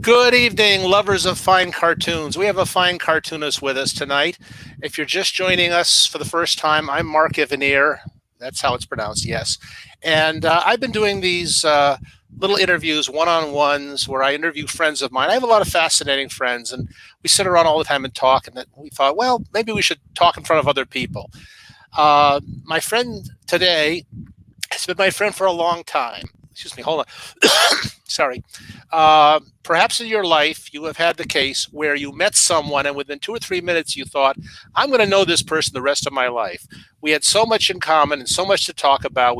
Good evening, lovers of fine cartoons. We have a fine cartoonist with us tonight. If you're just joining us for the first time, I'm Mark Evanier. That's how it's pronounced, yes. And I've been doing these little interviews, one-on-ones, where I interview friends of mine. I have a lot of fascinating friends, and we sit around all the time and talk. And then we thought, well, maybe we should talk in front of other people. My friend today has been my friend for a long time. Excuse me, hold on. Sorry. Perhaps in your life, you have had the case where you met someone and within 2 or 3 minutes you thought, I'm going to know this person the rest of my life. We had so much in common and so much to talk about.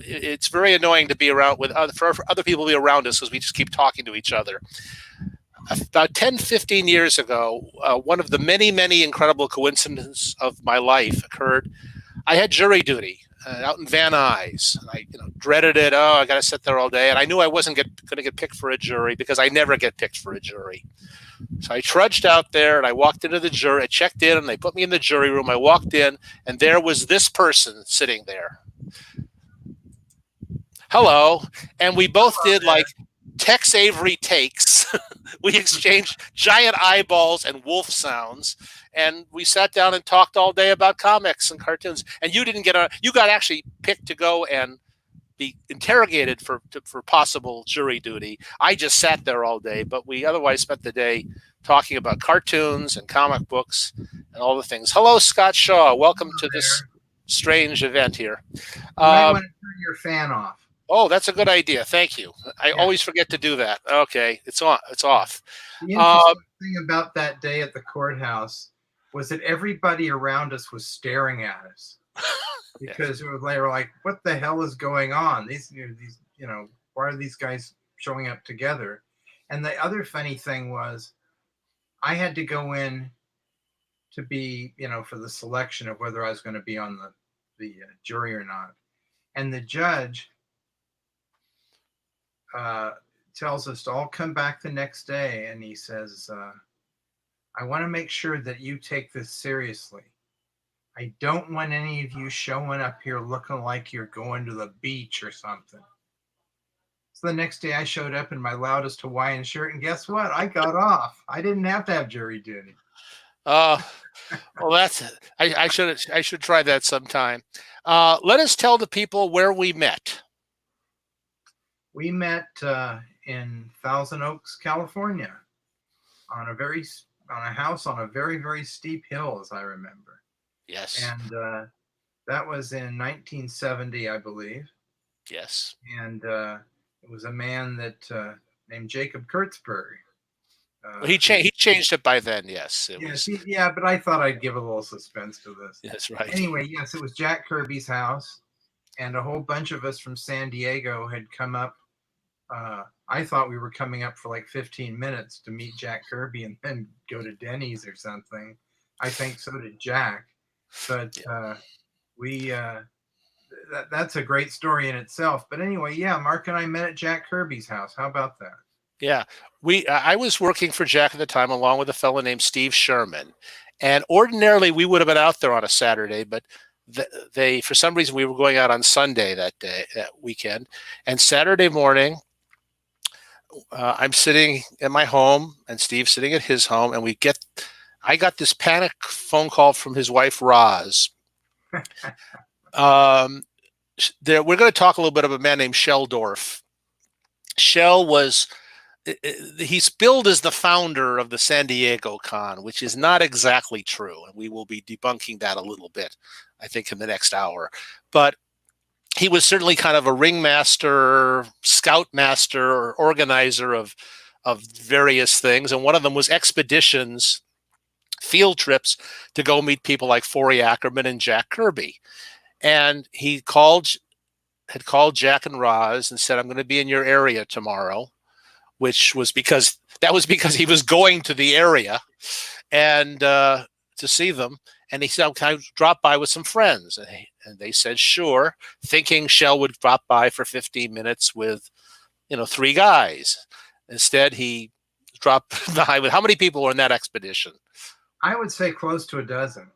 It's very annoying to be around for other people to be around us because we just keep talking to each other. About 10, 15 years ago, one of the many, many incredible coincidences of my life occurred. I had jury duty out in Van Nuys. I dreaded it. Oh, I got to sit there all day. And I knew I wasn't going to get picked for a jury because I never get picked for a jury. So I trudged out there and I walked into the jury. I checked in and they put me in the jury room. I walked in and there was this person sitting there. Hello. And we both did like Tex Avery takes. We exchanged giant eyeballs and wolf sounds. And we sat down and talked all day about comics and cartoons. And you got actually picked to go and be interrogated for possible jury duty. I just sat there all day, but we otherwise spent the day talking about cartoons and comic books and all the things. Hello, Scott Shaw. Welcome to this strange event here. You might want to turn your fan off. Oh, that's a good idea. Thank you. I always forget to do that. Okay, it's on. It's off. The interesting thing about that day at the courthouse was that everybody around us was staring at us because they were like, "What the hell is going on? Why are these guys showing up together?" And the other funny thing was, I had to go in to be, for the selection of whether I was going to be on the jury or not, and the judge tells us to all come back the next day, and he says, I want to make sure that you take this seriously. I don't want any of you showing up here looking like you're going to the beach or something. So the next day I showed up in my loudest Hawaiian shirt, and guess what? I got off. I didn't have to have jury duty. Well, that's it. I should try that sometime. Let us tell the people where we met. We met in Thousand Oaks, California, on a house on a very, very steep hill, as I remember. Yes. And that was in 1970, I believe. Yes. And it was a man that named Jacob Kurtzberg. He changed it by then. Yes. But I thought I'd give a little suspense to this. That's right. Anyway, yes, it was Jack Kirby's house, and a whole bunch of us from San Diego had come up. I thought we were coming up for like 15 minutes to meet Jack Kirby and then go to Denny's or something. I think so did Jack. But that's a great story in itself. But anyway, Mark and I met at Jack Kirby's house. How about that? Yeah, I was working for Jack at the time along with a fellow named Steve Sherman. And ordinarily we would have been out there on a Saturday, but they for some reason we were going out on Sunday that weekend. And Saturday morning, I'm sitting at my home and Steve's sitting at his home, and I got this panic phone call from his wife, Roz. We're going to talk a little bit about a man named Shel Dorf. Shel he's billed as the founder of the San Diego Con, which is not exactly true. And we will be debunking that a little bit, I think, in the next hour. But he was certainly kind of a ringmaster, scoutmaster, or organizer of various things. And one of them was expeditions, field trips to go meet people like Forey Ackerman and Jack Kirby. And he had called Jack and Roz and said, I'm going to be in your area tomorrow, which was because he was going to the area and to see them. And he said, can I drop by with some friends? And they said, sure, thinking Shel would drop by for 15 minutes with, 3 guys. Instead, he dropped by with, how many people were in that expedition? I would say close to a dozen.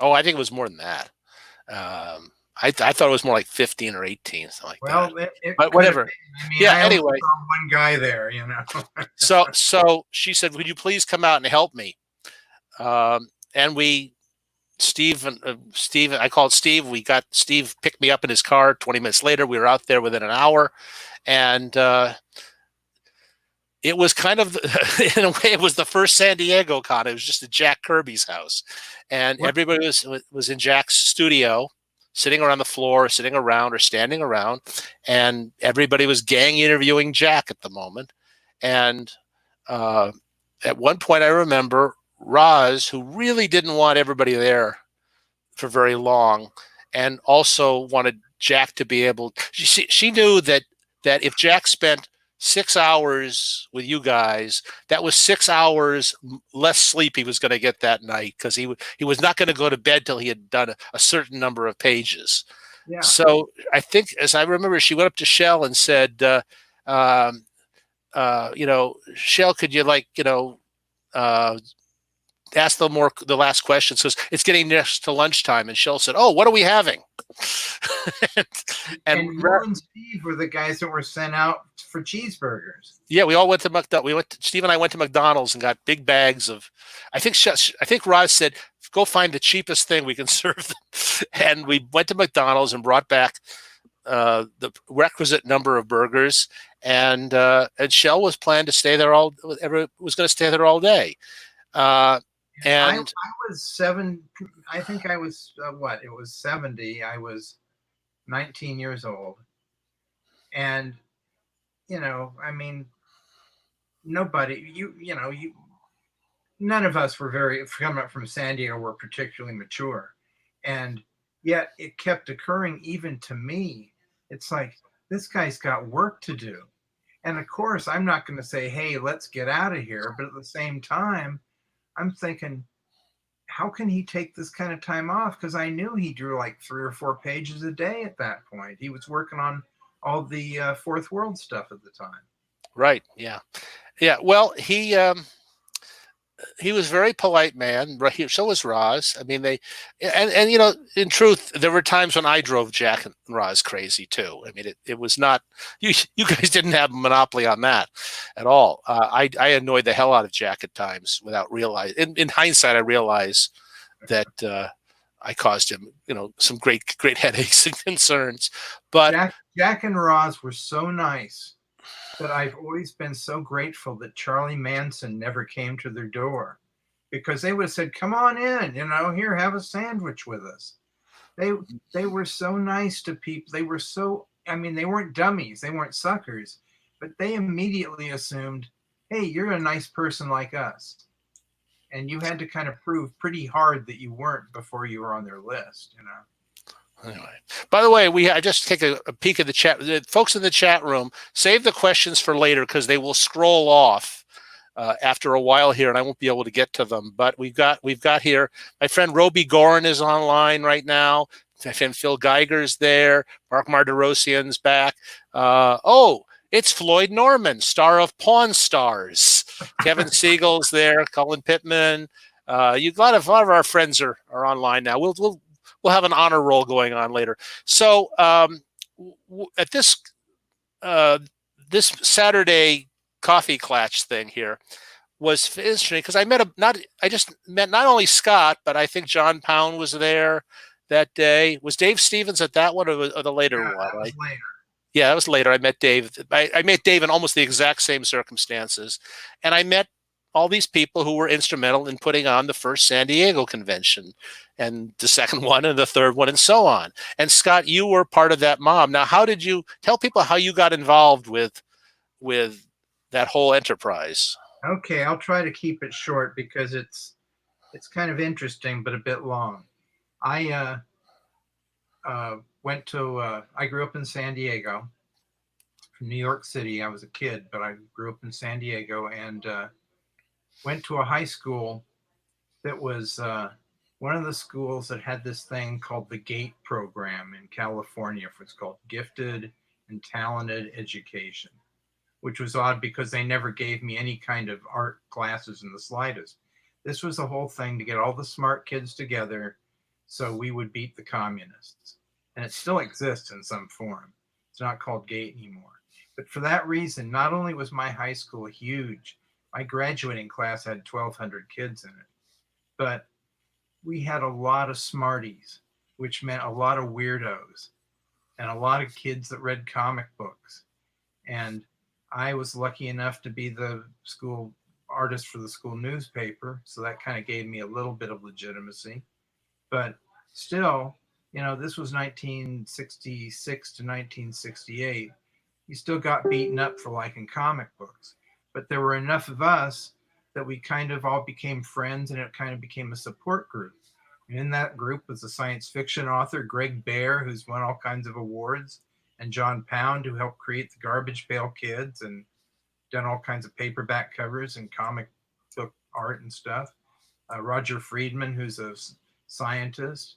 Oh, I think it was more than that. I thought it was more like 15 or 18, something like that. Well, it But could have whatever. been. I mean, Yeah. I only Anyway, saw one guy there, you know. so she said, "Would you please come out and help me?" And Steve, I called Steve. We got Steve picked me up in his car. 20 minutes later, we were out there within an hour, and it was kind of, in a way, it was the first San Diego con. It was just at Jack Kirby's house, and everybody was in Jack's studio, sitting around the floor, sitting around or standing around, and everybody was gang interviewing Jack at the moment. And at one point, I remember Roz, who really didn't want everybody there for very long, and also wanted Jack to be able. She knew that if Jack spent 6 hours with you guys, that was 6 hours less sleep he was going to get that night, because he was not going to go to bed till he had done a certain number of pages. Yeah. So I think, as I remember, she went up to Shel and said, Shel, could you ask the last questions, because it's getting next to lunchtime. And Shel said, "Oh, what are we having?" and you and Steve were the guys that were sent out for cheeseburgers. Yeah, we all went to McDonald's. Steve and I went to McDonald's and got big bags of. I think Roz said, "Go find the cheapest thing we can serve them," and we went to McDonald's and brought back the requisite number of burgers. And Shel was planned to stay there was going to stay there all day. And I was 7. I think I was it was 70. I was 19 years old, and I mean, nobody. None of us were coming up from San Diego were particularly mature, and yet it kept occurring even to me. It's like, this guy's got work to do, and of course, I'm not going to say, "Hey, let's get out of here," but at the same time, I'm thinking, how can he take this kind of time off? Because I knew he drew like 3 or 4 pages a day at that point. He was working on all the Fourth World stuff at the time. Right. Yeah. Yeah. Well, he was a very polite man. So was Roz. I mean, in truth, there were times when I drove Jack and Roz crazy too. I mean, it was not, you guys didn't have a monopoly on that at all. I annoyed the hell out of Jack at times without realizing. In hindsight, I realize that I caused him, some great headaches and concerns. But Jack and Roz were so nice that I've always been so grateful that Charlie Manson never came to their door, because they would have said, "Come on in, here, have a sandwich with us." They were so nice to people. They were so, I mean, they weren't dummies, they weren't suckers, but they immediately assumed, "Hey, you're a nice person like us." And you had to kind of prove pretty hard that you weren't before you were on their list, Anyway, by the way, I just take a peek at the chat. The folks in the chat room, save the questions for later, because they will scroll off after a while here, and I won't be able to get to them. But we've got here, my friend Roby Gorin is online right now. My friend Phil Geiger's there. Mark Marderosian's back. It's Floyd Norman, star of Pawn Stars. Kevin Siegel's there. Colin Pittman. A lot of our friends are online now. We'll have an honor roll going on later. So at this Saturday coffee clatch thing here was interesting, because I just met not only Scott, but I think John Pound was there that day. Was Dave Stevens at that one, or the later one? That was later. Yeah, that was later. I met Dave. I met Dave in almost the exact same circumstances, and I met all these people who were instrumental in putting on the first San Diego convention, and the second one, and the third one, and so on. And Scott, you were part of that mob. Now, how did you tell people how you got involved with that whole enterprise? Okay, I'll try to keep it short, because it's kind of interesting, but a bit long. I I grew up in San Diego, from New York City. I was a kid, but I grew up in San Diego, and went to a high school that was one of the schools that had this thing called the GATE program in California. It's called Gifted and Talented Education, which was odd because they never gave me any kind of art classes in the slightest. This was the whole thing to get all the smart kids together so we would beat the communists. and it still exists in some form. It's not called Gate anymore. But for that reason, not only was my high school huge, my graduating class had 1,200 kids in it, but we had a lot of smarties, which meant a lot of weirdos and a lot of kids that read comic books. And I was lucky enough to be the school artist for the school newspaper, so that kind of gave me a little bit of legitimacy. But still, this was 1966 to 1968. You still got beaten up for liking comic books, but there were enough of us that we kind of all became friends, and it kind of became a support group. And in that group was a science fiction author, Greg Bear, who's won all kinds of awards, and John Pound, who helped create the Garbage Pail Kids and done all kinds of paperback covers and comic book art and stuff. Roger Friedman, who's a scientist,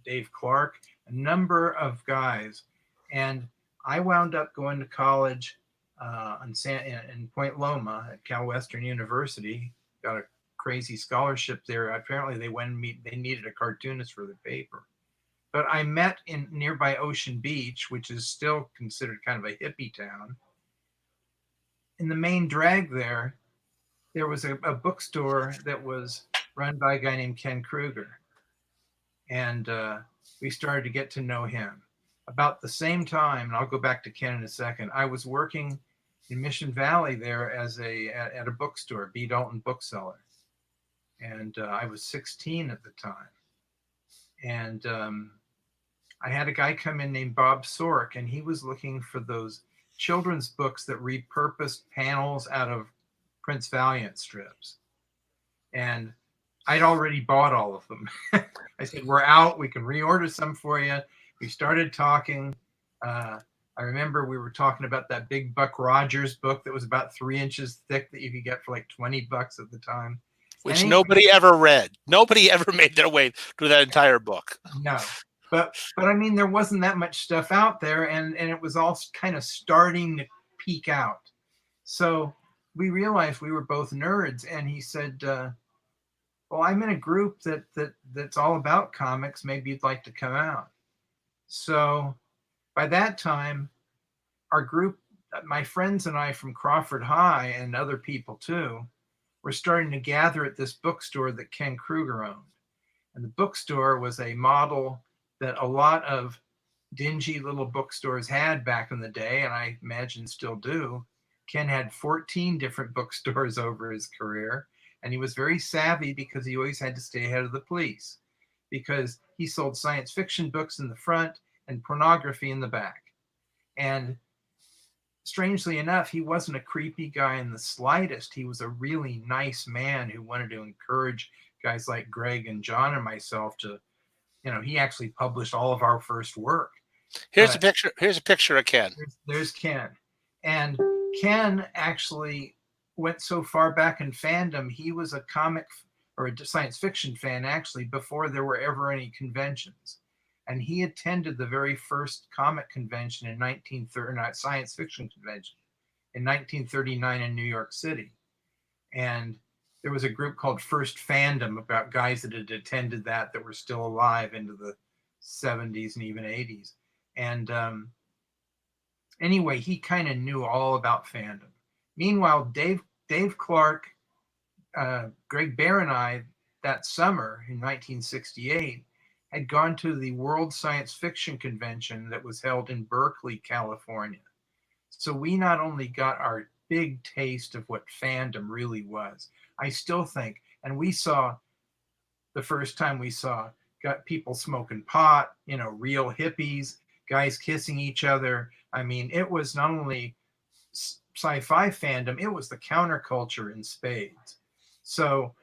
Dave Clark, a number of guys. And I wound up going to college in Point Loma at Cal Western University. Got a crazy scholarship there. Apparently, they needed a cartoonist for the paper. But I met in nearby Ocean Beach, which is still considered kind of a hippie town. In the main drag there was a bookstore that was run by a guy named Ken Kruger. And we started to get to know him. About the same time, and I'll go back to Ken in a second, I was working in Mission Valley there at a bookstore, B. Dalton Bookseller. And I was 16 at the time. And I had a guy come in named Bob Sork, and he was looking for those children's books that repurposed panels out of Prince Valiant strips. And I'd already bought all of them. I said, we're out. We can reorder some for you. We started talking. I remember we were talking about that big Buck Rogers book that was about 3 inches thick that you could get for like $20 at the time. Which nobody ever read. Nobody ever made their way through that entire book. No. But I mean, there wasn't that much stuff out there, and it was all kind of starting to peak out. So we realized we were both nerds, and he said, well, I'm in a group that's all about comics. Maybe you'd like to come out. So by that time, our group, my friends and I from Crawford High and other people too, were starting to gather at this bookstore that Ken Kruger owned. And the bookstore was a model that a lot of dingy little bookstores had back in the day, and I imagine still do. Ken had 14 different bookstores over his career, and he was very savvy because he always had to stay ahead of the police, because he sold science fiction books in the front and pornography in the back. And strangely enough, he wasn't a creepy guy in the slightest. He was a really nice man who wanted to encourage guys like Greg and John and myself to, he actually published all of our first work. Here's a picture. Here's a picture of Ken. There's Ken. And Ken actually went so far back in fandom, he was a comic or a science fiction fan actually before there were ever any conventions. And he attended the very first comic convention in science fiction convention in 1939 in New York City. And there was a group called First Fandom about guys that had attended that were still alive into the 70s and even 80s. And anyway, he kind of knew all about fandom. Meanwhile, Dave Clark, Greg Bear and I that summer in 1968 had gone to the World Science Fiction Convention that was held in Berkeley, California. So we not only got our big taste of what fandom really was, I still think, and we saw, the first time we saw, got people smoking pot, real hippies, guys kissing each other. I mean, it was not only sci-fi fandom, it was the counterculture in spades. So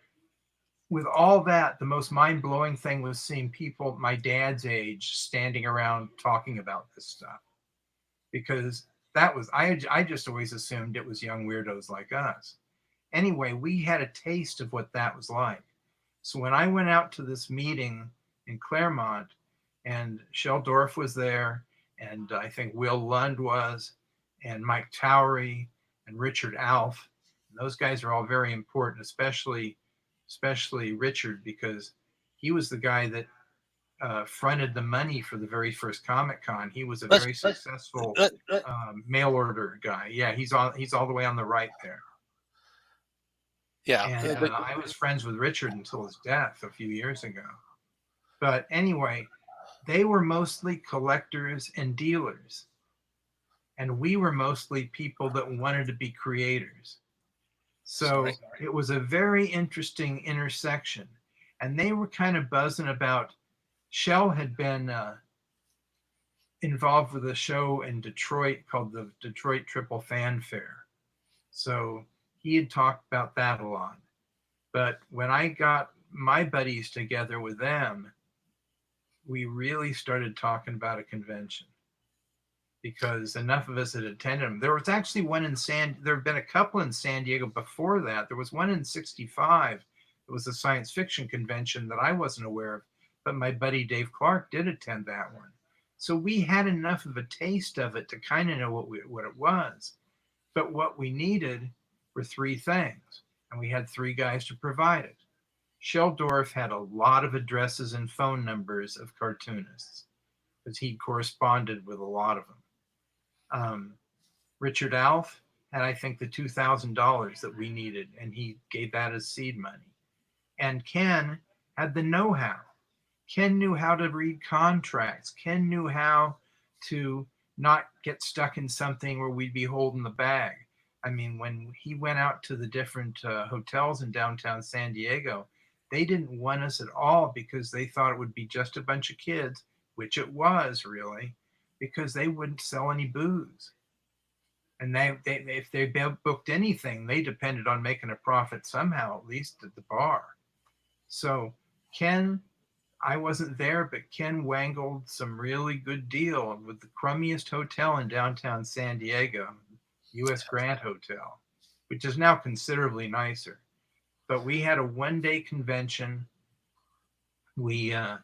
with all that, the most mind-blowing thing was seeing people my dad's age standing around talking about this stuff, because that was, I just always assumed it was young weirdos like us. Anyway, we had a taste of what that was like. So when I went out to this meeting in Claremont, and Shel Dorf was there, and I think Will Lund was, and Mike Towery, and Richard Alf, and those guys are all very important, especially Richard, because he was the guy that fronted the money for the very first Comic-Con. He was a Let's- very successful let- mail order guy. Yeah, he's all the way on the right there. yeah. And I was friends with Richard until his death a few years ago. But anyway, they were mostly collectors and dealers. And we were mostly people that wanted to be creators. So it was a very interesting intersection. And they were kind of buzzing about, Shel had been involved with a show in Detroit called the Detroit Triple Fanfare. So he had talked about that a lot. But when I got my buddies together with them, we really started talking about a convention because enough of us had attended them. There was actually one there have been a couple in San Diego before that. There was one in 65. It was a science fiction convention that I wasn't aware of, but my buddy Dave Clark did attend that one. So we had enough of a taste of it to kind of know what it was. But what we needed were three things, and we had three guys to provide it. Shel Dorf had a lot of addresses and phone numbers of cartoonists because he corresponded with a lot of them. Richard Alf had, I think, the $2,000 that we needed, and he gave that as seed money. And Ken had the know-how. Ken knew how to read contracts. Ken knew how to not get stuck in something where we'd be holding the bag. I mean, when he went out to the different hotels in downtown San Diego, they didn't want us at all because they thought it would be just a bunch of kids, which it was really, because they wouldn't sell any booze. And if they booked anything, they depended on making a profit somehow, at least at the bar. So Ken, I wasn't there, but Ken wangled some really good deal with the crummiest hotel in downtown San Diego, U.S. Grant Hotel, which is now considerably nicer. But we had a one-day convention. I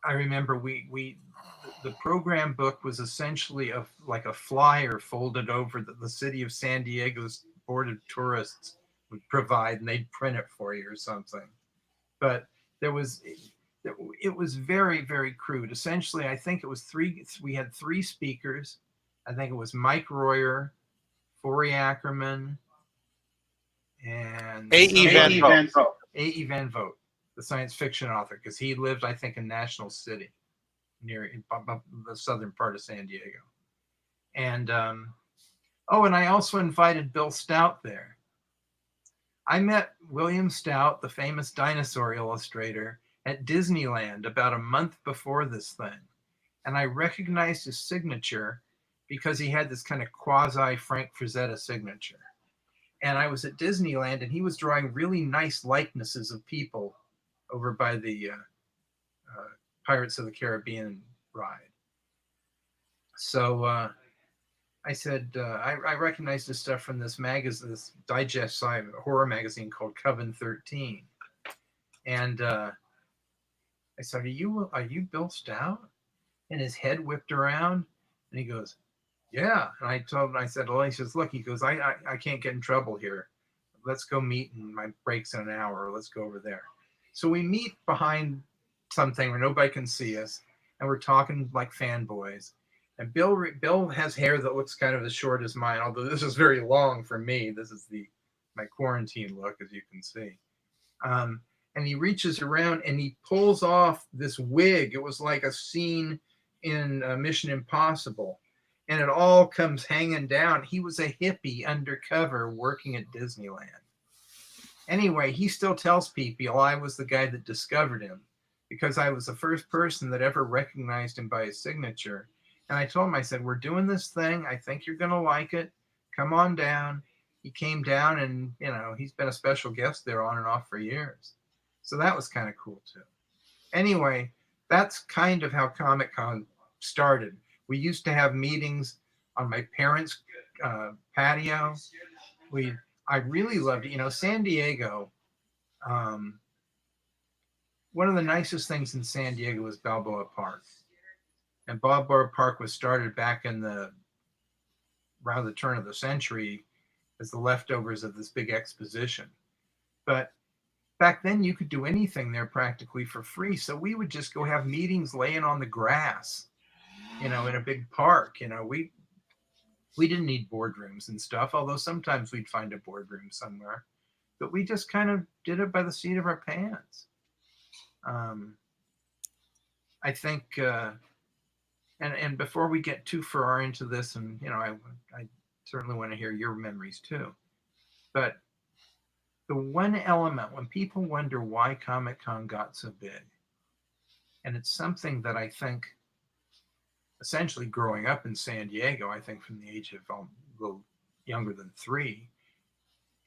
remember the program book was essentially like a flyer folded over that the city of San Diego's Board of Tourists would provide, and they'd print it for you or something. But it was very, very crude. Essentially, I think it was we had three speakers. I think it was Mike Royer, Forey Ackerman, and A.E. Van Vogt, the science fiction author, because he lived, I think, in National City, near the southern part of San Diego. And and I also invited Bill Stout there. I met William Stout, the famous dinosaur illustrator, at Disneyland about a month before this thing. And I recognized his signature because he had this kind of quasi Frank Frazetta signature. And I was at Disneyland, and he was drawing really nice likenesses of people over by the Pirates of the Caribbean ride. So I said, I recognized this stuff from this magazine, this digest side horror magazine called Coven 13. And I said, are you Bill Stout? And his head whipped around, and he goes, yeah. And I told him, I said, well, he says, look, he goes, I can't get in trouble here. Let's go meet, and my break's in an hour. Let's go over there. So we meet behind something where nobody can see us, and we're talking like fanboys. And Bill has hair that looks kind of as short as mine, although this is very long for me. This is my quarantine look, as you can see. And he reaches around and he pulls off this wig. It was like a scene in Mission Impossible. And it all comes hanging down. He was a hippie undercover working at Disneyland. Anyway, he still tells people I was the guy that discovered him because I was the first person that ever recognized him by his signature. And I told him, I said, we're doing this thing. I think you're going to like it. Come on down. He came down, and, he's been a special guest there on and off for years. So that was kind of cool, too. Anyway, that's kind of how Comic-Con started. We used to have meetings on my parents' patio. I really loved it. San Diego, one of the nicest things in San Diego was Balboa Park. And Balboa Park was started back around the turn of the century as the leftovers of this big exposition. But back then you could do anything there practically for free. So we would just go have meetings laying on the grass, in a big park. We didn't need boardrooms and stuff, although sometimes we'd find a boardroom somewhere. But we just kind of did it by the seat of our pants. I think, and before we get too far into this, and I certainly want to hear your memories too. But the one element when people wonder why Comic-Con got so big, and it's something that I think, essentially growing up in San Diego, I think from the age of a little younger than 3,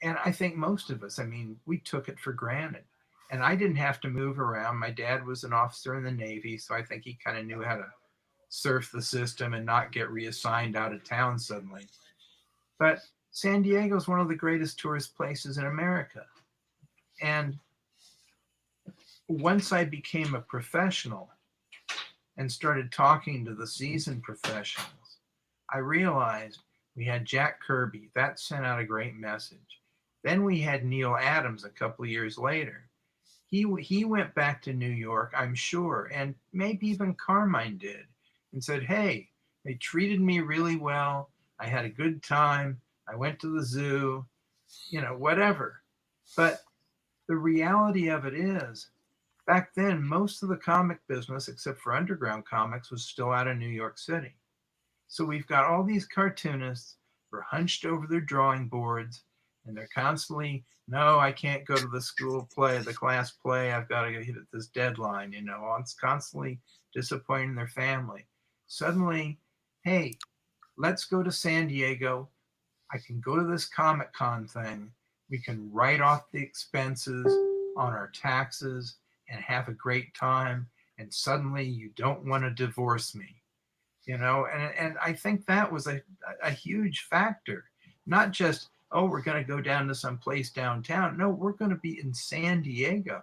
and I think most of us, we took it for granted. And I didn't have to move around. My dad was an officer in the Navy, so I think he kind of knew how to surf the system and not get reassigned out of town suddenly. But San Diego is one of the greatest tourist places in America. And once I became a professional and started talking to the seasoned professionals, I realized we had Jack Kirby. That sent out a great message. Then we had Neil Adams a couple of years later. He went back to New York, I'm sure, and maybe even Carmine did, and said, hey, they treated me really well. I had a good time. I went to the zoo, whatever. But the reality of it is, back then, most of the comic business, except for underground comics, was still out of New York City. So we've got all these cartoonists who are hunched over their drawing boards, and they're constantly, no, I can't go to the school play, the class play. I've got to hit this deadline, It's constantly disappointing their family. Suddenly, hey, let's go to San Diego. I can go to this Comic-Con thing. We can write off the expenses on our taxes and have a great time. And suddenly you don't want to divorce me, and I think that was a huge factor. Not just, oh, we're going to go down to some place downtown. No, we're going to be in San Diego.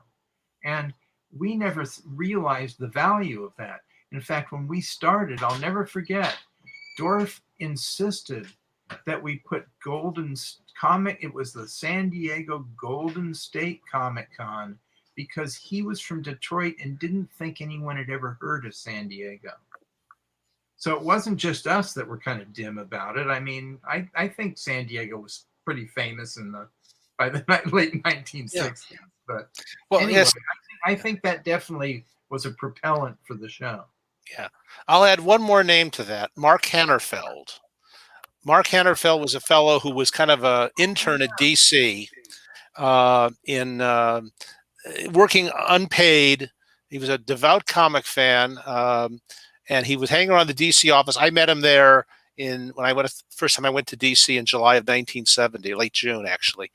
And we never realized the value of that. In fact, when we started, I'll never forget, Dorf insisted that we put it was the San Diego Golden State Comic-Con, because he was from Detroit and didn't think anyone had ever heard of San Diego. So it wasn't just us that were kind of dim about it. I think San Diego was pretty famous by the late 1960s. Yeah. But anyway, yes. I think that definitely was a propellant for the show. Yeah. I'll add one more name to that, Mark Hannerfeld. Mark Hannerfeld was a fellow who was kind of an intern at DC, working unpaid. He was a devout comic fan, and he was hanging around the DC office. I met him there first time I went to DC in July of 1970, late June actually.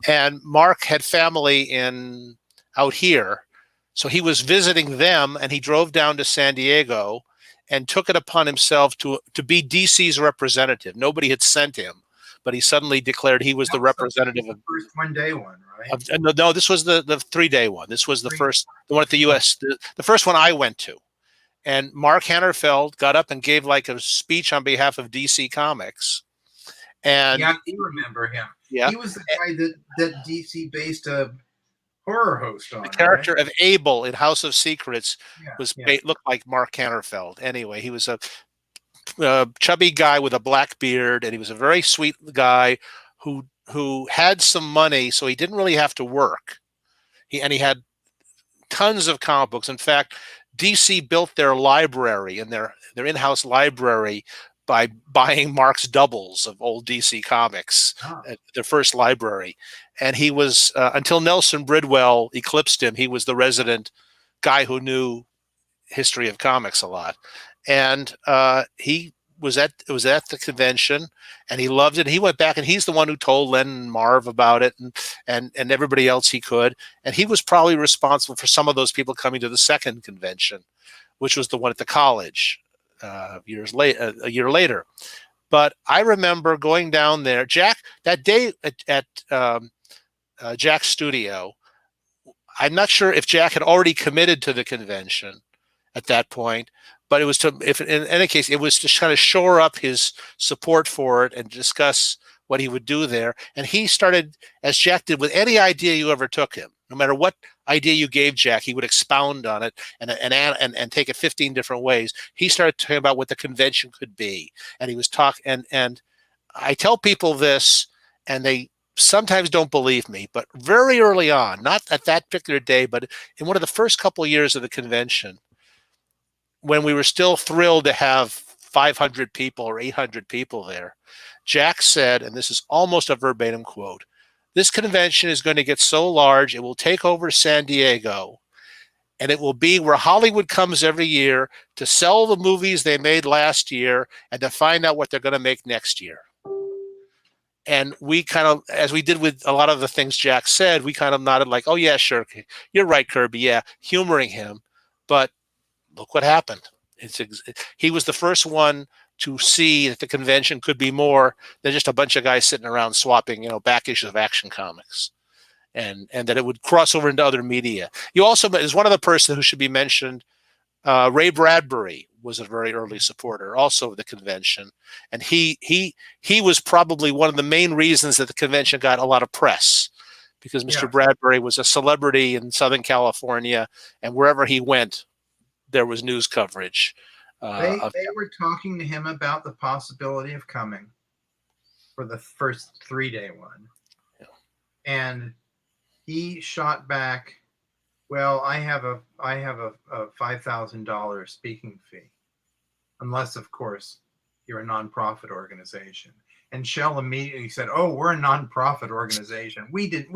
And Mark had family out here, so he was visiting them, and he drove down to San Diego and took it upon himself to be DC's representative. Nobody had sent him, but he suddenly declared he was the representative of the first one-day one, right? No, this was the 3-day one. This was the one at the U.S. The first one I went to. And Mark Hannerfeld got up and gave like a speech on behalf of DC Comics. And yeah, I remember him. Yeah, he was the guy that DC based a horror host on. The character of Abel in House of Secrets looked like Mark Hannerfeld. Anyway, he was a chubby guy with a black beard, and he was a very sweet guy who had some money, so he didn't really have to work. He had tons of comic books. In fact, DC built their library and their in-house library by buying Mark's doubles of old DC comics, their first library. And he was, until Nelson Bridwell eclipsed him, he was the resident guy who knew history of comics a lot. And he was at the convention, and he loved it. And he went back, and he's the one who told Len and Marv about it, and everybody else he could. And he was probably responsible for some of those people coming to the second convention, which was the one at the college a year later. But I remember going down there, Jack, that day at Jack's studio. I'm not sure if Jack had already committed to the convention at that point, but it was in any case, it was to kind of shore up his support for it and discuss what he would do there. And he started, as Jack did with any idea you ever took him, No matter what idea you gave Jack, he would expound on it and take it 15 different ways. He started talking about what the convention could be, and he was talking. And I tell people this, and they sometimes don't believe me, but very early on, not at that particular day, but in one of the first couple of years of the convention, when we were still thrilled to have 500 people or 800 people there, Jack said, and this is almost a verbatim quote, "This convention is going to get so large, it will take over San Diego, and it will be where Hollywood comes every year to sell the movies they made last year and to find out what they're going to make next year." And we kind of, as we did with a lot of the things Jack said, we kind of nodded like, "Oh, yeah, sure. You're right, Kirby. Yeah," humoring him. But look what happened. He was the first one to see that the convention could be more than just a bunch of guys sitting around swapping, back issues of Action Comics, and that it would cross over into other media. You also, is one other person who should be mentioned. Ray Bradbury was a very early supporter, also of the convention, and he was probably one of the main reasons that the convention got a lot of press, because Mr. Bradbury was a celebrity in Southern California, and wherever he went, there was news coverage. They were talking to him about the possibility of coming for the first 3-day one. Yeah. And he shot back, "Well, I have a $5,000 speaking fee, unless, of course, you're a nonprofit organization." And Shel immediately said, "Oh, we're a nonprofit organization. We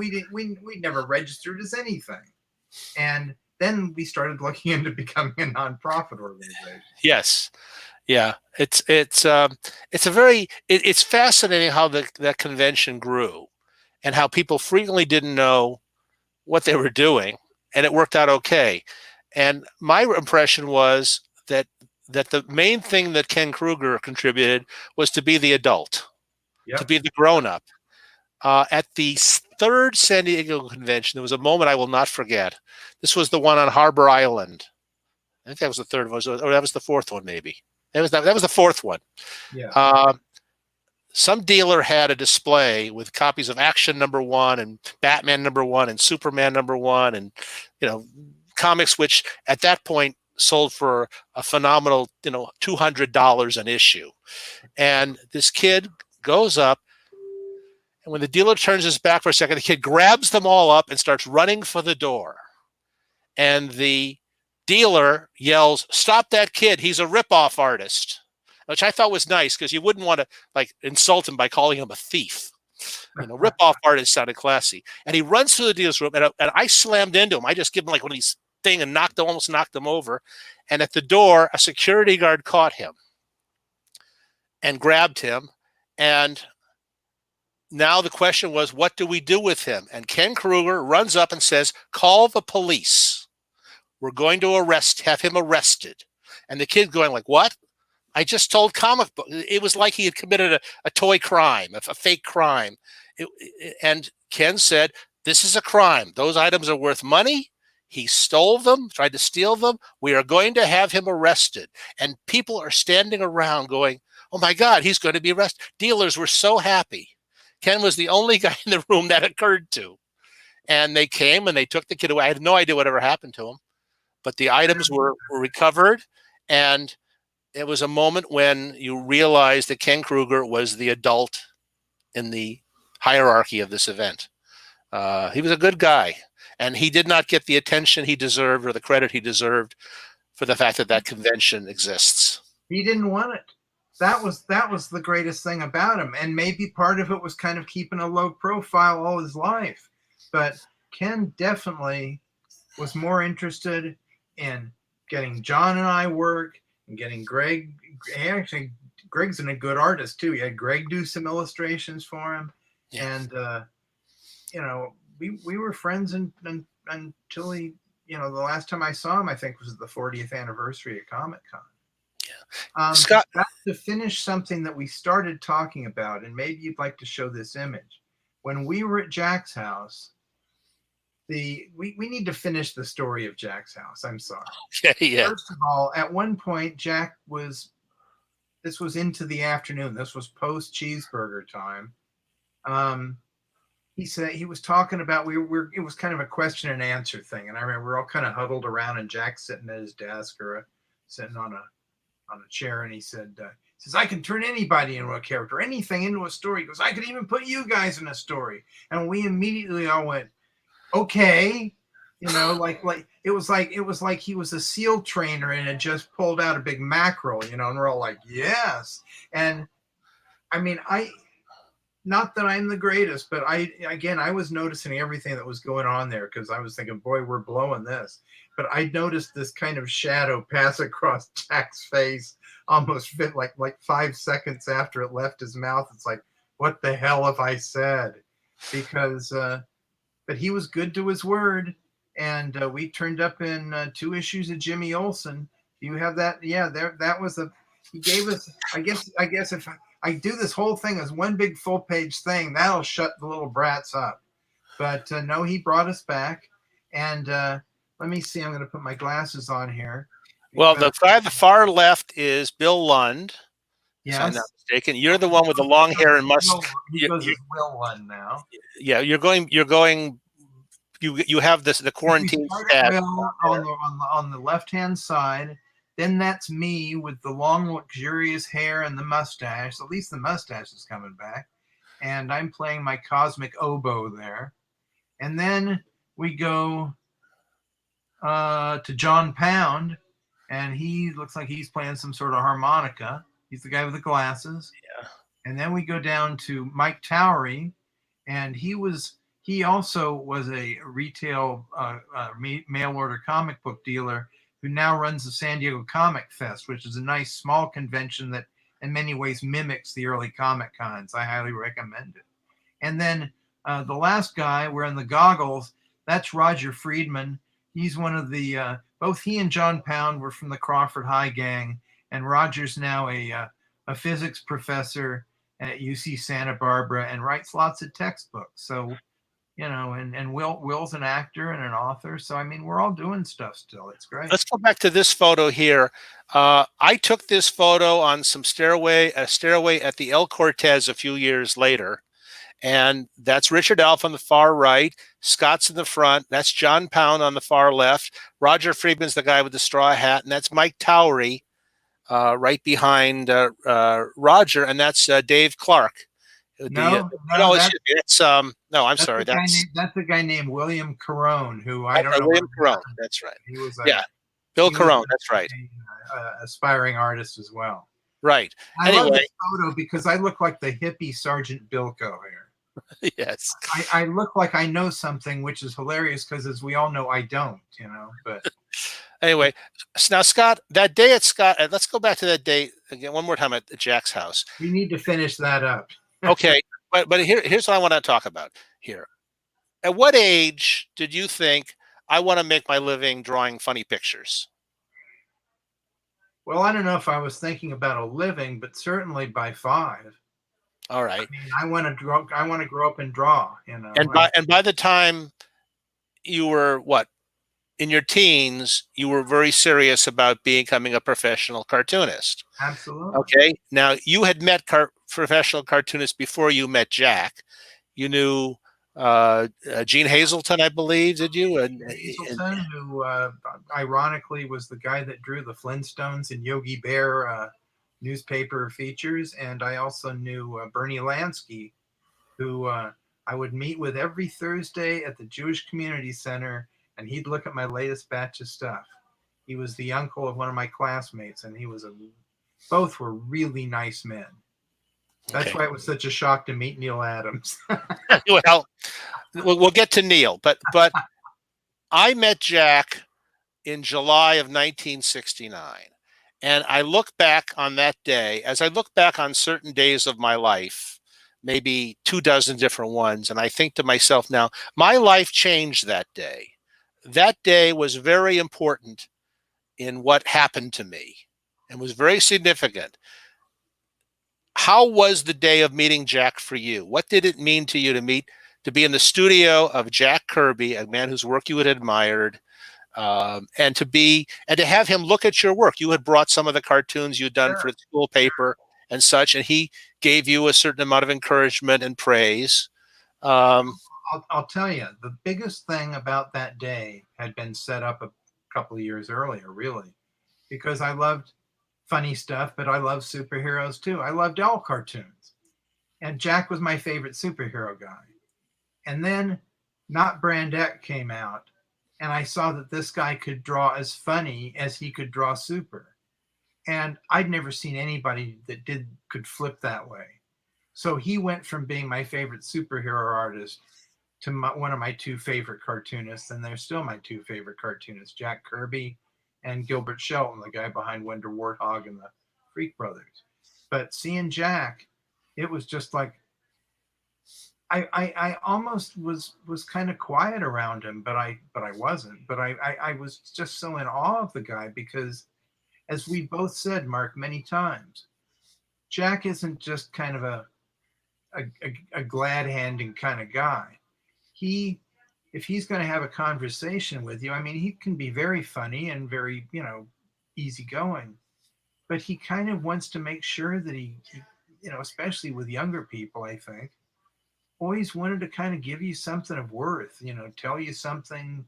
never registered as anything." And then we started looking into becoming a nonprofit organization. Yes, yeah, it's fascinating how that convention grew, and how people frequently didn't know what they were doing, and it worked out okay. And my impression was that the main thing that Ken Kruger contributed was to be the adult, to be the grown-up. At the third San Diego convention, there was a moment I will not forget. This was the one on Harbor Island. I think that was the third one, or that was the fourth one, maybe. That was the fourth one. Yeah. Some dealer had a display with copies of Action #1 and Batman #1 and Superman #1, and comics which at that point sold for a phenomenal $200 an issue. And this kid goes up, and when the dealer turns his back for a second, the kid grabs them all up and starts running for the door. And the dealer yells, "Stop that kid. He's a ripoff artist," which I thought was nice, because you wouldn't want to insult him by calling him a thief. Ripoff artist sounded classy. And he runs through the dealer's room, and I slammed into him. I just give him one of these things and almost knocked him over. And at the door, a security guard caught him and grabbed him. And now the question was, what do we do with him? And Ken Kruger runs up and says, "Call the police. We're going to have him arrested." And the kid going like, "What? I just told comic book." It was like he had committed a toy crime, a fake crime. And Ken said, "This is a crime. Those items are worth money. He stole them, tried to steal them. We are going to have him arrested." And people are standing around going, "Oh my God, he's going to be arrested." Dealers were so happy. Ken was the only guy in the room that occurred to. And they came and they took the kid away. I had no idea whatever happened to him, but the items were recovered. And it was a moment when you realized that Ken Kruger was the adult in the hierarchy of this event. He was a good guy, and he did not get the attention he deserved or the credit he deserved for the fact that convention exists. He didn't want it. That was the greatest thing about him. And maybe part of it was kind of keeping a low profile all his life. But Ken definitely was more interested in getting John and I work and getting Greg. Actually, Greg's a good artist too. He had Greg do some illustrations for him. Yeah. And we were friends until he, the last time I saw him, I think, was the 40th anniversary of Comic-Con. Yeah. Scott, to finish something that we started talking about, and maybe you'd like to show this image. When we were at Jack's house, we need to finish the story of Jack's house. I'm sorry. Yeah. First of all, at one point, this was into the afternoon. This was post cheeseburger time. he said he was talking about it was kind of a question and answer thing, and I remember we're all kind of huddled around, and Jack's sitting at his desk or sitting on a chair, and he says I can turn anybody into a character, anything into a story. He goes, I could even put you guys in a story, and we immediately all went, okay, like it was like he was a SEAL trainer and had just pulled out a big mackerel, and we're all like, yes. And I mean, not that I'm the greatest, but I was noticing everything that was going on there, because I was thinking, boy, we're blowing this. But I noticed this kind of shadow pass across Jack's face, almost fit like 5 seconds after it left his mouth. It's like, what the hell have I said? Because, but he was good to his word, and we turned up in 2 issues of Jimmy Olsen. Do you have that? Yeah, that was he gave us. I guess if I do this whole thing as one big full-page thing, that'll shut the little brats up. But no, he brought us back. And let me see. I'm going to put my glasses on here. Well, the guy at the far left is Bill Lund. Yes. If I'm not mistaken. You're the one with the long hair and mustache. He goes as Will Lund now. Yeah, you're going. You have the quarantine stat on the left-hand side. Then that's me with the long, luxurious hair and the mustache. At least the mustache is coming back. And I'm playing my cosmic oboe there. And then we go to John Pound, and he looks like he's playing some sort of harmonica. He's the guy with the glasses. Yeah. And then we go down to Mike Towery, and he also was a retail mail order comic book dealer who now runs the San Diego Comic Fest, which is a nice small convention that in many ways mimics the early Comic Cons. I highly recommend it. And then the last guy wearing the goggles, that's Roger Friedman. He's one of the, both he and John Pound were from the Crawford High gang, and Roger's now a physics professor at UC Santa Barbara and writes lots of textbooks. So, and Will's an actor and an author. So, I mean, we're all doing stuff still. It's great. Let's go back to this photo here. I took this photo on a stairway at the El Cortez a few years later. And that's Richard Elf on the far right. Scott's in the front. That's John Pound on the far left. Roger Friedman's the guy with the straw hat. And that's Mike Towery right behind Roger. And that's Dave Clark. I'm sorry. That's a guy named William Carone, who I don't know. William Carone, that's right. He was Bill Carone, that's right. Aspiring artist as well. Right. I love this photo because I look like the hippie Sergeant Bilko here. Yes. I look like I know something, which is hilarious because, as we all know, I don't. But anyway, now Scott, that day at Scott, let's go back to that day again one more time at Jack's house. We need to finish that up. Okay, but here's what I want to talk about here. At what age did you think I want to make my living drawing funny pictures? Well, I don't know if I was thinking about a living, but certainly by 5. All right. I mean, I want to grow up and draw. And by the time you were in your teens, you were very serious about becoming a professional cartoonist. Absolutely. Okay. Now you had met professional cartoonists before you met Jack. You knew Gene Hazelton, I believe, did you? Hazelton, who ironically was the guy that drew the Flintstones and Yogi Bear newspaper features. And I also knew Bernie Lansky, who I would meet with every Thursday at the Jewish Community Center, and he'd look at my latest batch of stuff. He was the uncle of one of my classmates, and both were really nice men. That's why it was such a shock to meet Neil Adams. Well, we'll get to Neil, but I met Jack in July of 1969, and I look back on that day, as I look back on certain days of my life, maybe 24 different ones, and I think to myself now, my life changed that day. That day was very important in what happened to me and was very significant. How was the day of meeting Jack for you? What did it mean to you to be in the studio of Jack Kirby, a man whose work you had admired, and to have him look at your work? You had brought some of the cartoons you'd done for the school paper and such, and he gave you a certain amount of encouragement and praise. I'll tell you, the biggest thing about that day had been set up a couple of years earlier, really, because I loved funny stuff, but I love superheroes too. I loved all cartoons. And Jack was my favorite superhero guy. And then Not Brandette came out, and I saw that this guy could draw as funny as he could draw super. And I'd never seen anybody that could flip that way. So he went from being my favorite superhero artist to one of my two favorite cartoonists, and they're still my two favorite cartoonists, Jack Kirby and Gilbert Shelton, the guy behind Wonder Warthog and the Freak Brothers. But seeing Jack, it was just like I almost was kind of quiet around him, but I wasn't. But I was just so in awe of the guy because, as we both said, Mark, many times, Jack isn't just kind of a glad-handing kind of guy. If he's going to have a conversation with you, I mean, he can be very funny and very, easygoing, but he kind of wants to make sure that he especially with younger people, I think, always wanted to kind of give you something of worth, tell you something,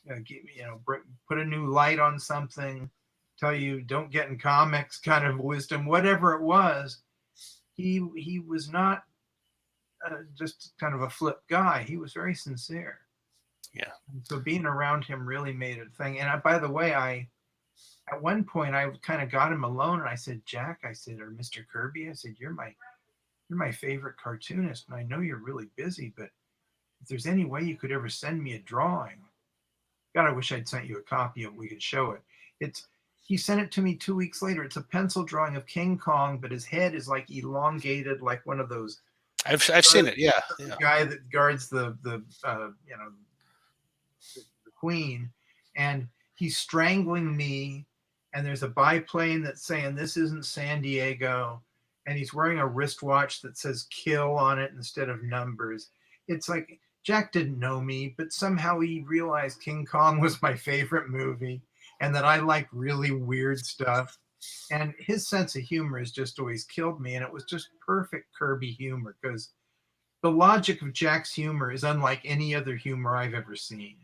put a new light on something, tell you don't get in comics kind of wisdom, whatever it was. He was not just kind of a flip guy. He was very sincere. Yeah. And so being around him really made it a thing. And by the way, at one point I kind of got him alone, and I said, Jack, I said, or Mr. Kirby, I said, you're my favorite cartoonist, and I know you're really busy, but if there's any way you could ever send me a drawing, God, I wish I'd sent you a copy of it. We could show it. He sent it to me 2 weeks later. It's a pencil drawing of King Kong, but his head is like elongated, like one of those. I've seen it. Yeah. The guy that guards the queen, and he's strangling me. And there's a biplane that's saying this isn't San Diego, and he's wearing a wristwatch that says kill on it instead of numbers. It's like Jack didn't know me, but somehow he realized King Kong was my favorite movie and that I like really weird stuff. And his sense of humor has just always killed me. And it was just perfect Kirby humor, because the logic of Jack's humor is unlike any other humor I've ever seen.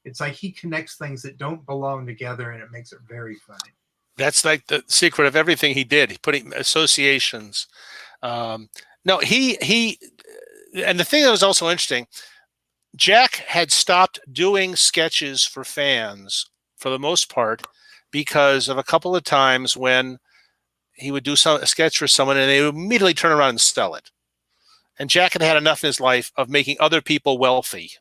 It's like he connects things that don't belong together, and it makes it very funny. That's like the secret of everything he did. He putting associations. No, he, and the thing that was also interesting, Jack had stopped doing sketches for fans for the most part because of a couple of times when he would do a sketch for someone and they would immediately turn around and sell it. And Jack had had enough in his life of making other people wealthy.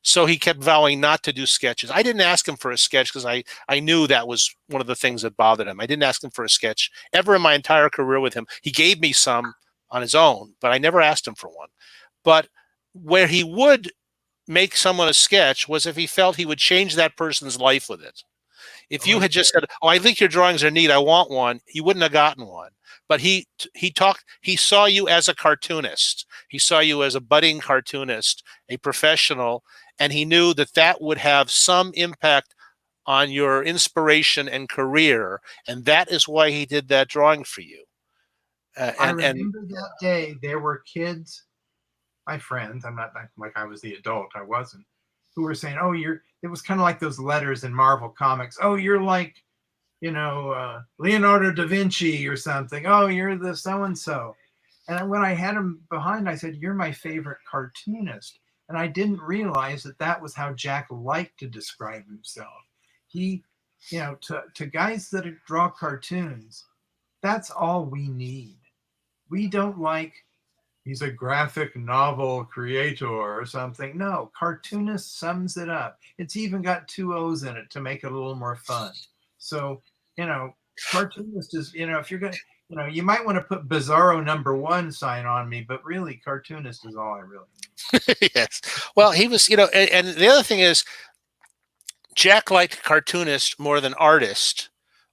So he kept vowing not to do sketches. I didn't ask him for a sketch because I knew that was one of the things that bothered him. I didn't ask him for a sketch ever in my entire career with him. He gave me some on his own, but I never asked him for one. But where he would make someone a sketch was if he felt he would change that person's life with it. If you had just said, oh, I think your drawings are neat, I want one, he wouldn't have gotten one. But he saw you as a cartoonist. He saw you as a budding cartoonist, a professional, and he knew that that would have some impact on your inspiration and career. And that is why he did that drawing for you. I remember that day, there were kids, my friends, I'm not like I was the adult, I wasn't, who were saying, oh, it was kind of like those letters in Marvel Comics. Oh, you're like, Leonardo da Vinci or something. Oh, you're the so-and-so. And when I had him behind, I said, you're my favorite cartoonist. And I didn't realize that was how Jack liked to describe himself. He, to guys that draw cartoons, that's all we need. We don't like, he's a graphic novel creator or something. No, cartoonist sums it up. It's even got 2 O's in it to make it a little more fun. So, cartoonist is, if you're going to, you might want to put Bizarro #1 sign on me, but really cartoonist is all I really need. Yes. Well, he was, and the other thing is Jack liked cartoonist more than artist,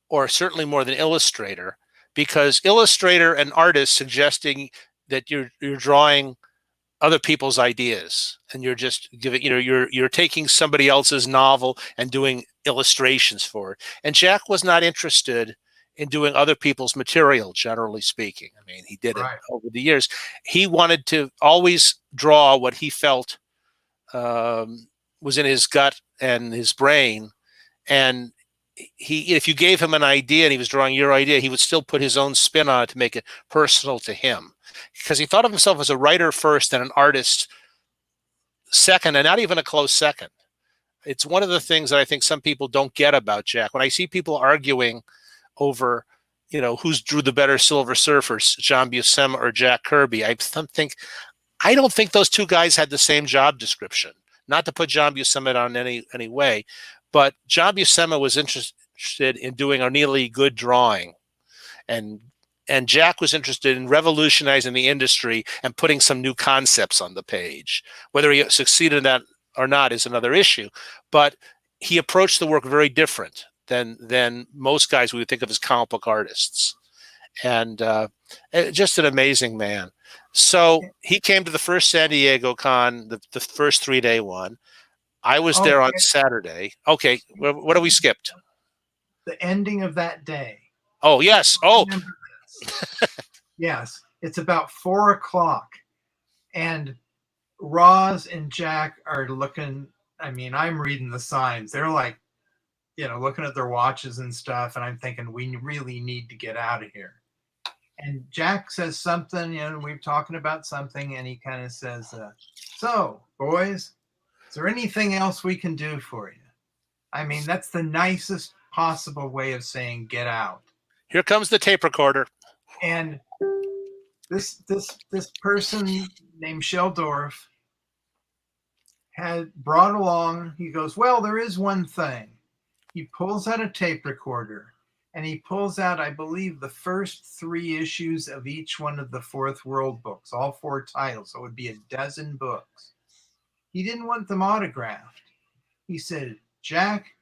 or certainly more than illustrator, because illustrator and artist suggesting that you're drawing other people's ideas and you're just giving, you're taking somebody else's novel and doing illustrations for it. And Jack was not interested in doing other people's material, generally speaking. I mean, he did it over the years. He wanted to always draw what he felt was in his gut and his brain, and if you gave him an idea and he was drawing your idea, he would still put his own spin on it to make it personal to him, because he thought of himself as a writer first and an artist second, and not even a close second. It's one of the things that I think some people don't get about Jack. When I see people arguing over, who's drew the better Silver Surfers, John Buscema or Jack Kirby, I don't think those two guys had the same job description. Not to put John Buscema on any way, but John Buscema was interested in doing a really good drawing, and Jack was interested in revolutionizing the industry and putting some new concepts on the page. Whether he succeeded in that or not is another issue, but he approached the work very different than most guys we would think of as comic book artists, and just an amazing man. So he came to the first San Diego con, the first 3-day one. I was there on Saturday. Okay, what have we skipped? The ending of that day. Oh, yes. Oh, yes. It's about 4 o'clock, and Roz and Jack are looking. I mean, I'm reading the signs. They're like, looking at their watches and stuff, and I'm thinking, we really need to get out of here. And Jack says something, we're talking about something, and he kind of says, so, boys, is there anything else we can do for you? I mean, that's the nicest possible way of saying get out. Here comes the tape recorder. And this person named Shel Dorf had brought along, he goes, well, there is one thing. He pulls out a tape recorder, and he pulls out, I believe, the first 3 issues of each one of the Fourth World books, all 4 titles. So it would be a dozen books. He didn't want them autographed. He said, Jack,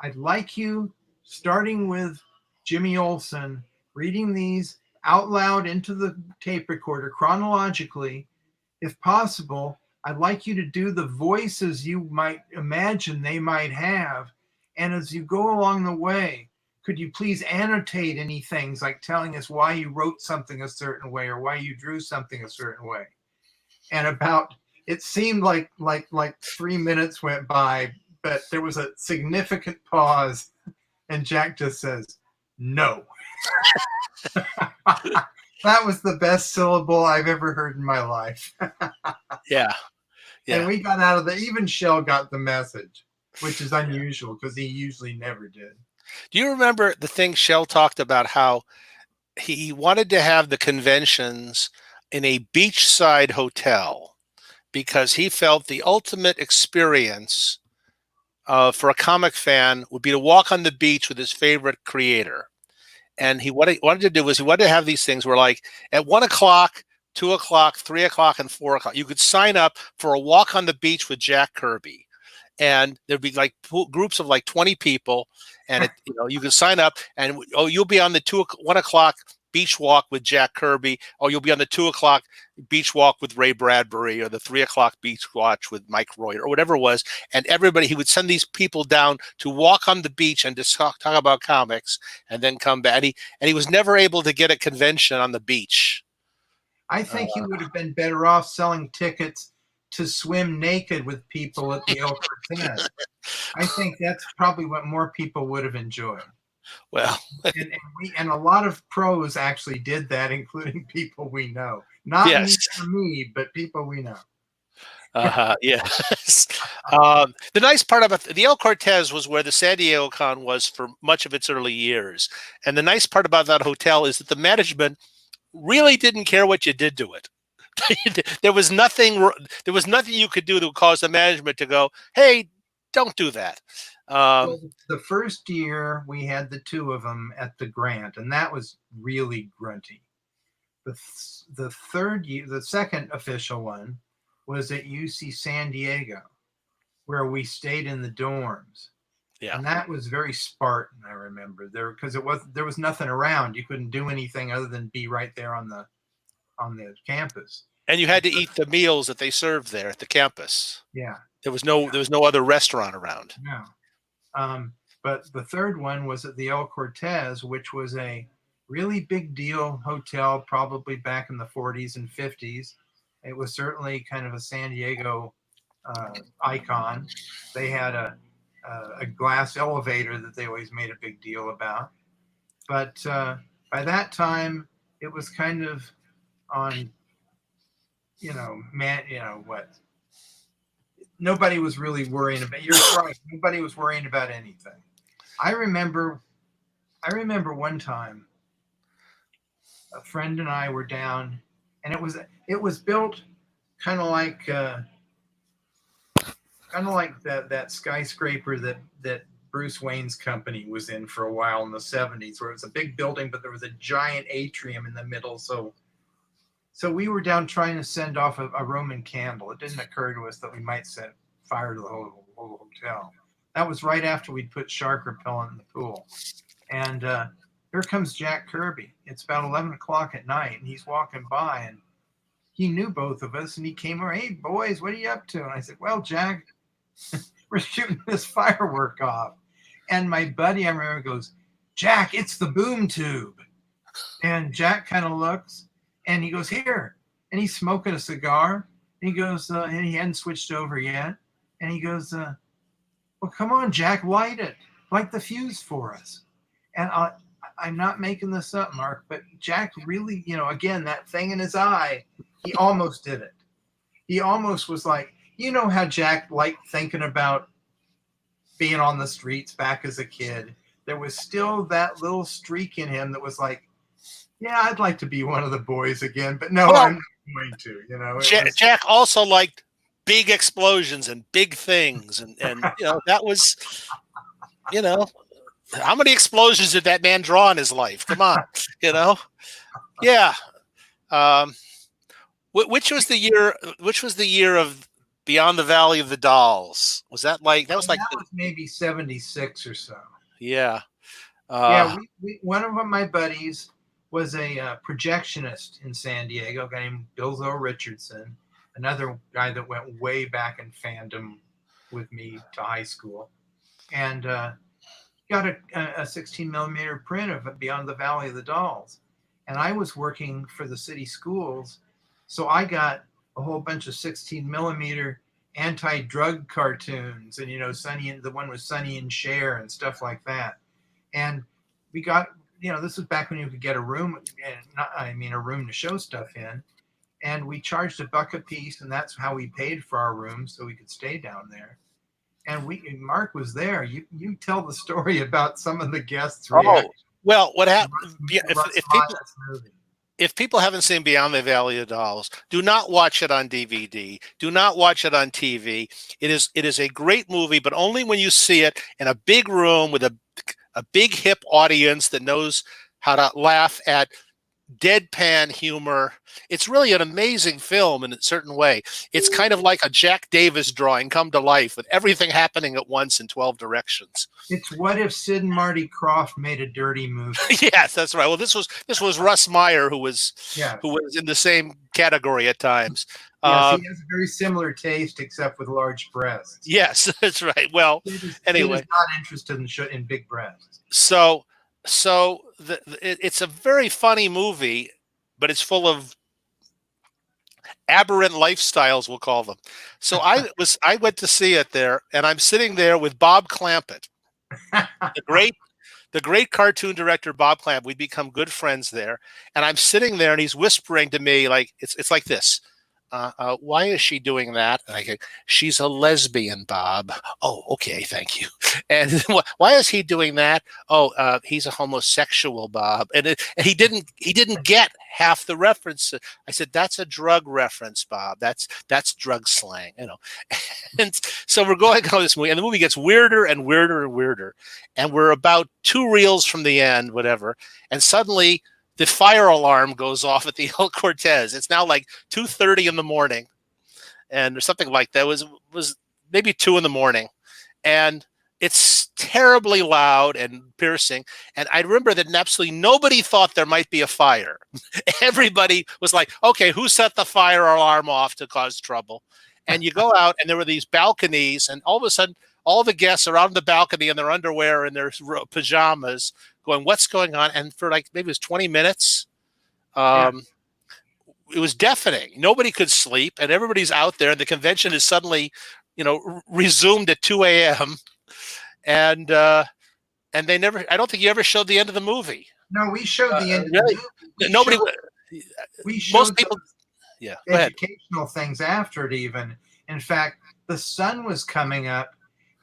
I'd like you, starting with Jimmy Olsen, reading these out loud into the tape recorder chronologically. If possible, I'd like you to do the voices you might imagine they might have. And as you go along the way, could you please annotate any things, like telling us why you wrote something a certain way or why you drew something a certain way? And it seemed like 3 minutes went by, but there was a significant pause, and Jack just says, no. That was the best syllable I've ever heard in my life. Yeah. And we got out of there. Even Shel got the message, which is unusual because he usually never did. Do you remember the thing Shel talked about, how he wanted to have the conventions in a beachside hotel because he felt the ultimate experience for a comic fan would be to walk on the beach with his favorite creator. And what he wanted to do was he wanted to have these things where, like, at 1 o'clock, 2 o'clock, 3 o'clock, and 4 o'clock, you could sign up for a walk on the beach with Jack Kirby. And there'd be like groups of like 20 people, and you can sign up, and you'll be on the 1 o'clock beach walk with Jack Kirby, or you'll be on the 2 o'clock beach walk with Ray Bradbury, or the 3 o'clock beach watch with Mike Roy, or whatever it was. And he would send these people down to walk on the beach and just talk about comics, and then come back. And he was never able to get a convention on the beach. I think he would have been better off selling tickets to swim naked with people at the El Cortez. I think that's probably what more people would have enjoyed. Well, and a lot of pros actually did that, including people we know. Not me, but people we know. Yes. The nice part about the El Cortez was where the San Diego Con was for much of its early years. And the nice part about that hotel is that the management really didn't care what you did to it. There was nothing you could do to cause the management to go, hey, don't do that. Well, the first year we had the 2 of them at the Grant, and that was really grunty. The third year, the second official one, was at UC San Diego, where we stayed in the dorms. Yeah, and that was very Spartan. I remember because there was nothing around. You couldn't do anything other than be right there on the campus. And you had to eat the meals that they served there at the campus. Yeah, there was no other restaurant around. No. But the third one was at the El Cortez, which was a really big deal hotel, probably back in the 40s and 50s. It was certainly kind of a San Diego icon. They had a glass elevator that they always made a big deal about. But by that time, it was kind of on, what? Nobody was really worrying about. You're right. Nobody was worrying about anything. I remember one time, a friend and I were down, and it was built kind of like that skyscraper that Bruce Wayne's company was in for a while in the 70s, where it was a big building, but there was a giant atrium in the middle. So we were down trying to send off a Roman candle. It didn't occur to us that we might set fire to the whole hotel. That was right after we'd put shark repellent in the pool. And here comes Jack Kirby. It's about 11 o'clock at night, and he's walking by, and he knew both of us, and he came over, "Hey, boys, what are you up to?" And I said, "Well, Jack, we're shooting this firework off." And my buddy, I remember, goes, "Jack, it's the boom tube." And Jack kind of looks, and he goes, "Here." And he's smoking a cigar. And he goes, and he hadn't switched over yet. And he goes, "Well, come on, Jack, light it. Light the fuse for us." And I'm not making this up, Mark, but Jack really, again, that thing in his eye, he almost did it. He almost was like, how Jack liked thinking about being on the streets back as a kid. There was still that little streak in him that was like, yeah, I'd like to be one of the boys again, but no, I'm not going to, Jack also liked big explosions and big things. And that was, how many explosions did that man draw in his life? Come on, Yeah. Which was the year of Beyond the Valley of the Dolls? Was that like that was like that was maybe 76 or so? Yeah. One of my buddies was a projectionist in San Diego, a guy named Bill Richardson, another guy that went way back in fandom with me to high school, and got a 16 millimeter print of Beyond the Valley of the Dolls. And I was working for the city schools, so I got a whole bunch of 16 millimeter anti-drug cartoons, and Sonny, the one with Sonny and Cher and stuff like that. And we got, this was back when you could get a room, a room to show stuff in. And we charged $1 a piece, and that's how we paid for our room, so we could stay down there. And Mark was there. You tell the story about some of the guests' reactions. Well, what happened? If people haven't seen Beyond the Valley of Dolls, do not watch it on DVD. Do not watch it on TV. It is a great movie, but only when you see it in a big room with a big hip audience that knows how to laugh at deadpan humor. It's really an amazing film in a certain way. It's kind of like a Jack Davis drawing come to life with everything happening at once in 12 directions. It's what if Sid and Marty Krofft made a dirty movie? Yes, that's right. Well, this was Russ Meyer, who was in the same category at times. Yes, he has a very similar taste, except with large breasts. Yes, that's right. Well, anyway, he's not interested in big breasts. So it's a very funny movie, but it's full of aberrant lifestyles, we'll call them. So I went to see it there, and I'm sitting there with Bob Clampett, the great cartoon director Bob Clampett. We become good friends there, and I'm sitting there, and he's whispering to me like it's like this. Why is she doing that? And I go, she's a lesbian, Bob. Oh, okay, thank you. And why is he doing that? Oh, he's a homosexual, Bob. And he didn't get half the reference. I said, that's a drug reference, Bob. That's drug slang, And so we're going on this movie, and the movie gets weirder and weirder and weirder. And we're about 2 reels from the end, whatever. And suddenly the fire alarm goes off at the El Cortez. It's now like 2:30 in the morning, and or something like that. It was maybe 2 in the morning, and it's terribly loud and piercing. And I remember that absolutely nobody thought there might be a fire. Everybody was like, "Okay, who set the fire alarm off to cause trouble?" And you go out, and there were these balconies, and all of a sudden, all the guests are out on the balcony in their underwear and their pajamas, going, "What's going on?" And for like maybe it was 20 minutes, it was deafening. Nobody could sleep, and everybody's out there, and the convention is suddenly, resumed at 2 a.m. and they never. I don't think you ever showed the end of the movie. No, we showed the end. Really? Nobody. We showed most people. Yeah. Go ahead. Educational things after it. Even in fact, the sun was coming up,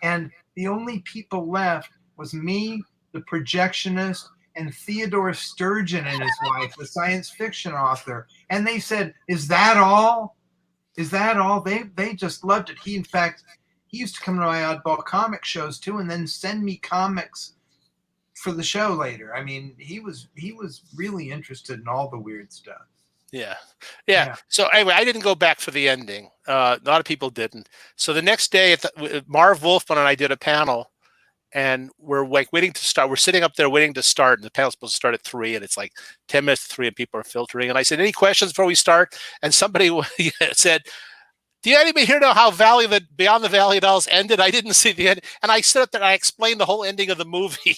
and the only people left was me, the projectionist, and Theodore Sturgeon and his wife, the science fiction author. And they said, "Is that all? Is that all?" They just loved it. He used to come to my Oddball comic shows too, and then send me comics for the show later. I mean, he was really interested in all the weird stuff. Yeah. So anyway, I didn't go back for the ending. A lot of people didn't. So the next day, Marv Wolfman and I did a panel, and we're waiting to start. We're sitting up there waiting to start, and the panel's supposed to start at 3, and it's like 10 minutes to 3, and people are filtering. And I said, "Any questions before we start?" And somebody said, "Do anybody here know how Beyond the Valley of Dolls ended?" I didn't see the end, and I stood up there and I explained the whole ending of the movie.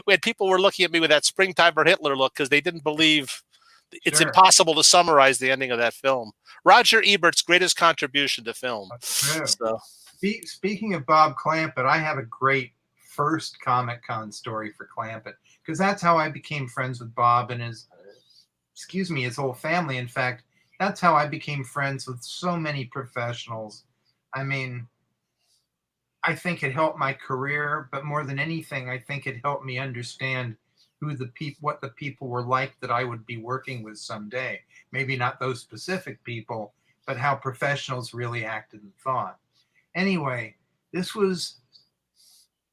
When people were looking at me with that Springtime for Hitler look because they didn't believe. It's impossible to summarize the ending of that film. Roger Ebert's greatest contribution to film. So. Speaking of Bob Clampett, I have a great first Comic-Con story for Clampett, because that's how I became friends with Bob and his whole family. In fact, that's how I became friends with so many professionals. I mean, I think it helped my career, but more than anything, I think it helped me understand what the people were like that I would be working with someday. Maybe not those specific people, but how professionals really acted and thought. Anyway, this was,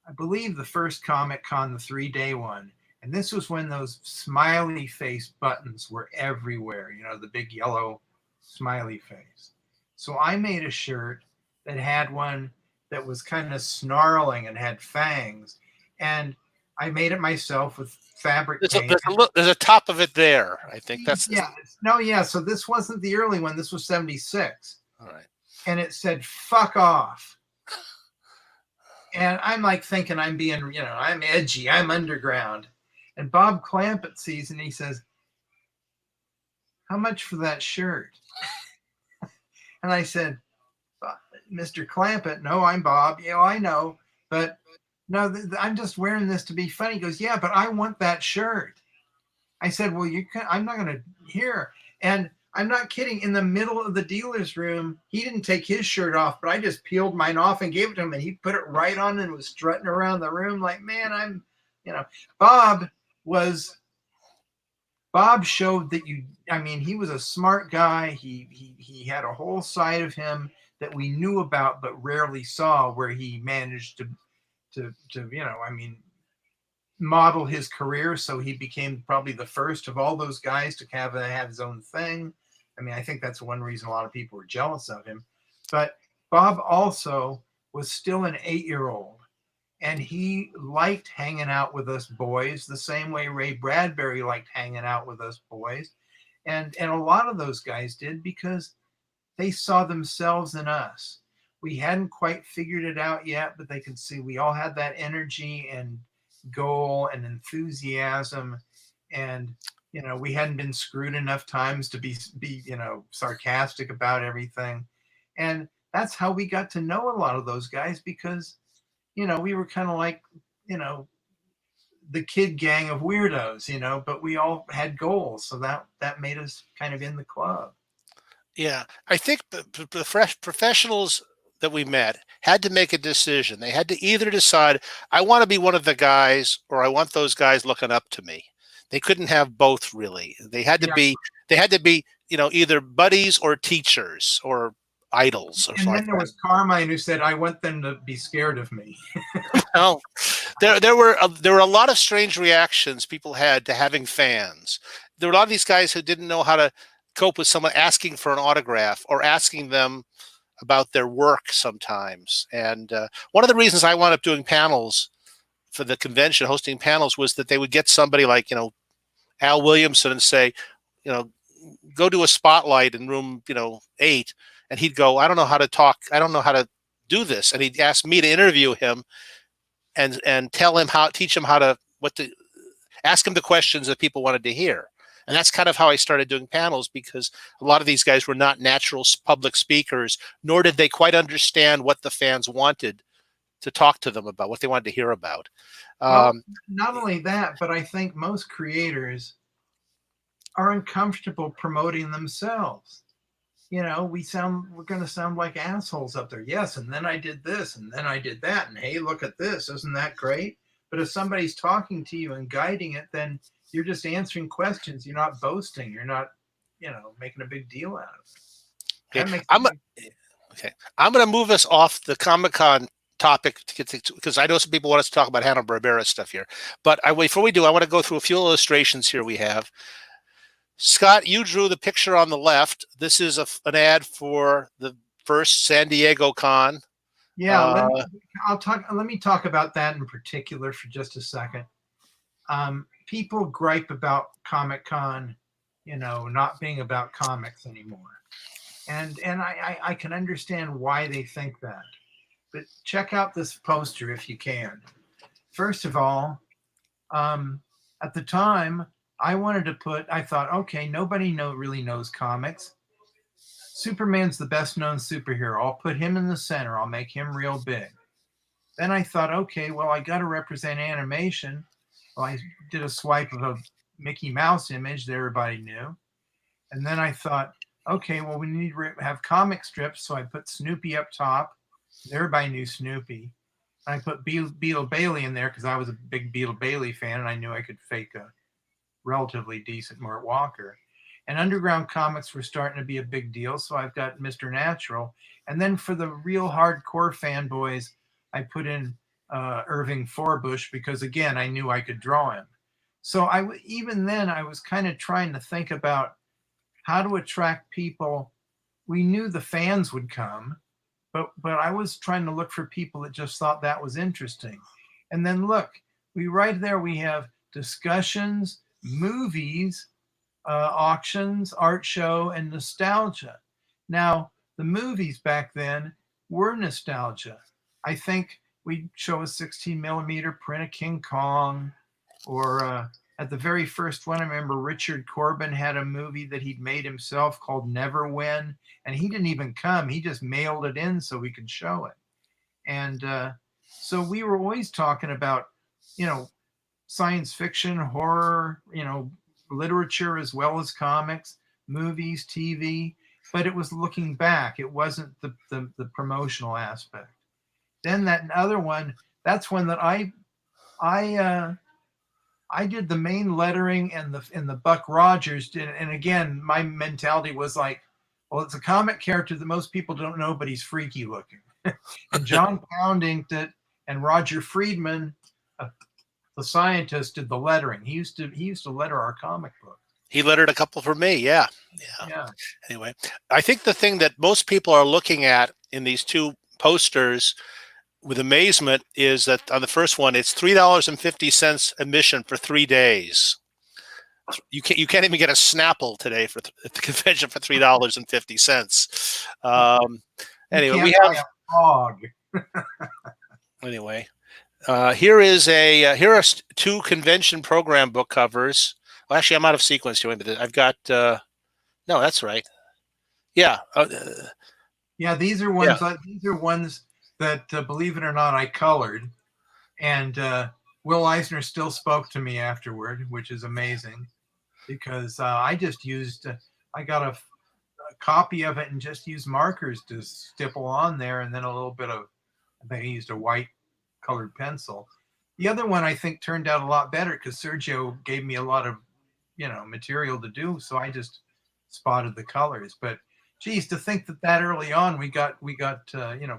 I believe, the first Comic-Con, the 3-day one. And this was when those smiley face buttons were everywhere, the big yellow smiley face. So I made a shirt that had one that was kind of snarling and had fangs. And I made it myself with fabric paint. There's a top of it there. I think that's So this wasn't the early one. This was 76. All right. And it said "fuck off." And I'm like thinking I'm being, I'm edgy, I'm underground. And Bob Clampett sees and he says, "How much for that shirt?" And I said, "Mr. Clampett." "No, I'm Bob." "Yeah, I know, but no, I'm just wearing this to be funny." He goes, "Yeah, but I want that shirt." I said, "Well, I'm not going to hear." And I'm not kidding. In the middle of the dealer's room, he didn't take his shirt off, but I just peeled mine off and gave it to him, and he put it right on and was strutting around the room like, man, Bob showed that he was a smart guy. He had a whole side of him that we knew about but rarely saw, where he managed to model his career. So he became probably the first of all those guys to have his own thing. I think that's one reason a lot of people were jealous of him. But Bob also was still an 8-year-old, and he liked hanging out with us boys the same way Ray Bradbury liked hanging out with us boys. And a lot of those guys did, because they saw themselves in us. We hadn't quite figured it out yet, but they could see we all had that energy and goal and enthusiasm. And, we hadn't been screwed enough times to be sarcastic about everything. And that's how we got to know a lot of those guys, because, we were kind of like, the kid gang of weirdos, but we all had goals. So that made us kind of in the club. Yeah. I think the fresh professionals that we met had to make a decision. They had to either decide, I want to be one of the guys, or I want those guys looking up to me. They couldn't have both, really. They had to be either buddies or teachers or idols. And then there was Carmine, who said, "I want them to be scared of me." Well, there were a lot of strange reactions people had to having fans. There were a lot of these guys who didn't know how to cope with someone asking for an autograph or asking them about their work sometimes. And one of the reasons I wound up doing panels for the convention, hosting panels, was that they would get somebody like, Al Williamson and say, go to a spotlight in room, 8. And he'd go, "I don't know how to talk. I don't know how to do this." And he'd ask me to interview him and teach him how to ask him the questions that people wanted to hear. And that's kind of how I started doing panels, because a lot of these guys were not natural public speakers, nor did they quite understand what the fans wanted to talk to them about, what they wanted to hear about. Well, not only that, but I think most creators are uncomfortable promoting themselves. You know, we're going to sound like assholes up there. Yes, and then I did this, and then I did that, and hey, look at this. Isn't that great? But if somebody's talking to you and guiding it, then you're just answering questions. You're not boasting. You're not, making a big deal out of it. Okay. I'm going to move us off the Comic-Con topic because I know some people want us to talk about Hanna-Barbera stuff here. But before we do, I want to go through a few illustrations here we have. Scott, you drew the picture on the left. This is an ad for the first San Diego Con. Yeah, let me talk about that in particular for just a second. People gripe about Comic-Con, not being about comics anymore. And I can understand why they think that. But check out this poster if you can. First of all, at the time, I thought, okay, nobody really knows comics. Superman's the best known superhero. I'll put him in the center. I'll make him real big. Then I thought, okay, well, I got to represent animation. Well, I did a swipe of a Mickey Mouse image that everybody knew. And then I thought, okay, well, we need to have comic strips. So I put Snoopy up top. Everybody knew Snoopy. And I put Beetle Bailey in there because I was a big Beetle Bailey fan and I knew I could fake a relatively decent Mort Walker. And underground comics were starting to be a big deal. So I've got Mr. Natural. And then for the real hardcore fanboys, I put in Irving Forbush because, again, I knew I could draw him. So even then, I was kind of trying to think about how to attract people. We knew the fans would come, but I was trying to look for people that just thought that was interesting. And then look, right there we have discussions, movies, auctions, art show, and nostalgia. Now, the movies back then were nostalgia. I think we'd show a 16 millimeter print of King Kong, or at the very first one, I remember Richard Corbin had a movie that he'd made himself called Never Win, and he didn't even come. He just mailed it in so we could show it. And so we were always talking about, science fiction, horror, literature as well as comics, movies, TV, but it was looking back. It wasn't the promotional aspect. Then that other one, that's one that I did the main lettering and the Buck Rogers did. And again, my mentality was like, well, it's a comic character that most people don't know, but he's freaky looking. And John Pound inked it, and Roger Friedman, the scientist, did the lettering. He used to letter our comic book. He lettered a couple for me. Yeah. Anyway, I think the thing that most people are looking at in these two posters with amazement is that on the first one, it's $3.50 admission for 3 days. You can't even get a Snapple today at the convention for $3.50. Anyway, we have a hog. Anyway, here are two convention program book covers. Well, actually, I'm out of sequence here. I've got no, that's right. Yeah. Yeah, these are ones. These are ones that, believe it or not, I colored, and Will Eisner still spoke to me afterward, which is amazing, because I just used. I got a copy of it and just used markers to stipple on there, and then a little bit of. I think he used a white colored pencil. The other one I think turned out a lot better because Sergio gave me a lot of, material to do, so I just spotted the colors. But geez, to think that early on we got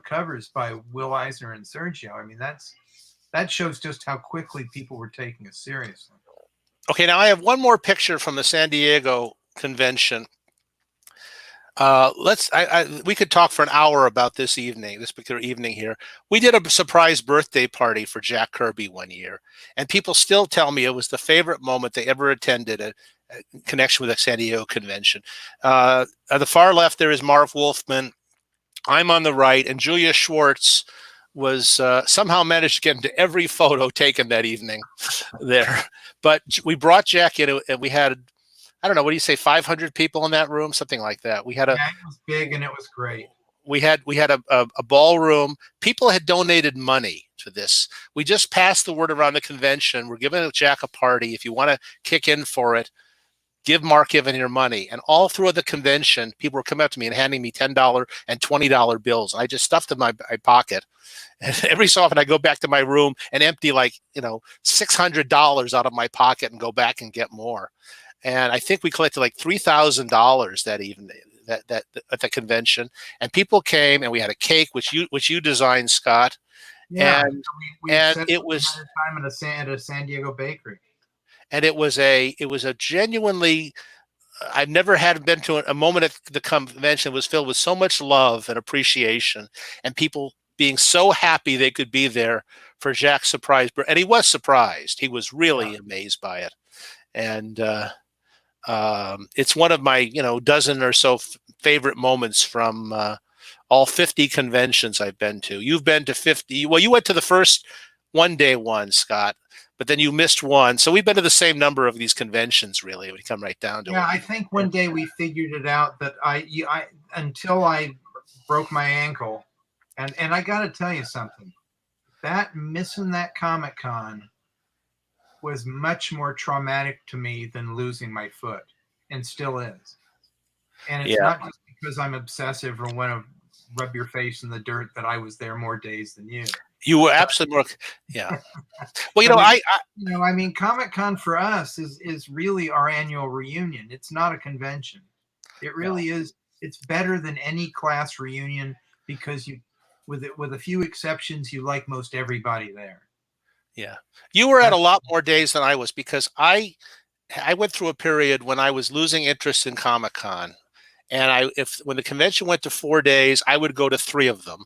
covers by Will Eisner and Sergio. I mean, that shows just how quickly people were taking us seriously. Okay, now I have one more picture from the San Diego convention. We could talk for an hour about this particular evening here. We did a surprise birthday party for Jack Kirby one year, and people still tell me it was the favorite moment they ever attended a connection with the San Diego convention. At the far left, there is Marv Wolfman. I'm on the right, and Julia Schwartz was somehow managed to get into every photo taken that evening there. But we brought Jack in, and we had I don't know, what do you say, 500 people in that room, something like that. We had a Yeah, it was big and it was great. we had a ballroom. People had donated money to this. We just passed the word around the convention. We're giving Jack a party. If you want to kick in for it, give Mark Evanier money. And all through the convention, people were coming up to me and handing me $10 and $20 bills. I just stuffed them in my pocket. And every so often I go back to my room and empty like, $600 out of my pocket and go back and get more. And I think we collected like $3,000 that evening, that at the convention. And people came and we had a cake, which you designed, Scott. Yeah, and we and it was time at a San Diego bakery. And it was a genuinely, I've never had been to a moment at the convention was filled with so much love and appreciation and people being so happy they could be there for Jack's surprise. And he was surprised. He was really amazed by it. And it's one of my, dozen or so favorite moments from all 50 conventions I've been to. You've been to 50. Well, you went to the first one-day one, Scott, but then you missed one. So we've been to the same number of these conventions, really, when you come right down to it. Yeah, I think one day we figured it out that I until I broke my ankle, and I got to tell you something, that missing that Comic-Con was much more traumatic to me than losing my foot, and still is. And it's not just because I'm obsessive or want to rub your face in the dirt that I was there more days than you. You were absolutely more, yeah. Well, I mean, Comic-Con for us is really our annual reunion. It's not a convention. It really is. It's better than any class reunion because with a few exceptions, you like most everybody there. Yeah, you were at a lot more days than I was because I went through a period when I was losing interest in Comic-Con, and when the convention went to 4 days, I would go to 3 of them.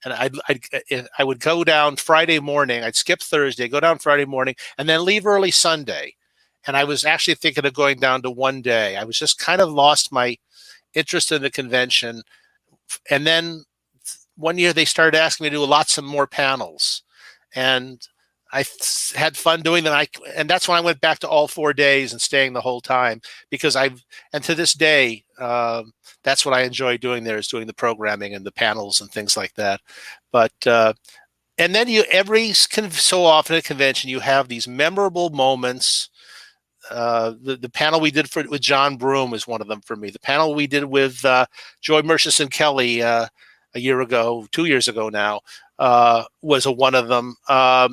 And I would go down Friday morning. I'd skip Thursday, go down Friday morning, and then leave early Sunday. And I was actually thinking of going down to 1 day. I was just kind of lost my interest in the convention. And then one year they started asking me to do lots of more panels. And I had fun doing them. And that's when I went back to all 4 days and staying the whole time because and to this day, that's what I enjoy doing there is doing the programming and the panels and things like that. But, and then every so often at a convention, you have these memorable moments. The panel we did with John Broome is one of them for me. The panel we did with Joy Murchison Kelly a year ago, 2 years ago now, was one of them. There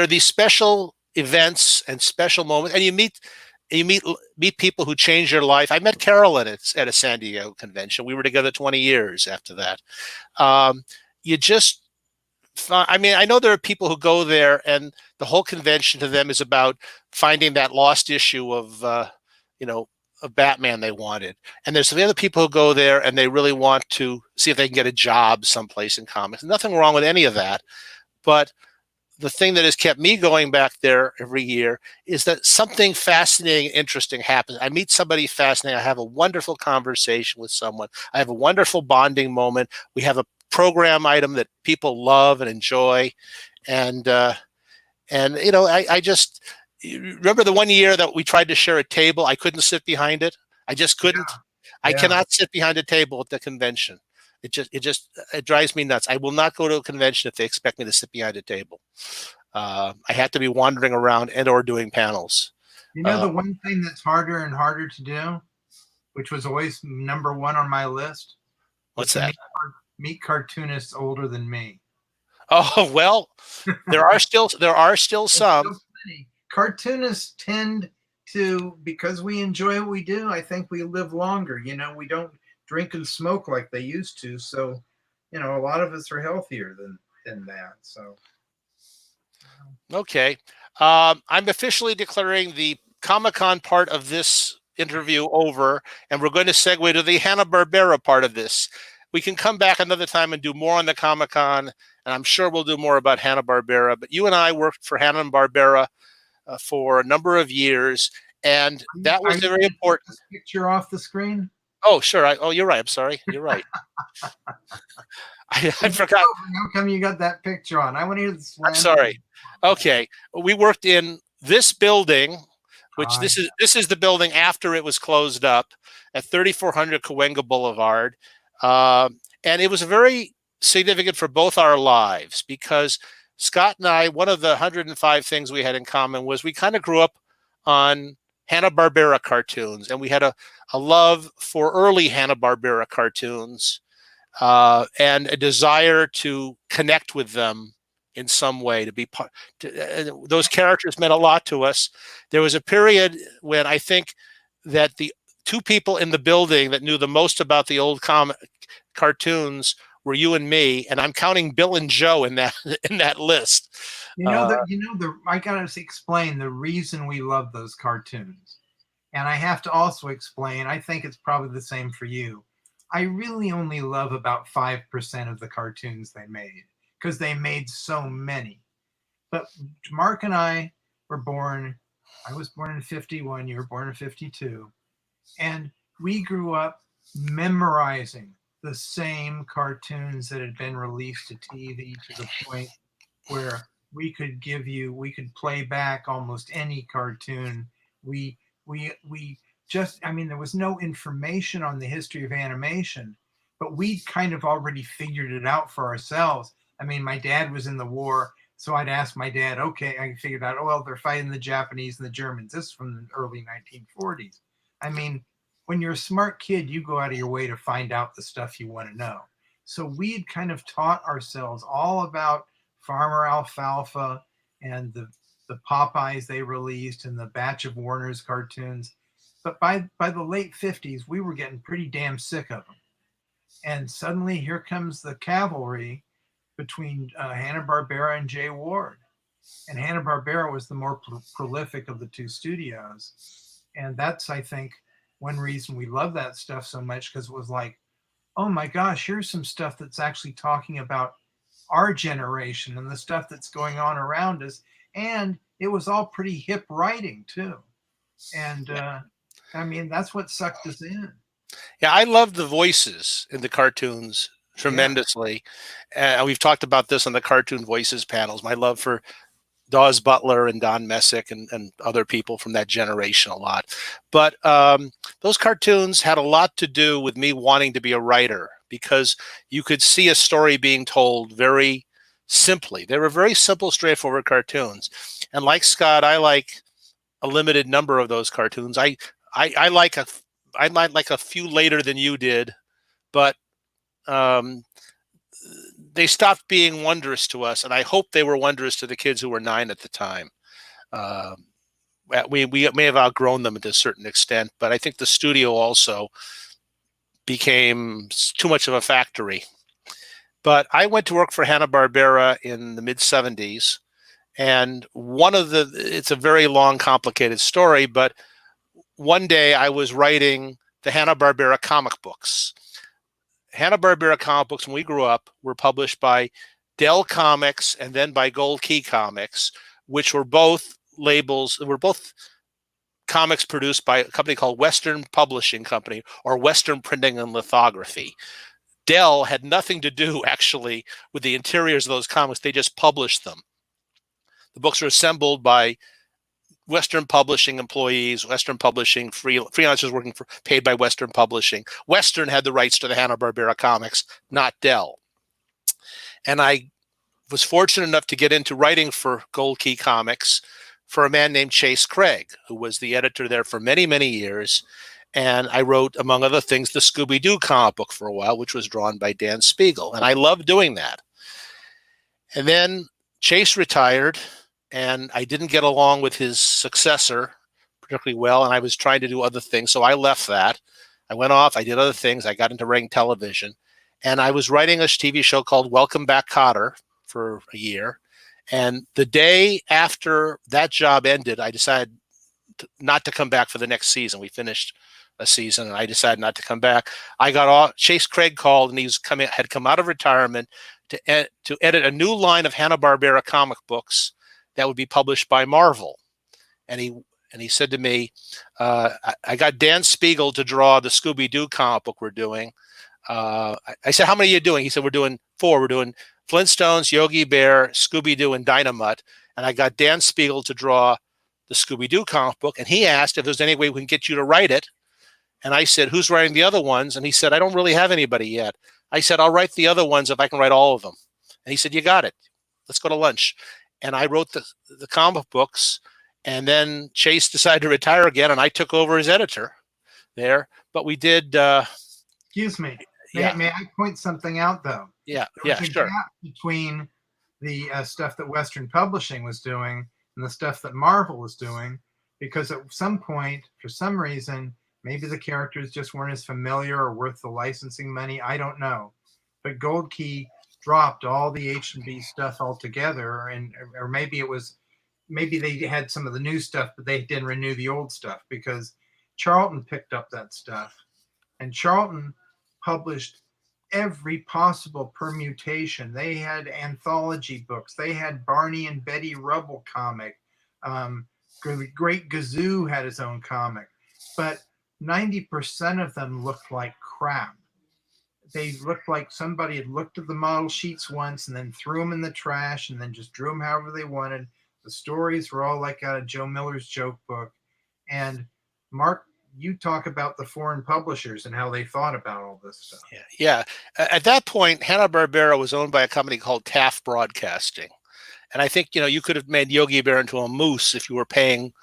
are these special events and special moments, and you meet people who change your life. I met Carolyn at a San Diego convention. We were together 20 years after that. I know there are people who go there and the whole convention to them is about finding that lost issue of Batman they wanted. And there's the other people who go there and they really want to see if they can get a job someplace in comics. Nothing wrong with any of that. But the thing that has kept me going back there every year is that something fascinating, interesting happens. I meet somebody fascinating. I have a wonderful conversation with someone. I have a wonderful bonding moment. We have a program item that people love and enjoy. And I just remember the 1 year that we tried to share a table. I couldn't sit behind it. I just couldn't. Yeah. I cannot sit behind a table at the convention. It drives me nuts. I will not go to a convention if they expect me to sit behind a table. I have to be wandering around and or doing panels. The one thing that's harder and harder to do, which was always number one on my list. What's that? Meet cartoonists older than me. Oh, well, there are still some. Cartoonists tend to, because we enjoy what we do, I think we live longer. We don't drink and smoke like they used to. So, a lot of us are healthier than that. So, okay. I'm officially declaring the Comic-Con part of this interview over, and we're going to segue to the Hanna-Barbera part of this. We can come back another time and do more on the Comic-Con, and I'm sure we'll do more about Hanna-Barbera. But you and I worked for Hanna-Barbera for a number of years, and that was very important. Picture off the screen? Oh, sure. You're right. I'm sorry. You're right. I forgot. How come you got that picture on? I want to hear the slam. I'm sorry. Okay. We worked in this building which this is the building after it was closed up at 3400 Cahuenga Boulevard. And it was very significant for both our lives because Scott and I, one of the 105 things we had in common was we kind of grew up on Hanna-Barbera cartoons, and we had a love for early Hanna-Barbera cartoons and a desire to connect with them in some way, to be part. Those characters meant a lot to us. There was a period when I think that the two people in the building that knew the most about the old cartoons were you and me, and I'm counting Bill and Joe in that list. I gotta explain the reason we love those cartoons, and I have to also explain. I think it's probably the same for you. I really only love about 5% of the cartoons they made because they made so many. But Mark and I were born. I was born in 51. You were born in 52, and we grew up memorizing the same cartoons that had been released to TV to the point where we could play back almost any cartoon. We just, I mean, there was no information on the history of animation, but we kind of already figured it out for ourselves. I mean, my dad was in the war, so I'd ask my dad, okay, I figured out, oh, well, they're fighting the Japanese and the Germans. This is from the early 1940s. I mean, when you're a smart kid, you go out of your way to find out the stuff you want to know. So we'd kind of taught ourselves all about Farmer Alfalfa and the Popeyes they released and the batch of Warner's cartoons. But by the late 50s, we were getting pretty damn sick of them. And suddenly here comes the cavalry between Hanna-Barbera and Jay Ward. And Hanna-Barbera was the more prolific of the two studios. And that's, I think, one reason we love that stuff so much, because it was like, oh my gosh, here's some stuff that's actually talking about our generation and the stuff that's going on around us. And it was all pretty hip writing too. And I mean, that's what sucked us in. Yeah, I loved the voices in the cartoons tremendously. We've talked about this on the Cartoon Voices panels. My love for Dawes Butler and Don Messick and other people from that generation a lot. But those cartoons had a lot to do with me wanting to be a writer, because you could see a story being told very simply. They were very simple, straightforward cartoons. And like Scott, I like a limited number of those cartoons. I might like a few later than you did, but they stopped being wondrous to us, and I hope they were wondrous to the kids who were 9 at the time. We may have outgrown them to a certain extent, but I think the studio also became too much of a factory. But I went to work for Hanna-Barbera in the mid-70s, and it's a very long, complicated story, but one day I was writing the Hanna-Barbera comic books. Hanna-Barbera comic books, when we grew up, were published by Dell Comics and then by Gold Key Comics, which were both comics produced by a company called Western Publishing Company, or Western Printing and Lithography. Dell had nothing to do, actually, with the interiors of those comics. They just published them. The books are assembled by Western Publishing employees, Western Publishing freelancers paid by Western Publishing. Western had the rights to the Hanna-Barbera comics, not Dell. And I was fortunate enough to get into writing for Gold Key Comics for a man named Chase Craig, who was the editor there for many, many years. And I wrote, among other things, the Scooby-Doo comic book for a while, which was drawn by Dan Spiegel. And I loved doing that. And then Chase retired, and I didn't get along with his successor particularly well, and I was trying to do other things, so I left that. I went off, I did other things, I got into writing television, and I was writing a TV show called Welcome Back, Kotter for a year, and the day after that job ended, I decided not to come back for the next season. We finished a season, and I decided not to come back. I got off. Chase Craig called, and had come out of retirement to edit a new line of Hanna-Barbera comic books that would be published by Marvel. And he said to me, I got Dan Spiegel to draw the Scooby-Doo comic book we're doing. I said, how many are you doing? He said, we're doing 4. We're doing Flintstones, Yogi Bear, Scooby-Doo, and Dynamite. And I got Dan Spiegel to draw the Scooby-Doo comic book, and he asked if there's any way we can get you to write it. And I said, who's writing the other ones? And he said, I don't really have anybody yet. I said, I'll write the other ones if I can write all of them. And he said, you got it. Let's go to lunch. And I wrote the comic books, and then Chase decided to retire again, and I took over as editor there. But we did. Excuse me. Yeah. May I point something out, though? Yeah, There was a sure. gap between the stuff that Western Publishing was doing and the stuff that Marvel was doing, because at some point, for some reason, maybe the characters just weren't as familiar or worth the licensing money. I don't know. But Gold Key dropped all the H&B stuff altogether, or maybe they had some of the new stuff, but they didn't renew the old stuff, because Charlton picked up that stuff, and Charlton published every possible permutation. They had anthology books. They had Barney and Betty Rubble comic. Great Gazoo had his own comic, but 90% of them looked like crap. They looked like somebody had looked at the model sheets once and then threw them in the trash and then just drew them however they wanted. The stories were all like out of Joe Miller's joke book. And Mark, you talk about the foreign publishers and how they thought about all this stuff. Yeah. At that point, Hanna-Barbera was owned by a company called Taft Broadcasting. And I think, you could have made Yogi Bear into a moose if you were paying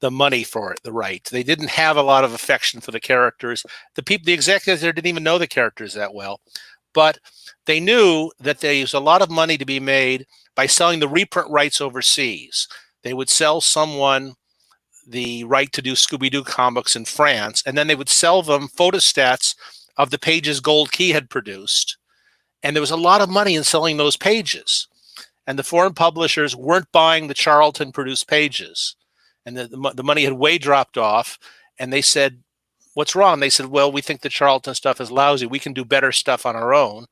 the money for it, the right. They didn't have a lot of affection for the characters. The executives there didn't even know the characters that well. But they knew that there was a lot of money to be made by selling the reprint rights overseas. They would sell someone the right to do Scooby-Doo comics in France, and then they would sell them photostats of the pages Gold Key had produced. And there was a lot of money in selling those pages. And the foreign publishers weren't buying the Charlton-produced pages. And the money had way dropped off. And they said, what's wrong? They said, well, we think the Charlton stuff is lousy. We can do better stuff on our own.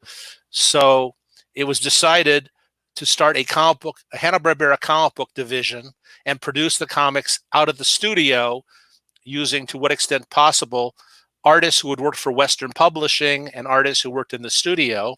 So it was decided to start a Hanna-Barbera comic book division and produce the comics out of the studio using, to what extent possible, artists who had worked for Western Publishing and artists who worked in the studio.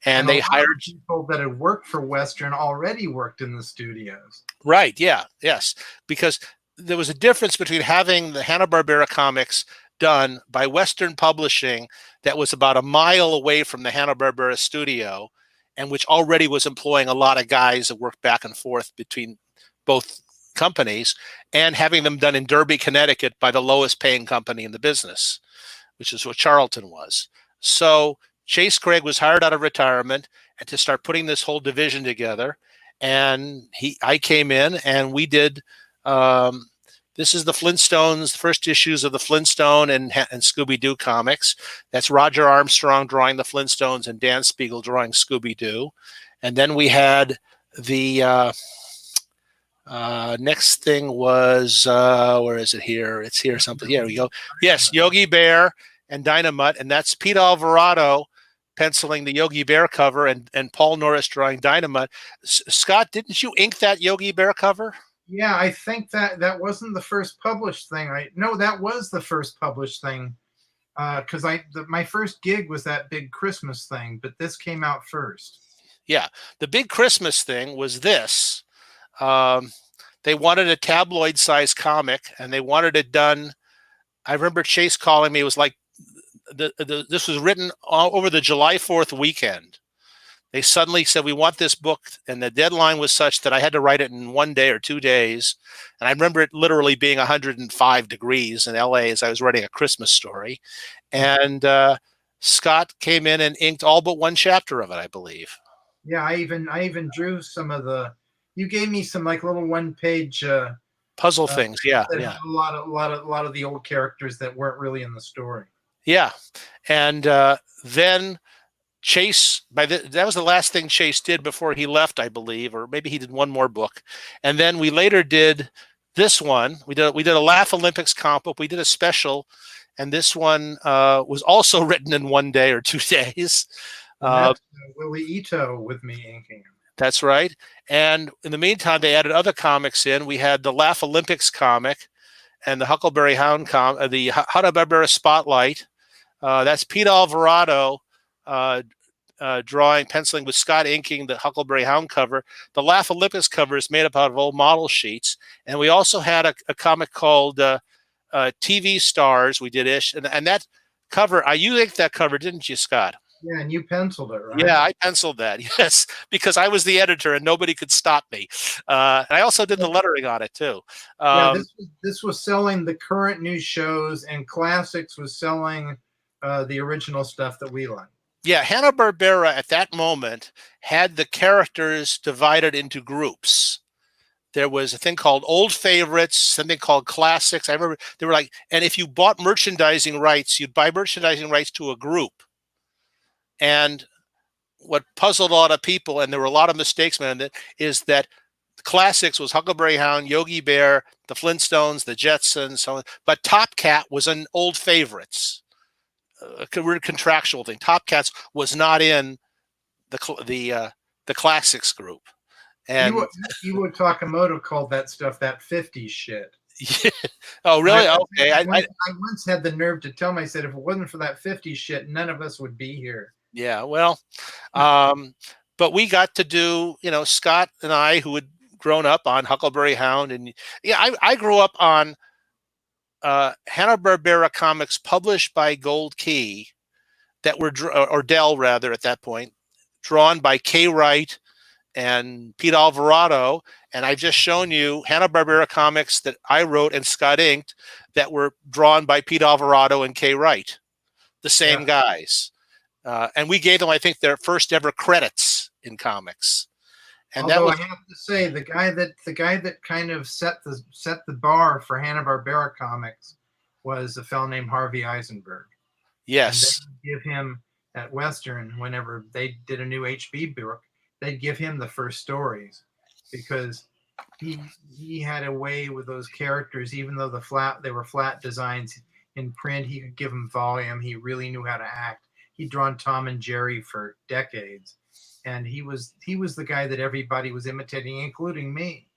And they hired people that had worked for Western already worked in the studios. Right. Yeah. Yes. Because there was a difference between having the Hanna-Barbera comics done by Western Publishing that was about a mile away from the Hanna-Barbera studio, and which already was employing a lot of guys that worked back and forth between both companies, and having them done in Derby, Connecticut by the lowest paying company in the business, which is what Charlton was. So Chase Craig was hired out of retirement and to start putting this whole division together. And I came in and we did, this is the Flintstones, the first issues of the Flintstone and Scooby-Doo comics. That's Roger Armstrong drawing the Flintstones and Dan Spiegel drawing Scooby-Doo. And then we had the next thing was, where is it here? It's here something. Here we go. Yes, Yogi Bear and Dynamite. And that's Pete Alvarado penciling the Yogi Bear cover and Paul Norris drawing Dynamite. Scott, didn't you ink that Yogi Bear cover? Yeah, I think that wasn't the first published thing. No, that was the first published thing, because my first gig was that big Christmas thing, but this came out first. Yeah, the big Christmas thing was this. They wanted a tabloid-sized comic, and they wanted it done. I remember Chase calling me. It was like this was written over the July 4th weekend. They suddenly said, we want this book. And the deadline was such that I had to write it in 1 day or 2 days. And I remember it literally being 105 degrees in LA as I was writing a Christmas story. And Scott came in and inked all but one chapter of it, I believe. Yeah, I even drew some of you gave me some like little one-page puzzle things. Yeah. Yeah. A lot of the old characters that weren't really in the story. Yeah. And then Chase, that was the last thing Chase did before he left, I believe, or maybe he did one more book. And then we later did this one. We did a Laugh Olympics comic book. We did a special, and this one was also written in 1 day or 2 days. That's Willie Ito with me inking him. That's right. And in the meantime, they added other comics in. We had the Laugh Olympics comic and the Huckleberry Hound the Hanna-Barbera Spotlight. That's Pete Alvarado drawing, penciling with Scott inking the Huckleberry Hound cover. The Laugh Olympus cover is made up out of old model sheets. And we also had a comic called TV Stars. We did ish. And that cover, you inked that cover, didn't you, Scott? Yeah, and you penciled it, right? Yeah, I penciled that. Yes, because I was the editor and nobody could stop me. And I also did the lettering on it too. Yeah, this was selling the current new shows, and Classics was selling the original stuff that we liked. Yeah, Hanna-Barbera at that moment had the characters divided into groups. There was a thing called old favorites, something called classics. I remember they were like, and if you bought merchandising rights, you'd buy merchandising rights to a group. And what puzzled a lot of people, and there were a lot of mistakes made in it, is that classics was Huckleberry Hound, Yogi Bear, the Flintstones, the Jetsons, so on. But Top Cat was an old favorites. A contractual thing. Top Cats was not in the classics group. And Iwo Takamoto called that stuff that 50s shit. Yeah. Oh, really? Okay. I once had the nerve to tell him, I said, if it wasn't for that 50s shit, none of us would be here. Yeah, well, but we got to do, Scott and I, who had grown up on Huckleberry Hound, and yeah, I grew up on Hanna-Barbera comics published by Gold Key that were, or Dell rather at that point, drawn by Kay Wright and Pete Alvarado. And I've just shown you Hanna-Barbera comics that I wrote and Scott inked that were drawn by Pete Alvarado and Kay Wright, the same guys. And we gave them, I think, their first ever credits in comics. And although I have to say, the guy that kind of set the bar for Hanna-Barbera comics was a fellow named Harvey Eisenberg. Yes. And they would give him at Western, whenever they did a new HB book, they'd give him the first stories, because he had a way with those characters. Even though they were flat designs in print, he could give them volume. He really knew how to act. He'd drawn Tom and Jerry for decades, and he was the guy that everybody was imitating, including me.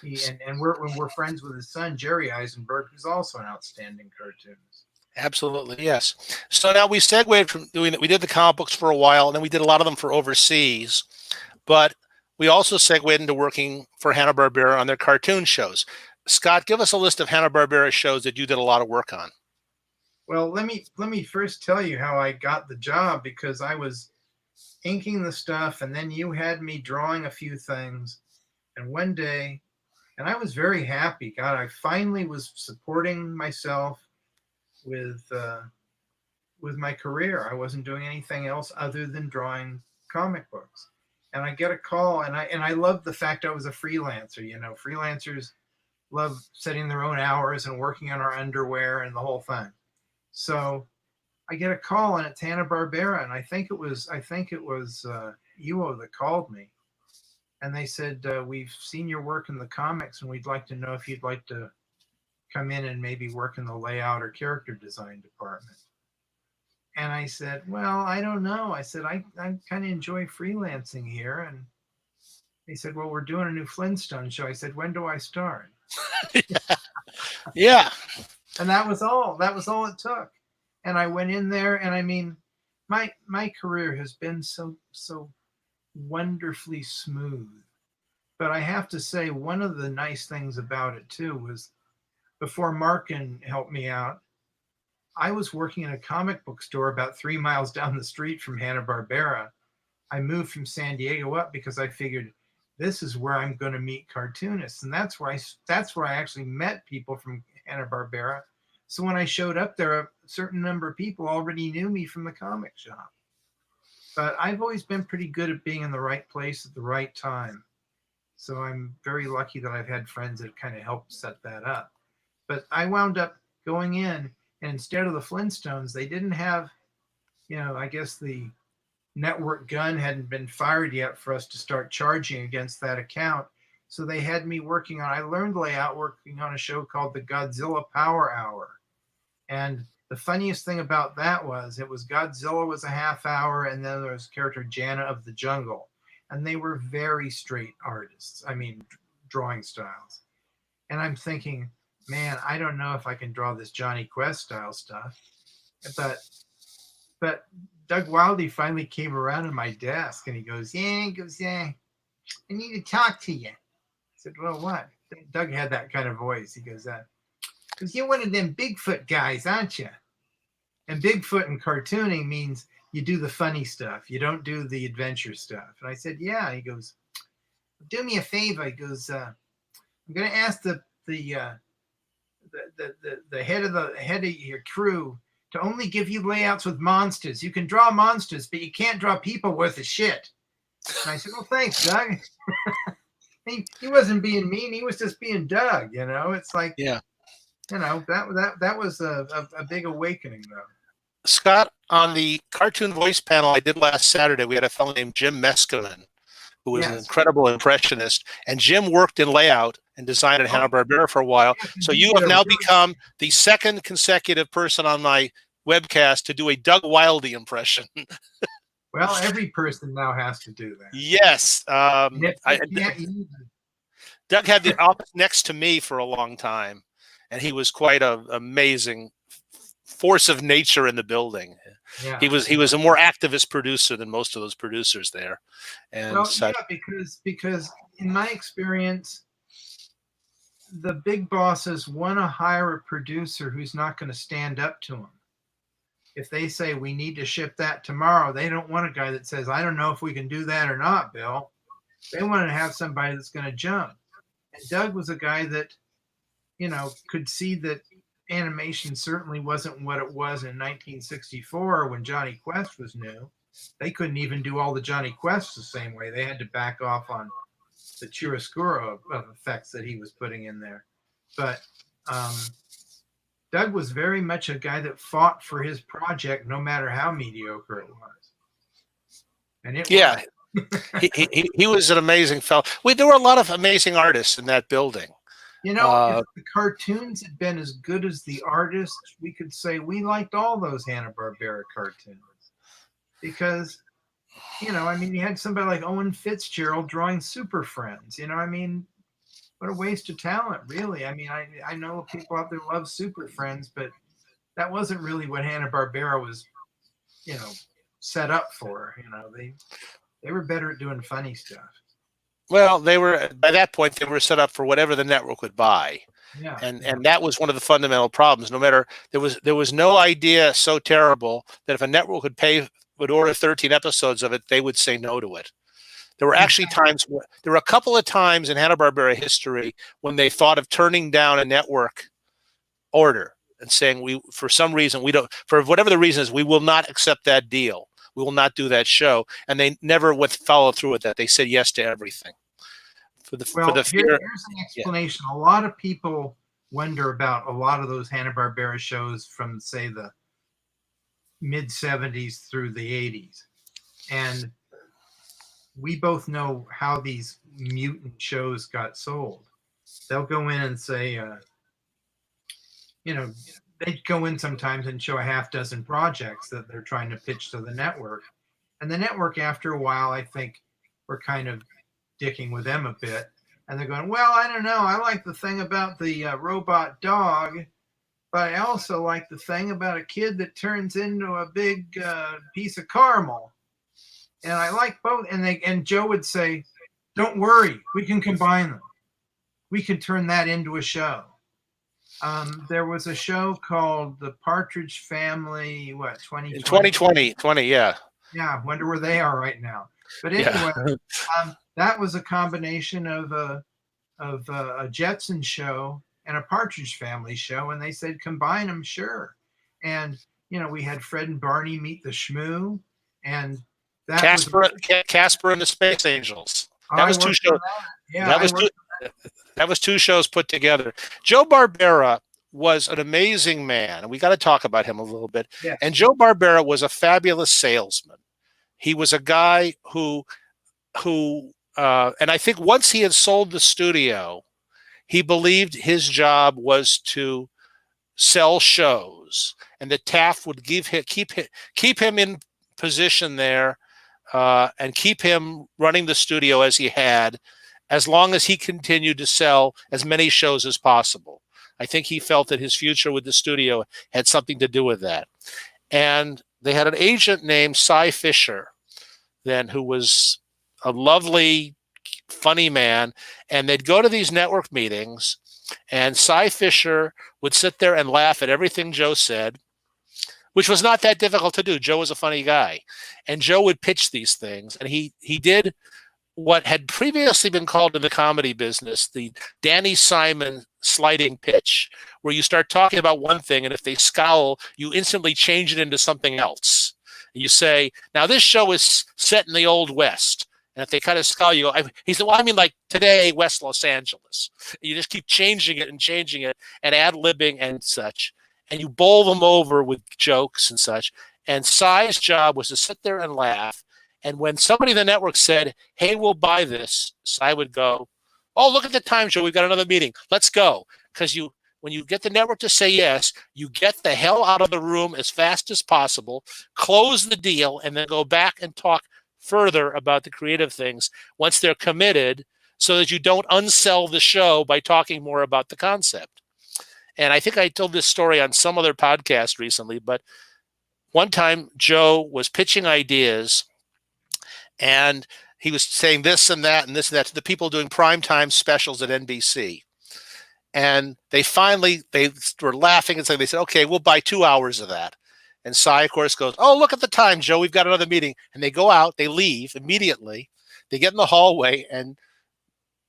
And we're friends with his son Jerry Eisenberg, who's also an outstanding cartoonist. Absolutely, yes. So now we segued from doing that. We did the comic books for a while, and then we did a lot of them for overseas. But we also segued into working for Hanna-Barbera on their cartoon shows. Scott, give us a list of Hanna-Barbera shows that you did a lot of work on. Well, let me first tell you how I got the job, because I was inking the stuff, and then you had me drawing a few things. And one day, and I was very happy. God, I finally was supporting myself with my career. I wasn't doing anything else other than drawing comic books. And I get a call, and I love the fact I was a freelancer. Freelancers love setting their own hours and working on our underwear and the whole thing. So I get a call, and it's Hanna-Barbera, and I think it was Iwo that called me, and they said, we've seen your work in the comics, and we'd like to know if you'd like to come in and maybe work in the layout or character design department. And I said, well, I don't know. I said, I kind of enjoy freelancing here. And they said, well, we're doing a new Flintstone show. I said, when do I start? Yeah. And that was all it took. And I went in there, and I mean, my career has been so wonderfully smooth. But I have to say, one of the nice things about it too was, before Markin helped me out, I was working in a comic book store about 3 miles down the street from Hanna-Barbera. I moved from San Diego up because I figured this is where I'm going to meet cartoonists. And that's where I actually met people from Hanna-Barbera. So when I showed up there, a certain number of people already knew me from the comic shop. But I've always been pretty good at being in the right place at the right time. So I'm very lucky that I've had friends that kind of helped set that up. But I wound up going in, and instead of the Flintstones, they didn't have, I guess the network gun hadn't been fired yet for us to start charging against that account. So they had me I learned layout working on a show called the Godzilla Power Hour. And the funniest thing about that was, Godzilla was a half hour, and then there was character Jana of the Jungle. And they were very straight artists. I mean, drawing styles. And I'm thinking, man, I don't know if I can draw this Johnny Quest style stuff. But Doug Wildey finally came around to my desk and he goes, I need to talk to you. I said, well, what? Doug had that kind of voice. He goes, because you're one of them Bigfoot guys, aren't you? And Bigfoot in cartooning means you do the funny stuff. You don't do the adventure stuff. And I said, yeah. He goes, do me a favor. He goes, I'm going to ask the head of your crew to only give you layouts with monsters. You can draw monsters, but you can't draw people worth of shit. And I said, well, thanks, Doug. he wasn't being mean. He was just being Doug, you know. It's like, yeah, you know, that was a big awakening, though. Scott, on the cartoon voice panel I did last Saturday, we had a fellow named Jim Meskimen, who was an incredible impressionist. And Jim worked in layout and design at Hanna-Barbera for a while. So you have now become the second consecutive person on my webcast to do a Doug Wildey impression. Well, every person now has to do that. Yes. Doug had the office next to me for a long time, and he was quite an amazing force of nature in the building. Yeah. He was a more activist producer than most of those producers there. And well, yeah, because in my experience, the big bosses want to hire a producer who's not going to stand up to them. If they say we need to ship that tomorrow, they don't want a guy that says, I don't know if we can do that or not, Bill. They want to have somebody that's going to jump. And Doug was a guy that, you know, could see that animation certainly wasn't what it was in 1964 when Johnny Quest was new. They couldn't even do all the Johnny Quests the same way. They had to back off on the chiaroscuro of effects that he was putting in there. But Doug was very much a guy that fought for his project no matter how mediocre it was. And it was. he was an amazing fellow. There were a lot of amazing artists in that building. You know, if the cartoons had been as good as the artists, we could say we liked all those Hanna-Barbera cartoons. Because, you know, I mean, you had somebody like Owen Fitzgerald drawing Super Friends. You know, I mean, what a waste of talent, really. I mean, I know people out there love Super Friends, but that wasn't really what Hanna-Barbera was, you know, set up for. You know, they were better at doing funny stuff. Well, they were, by that point, they were set up for whatever the network would buy. Yeah. And that was one of the fundamental problems. No matter, there was no idea so terrible that if a network would order 13 episodes of it, they would say no to it. There were actually there were a couple of times in Hanna-Barbera history when they thought of turning down a network order and saying, for some reason, for whatever the reason is, we will not accept that deal. We will not do that show. And they never would follow through with that. They said yes to everything. Here's an explanation. Yeah. A lot of people wonder about a lot of those Hanna-Barbera shows from, say, the mid-'70s through the '80s. And we both know how these mutant shows got sold. They'll go in and say, you know, they'd go in sometimes and show a half dozen projects that they're trying to pitch to the network. And the network, after a while, I think, were kind of dicking with them a bit. And they're going, well, I don't know. I like the thing about the robot dog, but I also like the thing about a kid that turns into a big piece of caramel. And I like both. And Joe would say, don't worry, we can combine them. We can turn that into a show. There was a show called The Partridge Family, 2020? 20, yeah. Yeah, I wonder where they are right now. But anyway, that was a combination of a Jetson show and a Partridge Family show, and they said combine them, sure. And you know, we had Fred and Barney Meet the Shmoo, and that Casper and the Space Angels. That was two shows. Yeah, that was two shows put together. Joe Barbera was an amazing man, and we got to talk about him a little bit. Yeah. And Joe Barbera was a fabulous salesman. He was a guy who and I think once he had sold the studio, he believed his job was to sell shows, and that Taft would keep him in position there, and keep him running the studio as he had, as long as he continued to sell as many shows as possible. I think he felt that his future with the studio had something to do with that. And they had an agent named Cy Fisher then, who was a lovely, funny man, and they'd go to these network meetings, and Cy Fisher would sit there and laugh at everything Joe said, which was not that difficult to do. Joe was a funny guy, and Joe would pitch these things, and he did what had previously been called in the comedy business the Danny Simon sliding pitch, where you start talking about one thing, and if they scowl, you instantly change it into something else. You say, now this show is set in the Old West. And if they kind of scowl, you go, he said, well, I mean, like today, West Los Angeles. You just keep changing it and ad-libbing and such. And you bowl them over with jokes and such. And Cy's job was to sit there and laugh. And when somebody in the network said, hey, we'll buy this, Cy would go, oh, look at the time, Joe. We've got another meeting. Let's go. Because when you get the network to say yes, you get the hell out of the room as fast as possible, close the deal, and then go back and talk further about the creative things once they're committed, so that you don't unsell the show by talking more about the concept. And I think I told this story on some other podcast recently, but one time Joe was pitching ideas, and he was saying this and that and this and that to the people doing primetime specials at NBC. And they were laughing and saying, they said, okay, we'll buy 2 hours of that. And Cy, of course, goes, oh, look at the time, Joe. We've got another meeting. And they go out. They leave immediately. They get in the hallway, and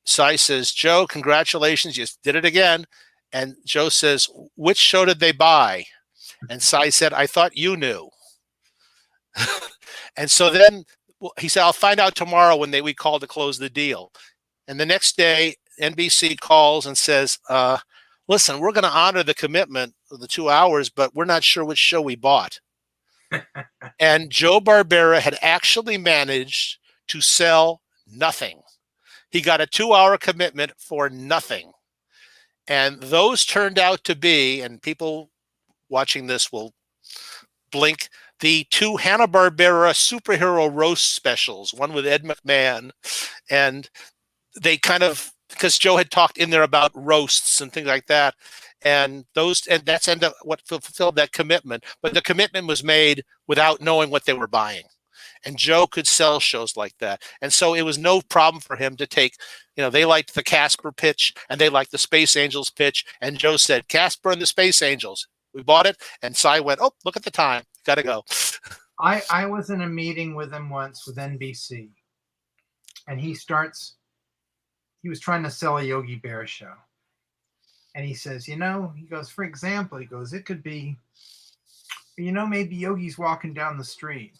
Cy says, Joe, congratulations. You did it again. And Joe says, which show did they buy? And Cy said, I thought you knew. And so then he said, I'll find out tomorrow when we call to close the deal. And the next day, NBC calls and says, listen, we're going to honor the commitment of the 2 hours, but we're not sure which show we bought. And Joe Barbera had actually managed to sell nothing. He got a 2-hour commitment for nothing. And those turned out to be, and people watching this will blink, the 2 Hanna-Barbera superhero roast specials, one with Ed McMahon. And they kind of, because Joe had talked in there about roasts and things like that. And that's ended up what fulfilled that commitment. But the commitment was made without knowing what they were buying. And Joe could sell shows like that. And so it was no problem for him to take, they liked the Casper pitch and they liked the Space Angels pitch. And Joe said, Casper and the Space Angels. We bought it. And Cy went, oh, look at the time. Got to go. I was in a meeting with him once with NBC. And he was trying to sell a Yogi Bear show. And he says, he goes, for example, it could be, maybe Yogi's walking down the street.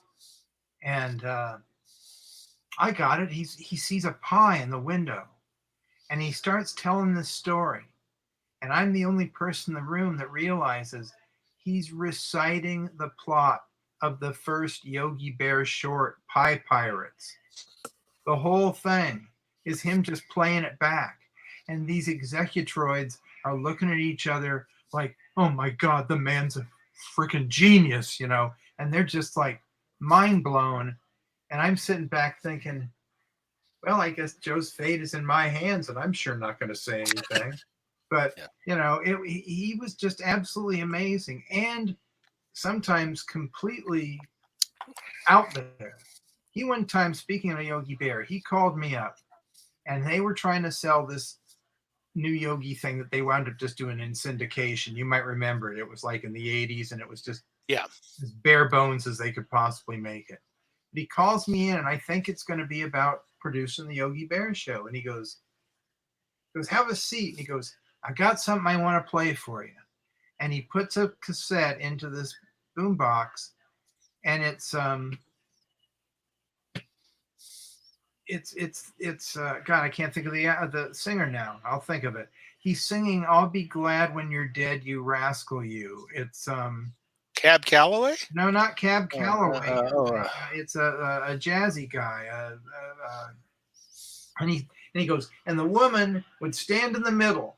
And I got it. He sees a pie in the window. And he starts telling this story. And I'm the only person in the room that realizes he's reciting the plot of the first Yogi Bear short, Pie Pirates. The whole thing is him just playing it back. And these executroids are looking at each other like, oh my God, the man's a freaking genius, and they're just like mind blown. And I'm sitting back thinking, well, I guess Joe's fate is in my hands, and I'm sure not going to say anything. But, he was just absolutely amazing. And sometimes completely out there. He one time, speaking of Yogi Bear, he called me up. And they were trying to sell this new Yogi thing that they wound up just doing in syndication. You might remember it. It was like in the 80s, and it was just as bare bones as they could possibly make it. But he calls me in, and I think it's going to be about producing the Yogi Bear show. And he goes, have a seat. And he goes, I got something I want to play for you. And he puts a cassette into this boombox, and it's God, I can't think of the singer now. I'll think of it. He's singing "I'll Be Glad When You're Dead, You Rascal You." It's Cab Calloway? No, not Cab Calloway. It's a jazzy guy. And he goes, and the woman would stand in the middle,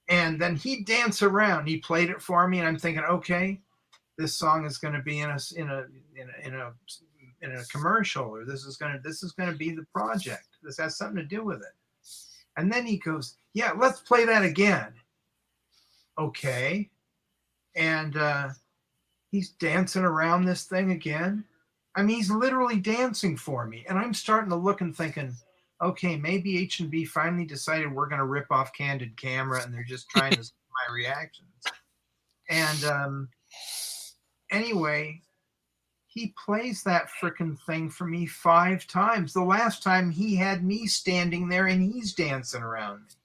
and then he'd dance around. He played it for me, and I'm thinking, okay, this song is going to be in a commercial, or this is going to be the project. This has something to do with it. And then he goes, yeah, let's play that again. Okay. And he's dancing around this thing again. I mean, he's literally dancing for me. And I'm starting to look and thinking, okay, maybe H&B finally decided we're going to rip off Candid Camera and they're just trying to see my reactions. And anyway, he plays that frickin' thing for me 5 times. The last time he had me standing there and he's dancing around me.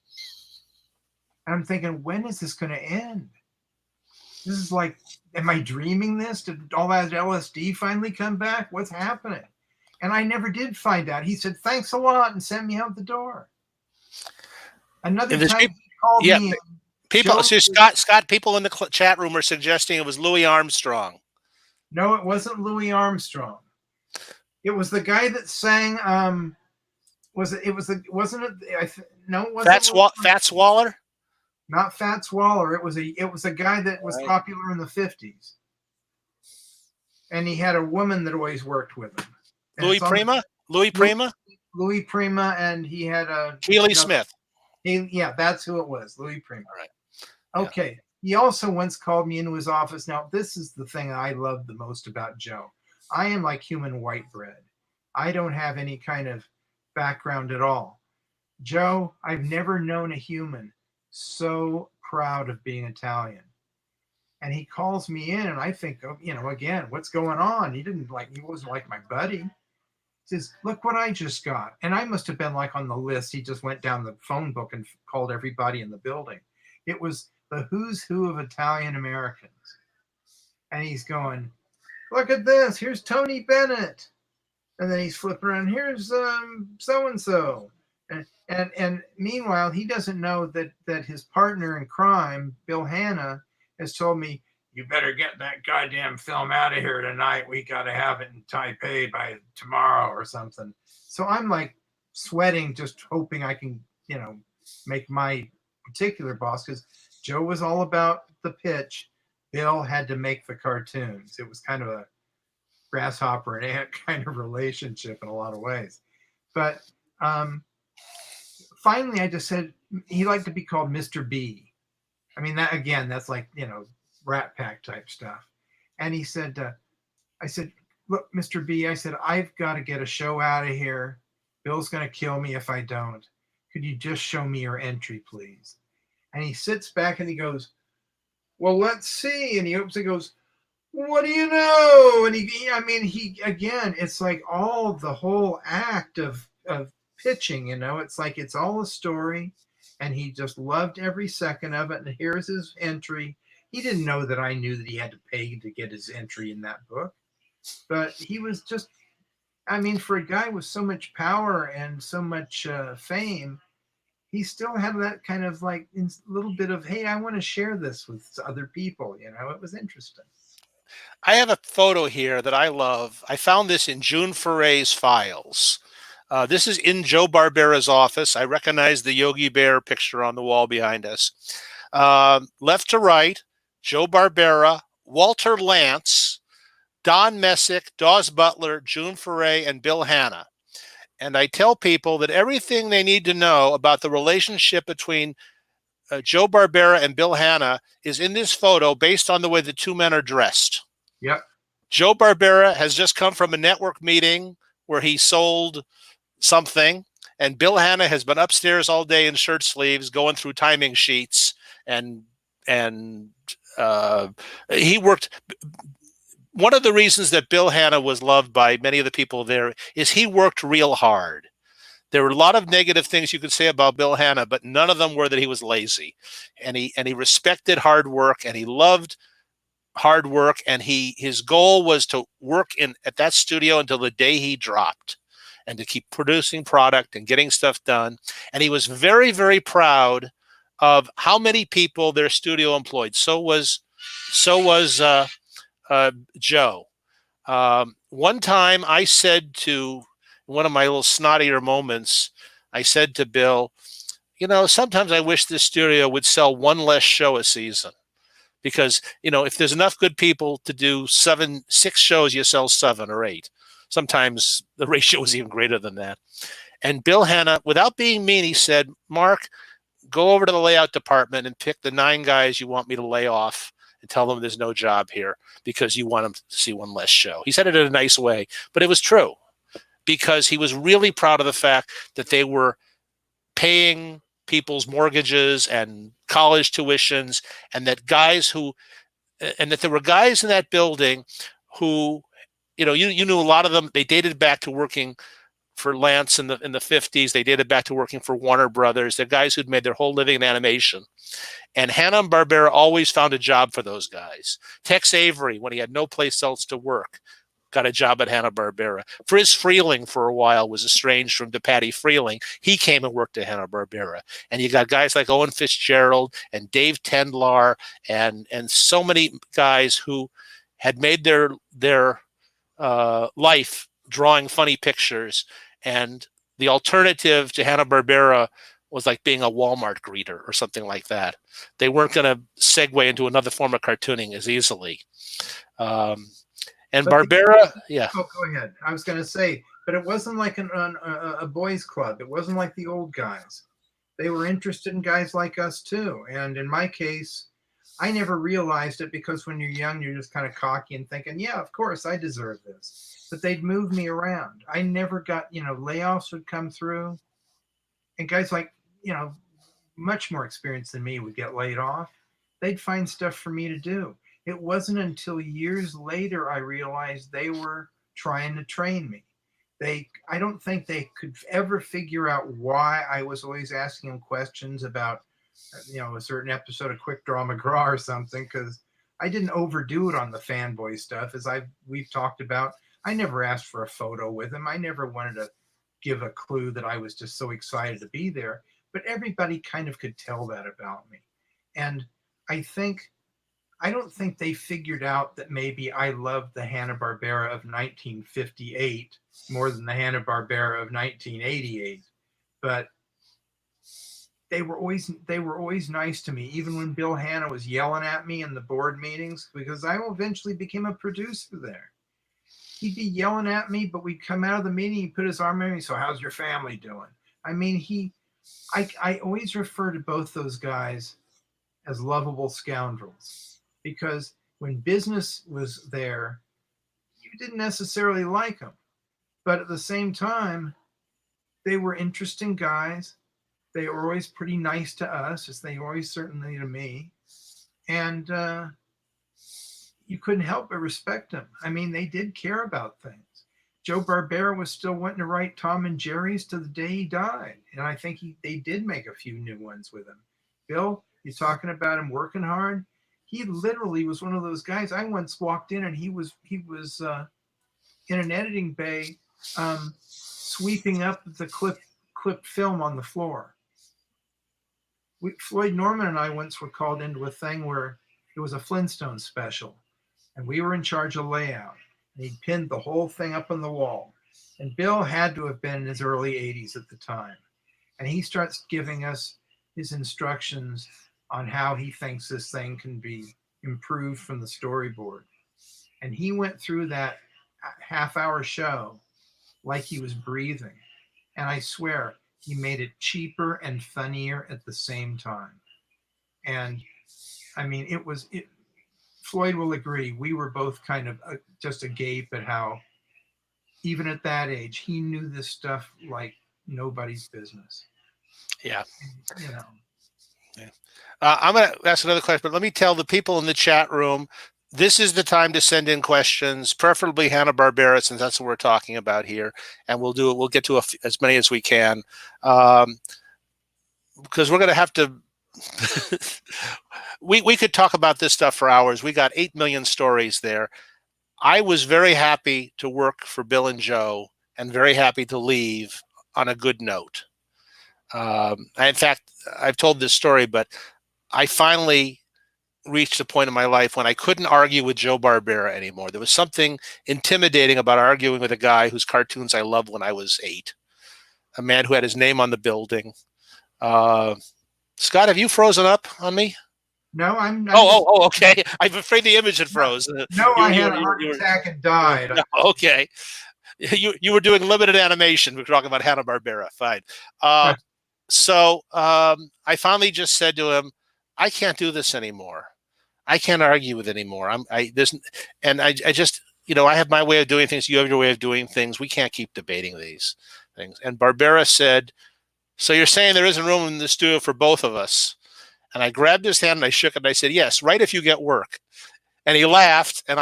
And I'm thinking, when is this going to end? This is like, am I dreaming this? Did all that LSD finally come back? What's happening? And I never did find out. He said, thanks a lot, and sent me out the door. Another time he called me in. People, so Scott, people in the chat room are suggesting it was Louis Armstrong. No, it wasn't Louis Armstrong. It was the guy that sang. Wasn't it? No, it wasn't Fats Waller. Not Fats Waller. It was a guy that was popular in the 50s, and he had a woman that always worked with him. Louis Prima. Louis Prima, and he had a Keely Smith. Yeah, that's who it was. Louis Prima. All right. Okay. Yeah. He also once called me into his office. Now, this is the thing I love the most about Joe. I am like human white bread. I don't have any kind of background at all. Joe, I've never known a human so proud of being Italian. And he calls me in, and I think, again, what's going on? He wasn't like my buddy. He says, look what I just got. And I must have been like on the list. He just went down the phone book and called everybody in the building. It was the who's who of Italian Americans. And he's going, look at this. Here's Tony Bennett. And then he's flipping around. Here's so-and-so. And meanwhile, he doesn't know that his partner in crime, Bill Hanna, has told me, you better get that goddamn film out of here tonight. We got to have it in Taipei by tomorrow or something. So I'm like sweating, just hoping I can, make my particular boss, because Joe was all about the pitch. Bill had to make the cartoons. It was kind of a grasshopper and ant kind of relationship in a lot of ways. But finally, I just said he liked to be called Mr. B. I mean, that's like, Rat Pack type stuff. And he said, I said, look, Mr. B, I said, I've got to get a show out of here. Bill's going to kill me if I don't. Could you just show me your entry, please? And he sits back and he goes, well, let's see. And he opens and goes, what do you know? And he again, it's like all the whole act of pitching, it's like it's all a story, and he just loved every second of it. And here's his entry. He didn't know that I knew that he had to pay to get his entry in that book, but he was just, for a guy with so much power and so much fame, he still had that kind of like little bit of, hey, I want to share this with other people. It was interesting. I have a photo here that I love. I found this in June Foray's files. This is in Joe Barbera's office. I recognize the Yogi Bear picture on the wall behind us. Left to right, Joe Barbera, Walter Lantz, Don Messick, Dawes Butler, June Foray, and Bill Hanna. And I tell people that everything they need to know about the relationship between Joe Barbera and Bill Hanna is in this photo based on the way the two men are dressed. Yep. Joe Barbera has just come from a network meeting where he sold something, and Bill Hanna has been upstairs all day in shirt sleeves going through timing sheets, and he worked. One of the reasons that Bill Hanna was loved by many of the people there is he worked real hard. There were a lot of negative things you could say about Bill Hanna, but none of them were that he was lazy, and he respected hard work, and he loved hard work, and his goal was to work at that studio until the day he dropped, and to keep producing product and getting stuff done. And he was very, very proud of how many people their studio employed. So was Joe. One time I said to one of my little snottier moments, I said to Bill, sometimes I wish this studio would sell one less show a season, because, if there's enough good people to do 6 shows, you sell 7 or 8. Sometimes the ratio is even greater than that. And Bill Hanna, without being mean, he said, Mark, go over to the layout department and pick the 9 guys you want me to lay off and tell them there's no job here because you want them to see one less show. He said it in a nice way, but it was true because he was really proud of the fact that they were paying people's mortgages and college tuitions, and that there were guys in that building who, you knew a lot of them. They dated back to working for Lance in the 50s. They dated back to working for Warner Brothers. They're guys who'd made their whole living in animation. And Hanna-Barbera always found a job for those guys. Tex Avery, when he had no place else to work, got a job at Hanna-Barbera. Friz Freeling for a while was estranged from DePatie Freeling. He came and worked at Hanna-Barbera. And you got guys like Owen Fitzgerald and Dave Tendlar and so many guys who had made their life drawing funny pictures. And the alternative to Hanna-Barbera was like being a Walmart greeter or something like that. They weren't going to segue into another form of cartooning as easily. And But Barbera, yeah. Oh, go ahead. I was going to say, but it wasn't like a boys' club. It wasn't like the old guys. They were interested in guys like us too. And in my case, I never realized it because when you're young, you're just kind of cocky and thinking, yeah, of course, I deserve this. But they'd move me around. I never got, layoffs would come through. And guys like, much more experienced than me would get laid off. They'd find stuff for me to do. It wasn't until years later I realized they were trying to train me. I don't think they could ever figure out why I was always asking them questions about, a certain episode of Quick Draw McGraw or something, because I didn't overdo it on the fanboy stuff. As we've talked about, I never asked for a photo with him. I never wanted to give a clue that I was just so excited to be there. But everybody kind of could tell that about me. And I don't think they figured out that maybe I loved the Hanna-Barbera of 1958 more than the Hanna-Barbera of 1988. But they were always nice to me, even when Bill Hanna was yelling at me in the board meetings, because I eventually became a producer there. He'd be yelling at me, but we'd come out of the meeting, he'd put his arm around me, so how's your family doing? I mean, I always refer to both those guys as lovable scoundrels, because when business was there, you didn't necessarily like them. But at the same time, they were interesting guys. They were always pretty nice to us, as they were always certainly to me. And you couldn't help but respect them. I mean, they did care about things. Joe Barbera was still wanting to write Tom and Jerry's to the day he died. And I think they did make a few new ones with him. Bill, you're talking about him working hard. He literally was one of those guys. I once walked in and he was in an editing bay sweeping up the clipped film on the floor. Floyd Norman and I once were called into a thing where it was a Flintstone special, and we were in charge of layout. And he pinned the whole thing up on the wall. And Bill had to have been in his early 80s at the time. And he starts giving us his instructions on how he thinks this thing can be improved from the storyboard. And he went through that half-hour show like he was breathing. And I swear, he made it cheaper and funnier at the same time. And I mean, Floyd will agree, we were both kind of just agape at how, even at that age, he knew this stuff like nobody's business. Yeah. And, Yeah. I'm going to ask another question, but let me tell the people in the chat room, this is the time to send in questions, preferably Hanna-Barbera, since that's what we're talking about here. And we'll do it. We'll get to as many as we can, because we're going to have to. we could talk about this stuff for hours. We got 8 million stories there. I was very happy to work for Bill and Joe, and very happy to leave on a good note. In fact, I've told this story, but I finally reached a point in my life when I couldn't argue with Joe Barbera anymore. There was something intimidating about arguing with a guy whose cartoons I loved when I was 8, a man who had his name on the building. Scott, have you frozen up on me? No, I'm okay. I'm afraid the image had froze. No, I had a heart attack and died. No, okay. You were doing limited animation. We were talking about Hanna-Barbera. Fine. So I finally just said to him, I can't do this anymore. I can't argue with anymore. I just, I have my way of doing things. You have your way of doing things. We can't keep debating these things. And Barbera said, "So you're saying there isn't room in the studio for both of us?" And I grabbed his hand and I shook it and I said, "Yes, right, if you get work." And he laughed, and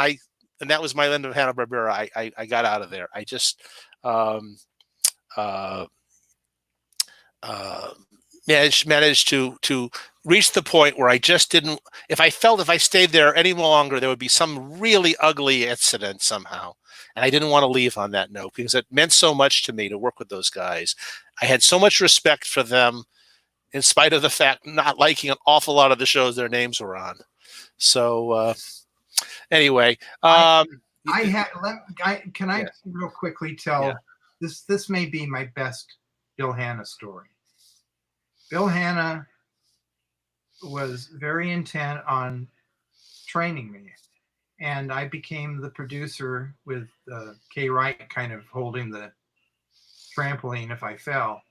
that was my end of Hanna-Barbera. I got out of there. I just uh, uh, managed to reach the point where I just didn't. If I stayed there any longer, there would be some really ugly incident somehow, and I didn't want to leave on that note because it meant so much to me to work with those guys. I had so much respect for them, in spite of the fact not liking an awful lot of the shows their names were on. So anyway, can I yes. real quickly tell this may be my best Bill Hanna story. Bill Hanna was very intent on training me, and I became the producer with Kay Wright kind of holding the trampoline if I fell.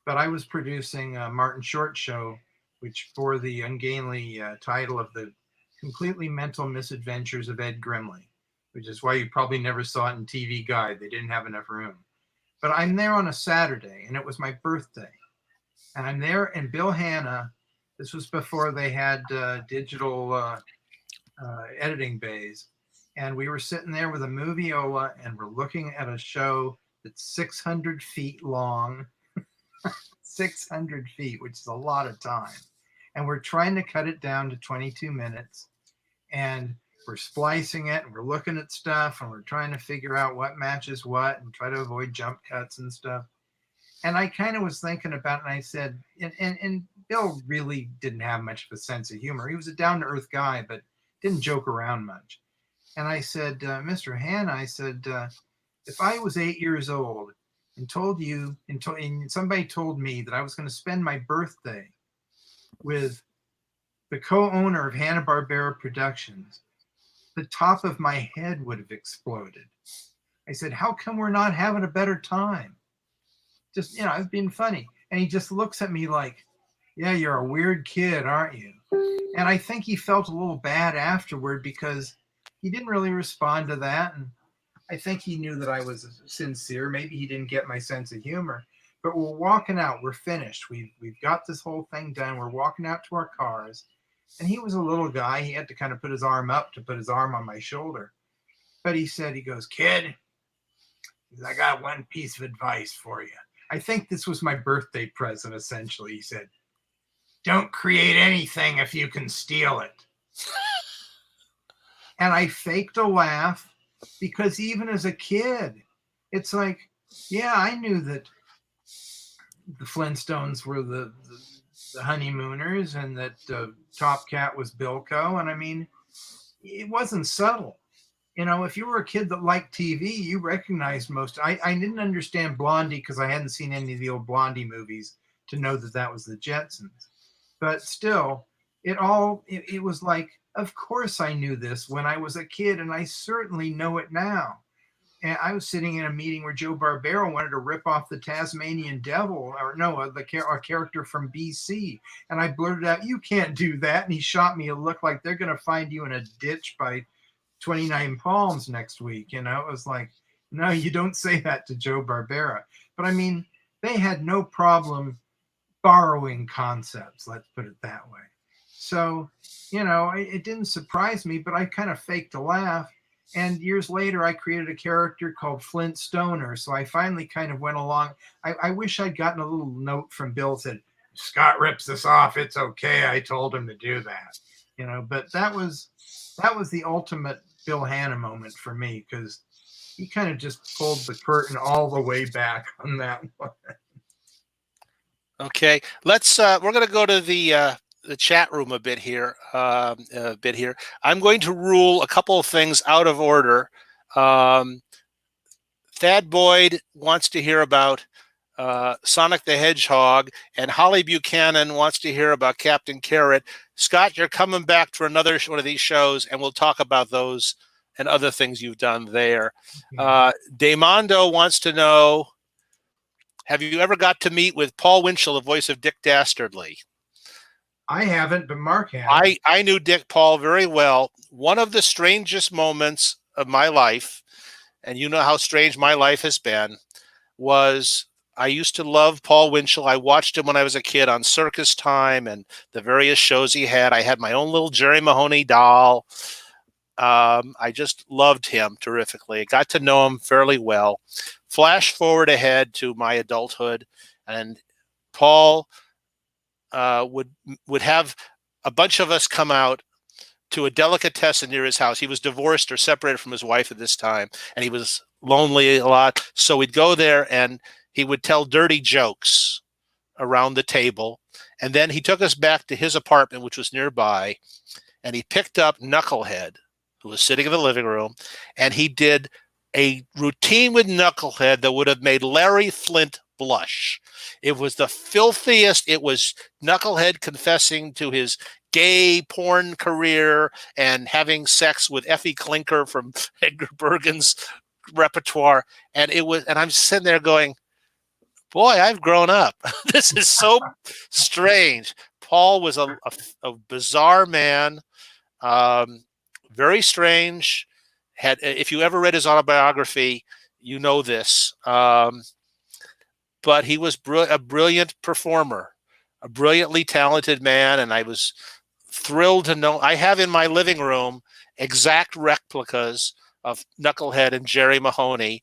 But I was producing a Martin Short show, which bore the ungainly title of The Completely Mental Misadventures of Ed Grimley, which is why you probably never saw it in TV Guide. They didn't have enough room. But I'm there on a Saturday, and it was my birthday. And I'm there, and Bill Hanna, this was before they had digital editing bays, and we were sitting there with a moviola, and we're looking at a show that's 600 feet long, 600 feet, which is a lot of time. And we're trying to cut it down to 22 minutes, and we're splicing it, and we're looking at stuff, and we're trying to figure out what matches what and try to avoid jump cuts and stuff. And I kind of was thinking about it, and I said, and Bill really didn't have much of a sense of humor. He was a down-to-earth guy, but didn't joke around much. And I said, Mr. Hanna, I said, if I was 8 years old and somebody told me that I was going to spend my birthday with the co-owner of Hanna-Barbera Productions, the top of my head would have exploded. I said, how come we're not having a better time? Just, I was being funny. And he just looks at me like, yeah, you're a weird kid, aren't you? And I think he felt a little bad afterward because he didn't really respond to that. And I think he knew that I was sincere. Maybe he didn't get my sense of humor. But we're walking out. We're finished. We've got this whole thing done. We're walking out to our cars. And he was a little guy. He had to kind of put his arm up to put his arm on my shoulder. But he goes, kid, I got one piece of advice for you. I think this was my birthday present, essentially. He said, don't create anything if you can steal it. And I faked a laugh because even as a kid, it's like, yeah, I knew that the Flintstones were the honeymooners and that Top Cat was Bilko. And I mean, it wasn't subtle. If you were a kid that liked TV, you recognized most. I didn't understand Blondie because I hadn't seen any of the old Blondie movies to know that was the Jetsons. But still, it was like, of course I knew this when I was a kid, and I certainly know it now. And I was sitting in a meeting where Joe Barbera wanted to rip off the Tasmanian Devil, a character from BC. And I blurted out, you can't do that. And he shot me a look like they're going to find you in a ditch by 29 Palms next week. It was like, no, you don't say that to Joe Barbera. But I mean, they had no problem borrowing concepts, let's put it that way. So, it didn't surprise me, but I kind of faked a laugh. And years later, I created a character called Flint Stoner. So I finally kind of went along. I wish I'd gotten a little note from Bill that said, Scott rips this off. It's okay. I told him to do that. But that was the ultimate Bill Hanna moment for me, because he kind of just pulled the curtain all the way back on that one. Okay, let's. We're going to go to the chat room a bit here. I'm going to rule a couple of things out of order. Thad Boyd wants to hear about Sonic the Hedgehog, and Holly Buchanan wants to hear about Captain Carrot. Scott, you're coming back for another one of these shows, and we'll talk about those and other things you've done there. Damondo wants to know, have you ever got to meet with Paul Winchell, the voice of Dick Dastardly? I haven't, but Mark has. I knew Dick Paul very well. One of the strangest moments of my life, and you know how strange my life has been, was I used to love Paul Winchell. I watched him when I was a kid on Circus Time and the various shows he had. I had my own little Jerry Mahoney doll. I just loved him terrifically. I got to know him fairly well. Flash forward ahead to my adulthood, and Paul would have a bunch of us come out to a delicatessen near his house. He was divorced or separated from his wife at this time, and he was lonely a lot. So we'd go there, and he would tell dirty jokes around the table. And then he took us back to his apartment, which was nearby, and he picked up Knucklehead, who was sitting in the living room, and he did a routine with Knucklehead that would have made Larry Flint blush. It was the filthiest. It was Knucklehead confessing to his gay porn career and having sex with Effie Clinker from Edgar Bergen's repertoire. And I'm sitting there going, boy, I've grown up. This is so strange. Paul was a bizarre man, very strange. If you ever read his autobiography, you know this. But he was a brilliant performer, a brilliantly talented man, and I was thrilled to know. I have in my living room exact replicas of Knucklehead and Jerry Mahoney,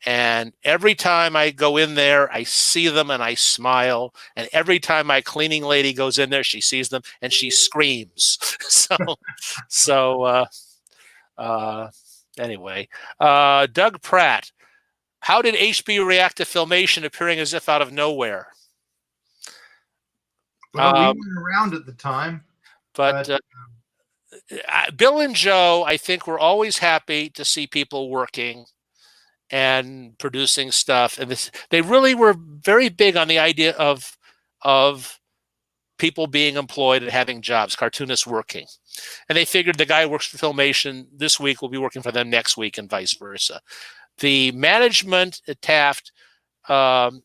and every time I go in there, I see them and I smile, and every time my cleaning lady goes in there, she sees them and she screams. Anyway, Doug Pratt. How did HBO react to Filmation appearing as if out of nowhere? Well, we weren't around at the time. But Bill and Joe, I think, were always happy to see people working and producing stuff. And they really were very big on the idea of people being employed and having jobs, cartoonists working. And they figured the guy who works for Filmation this week will be working for them next week and vice versa. The management at Taft, kind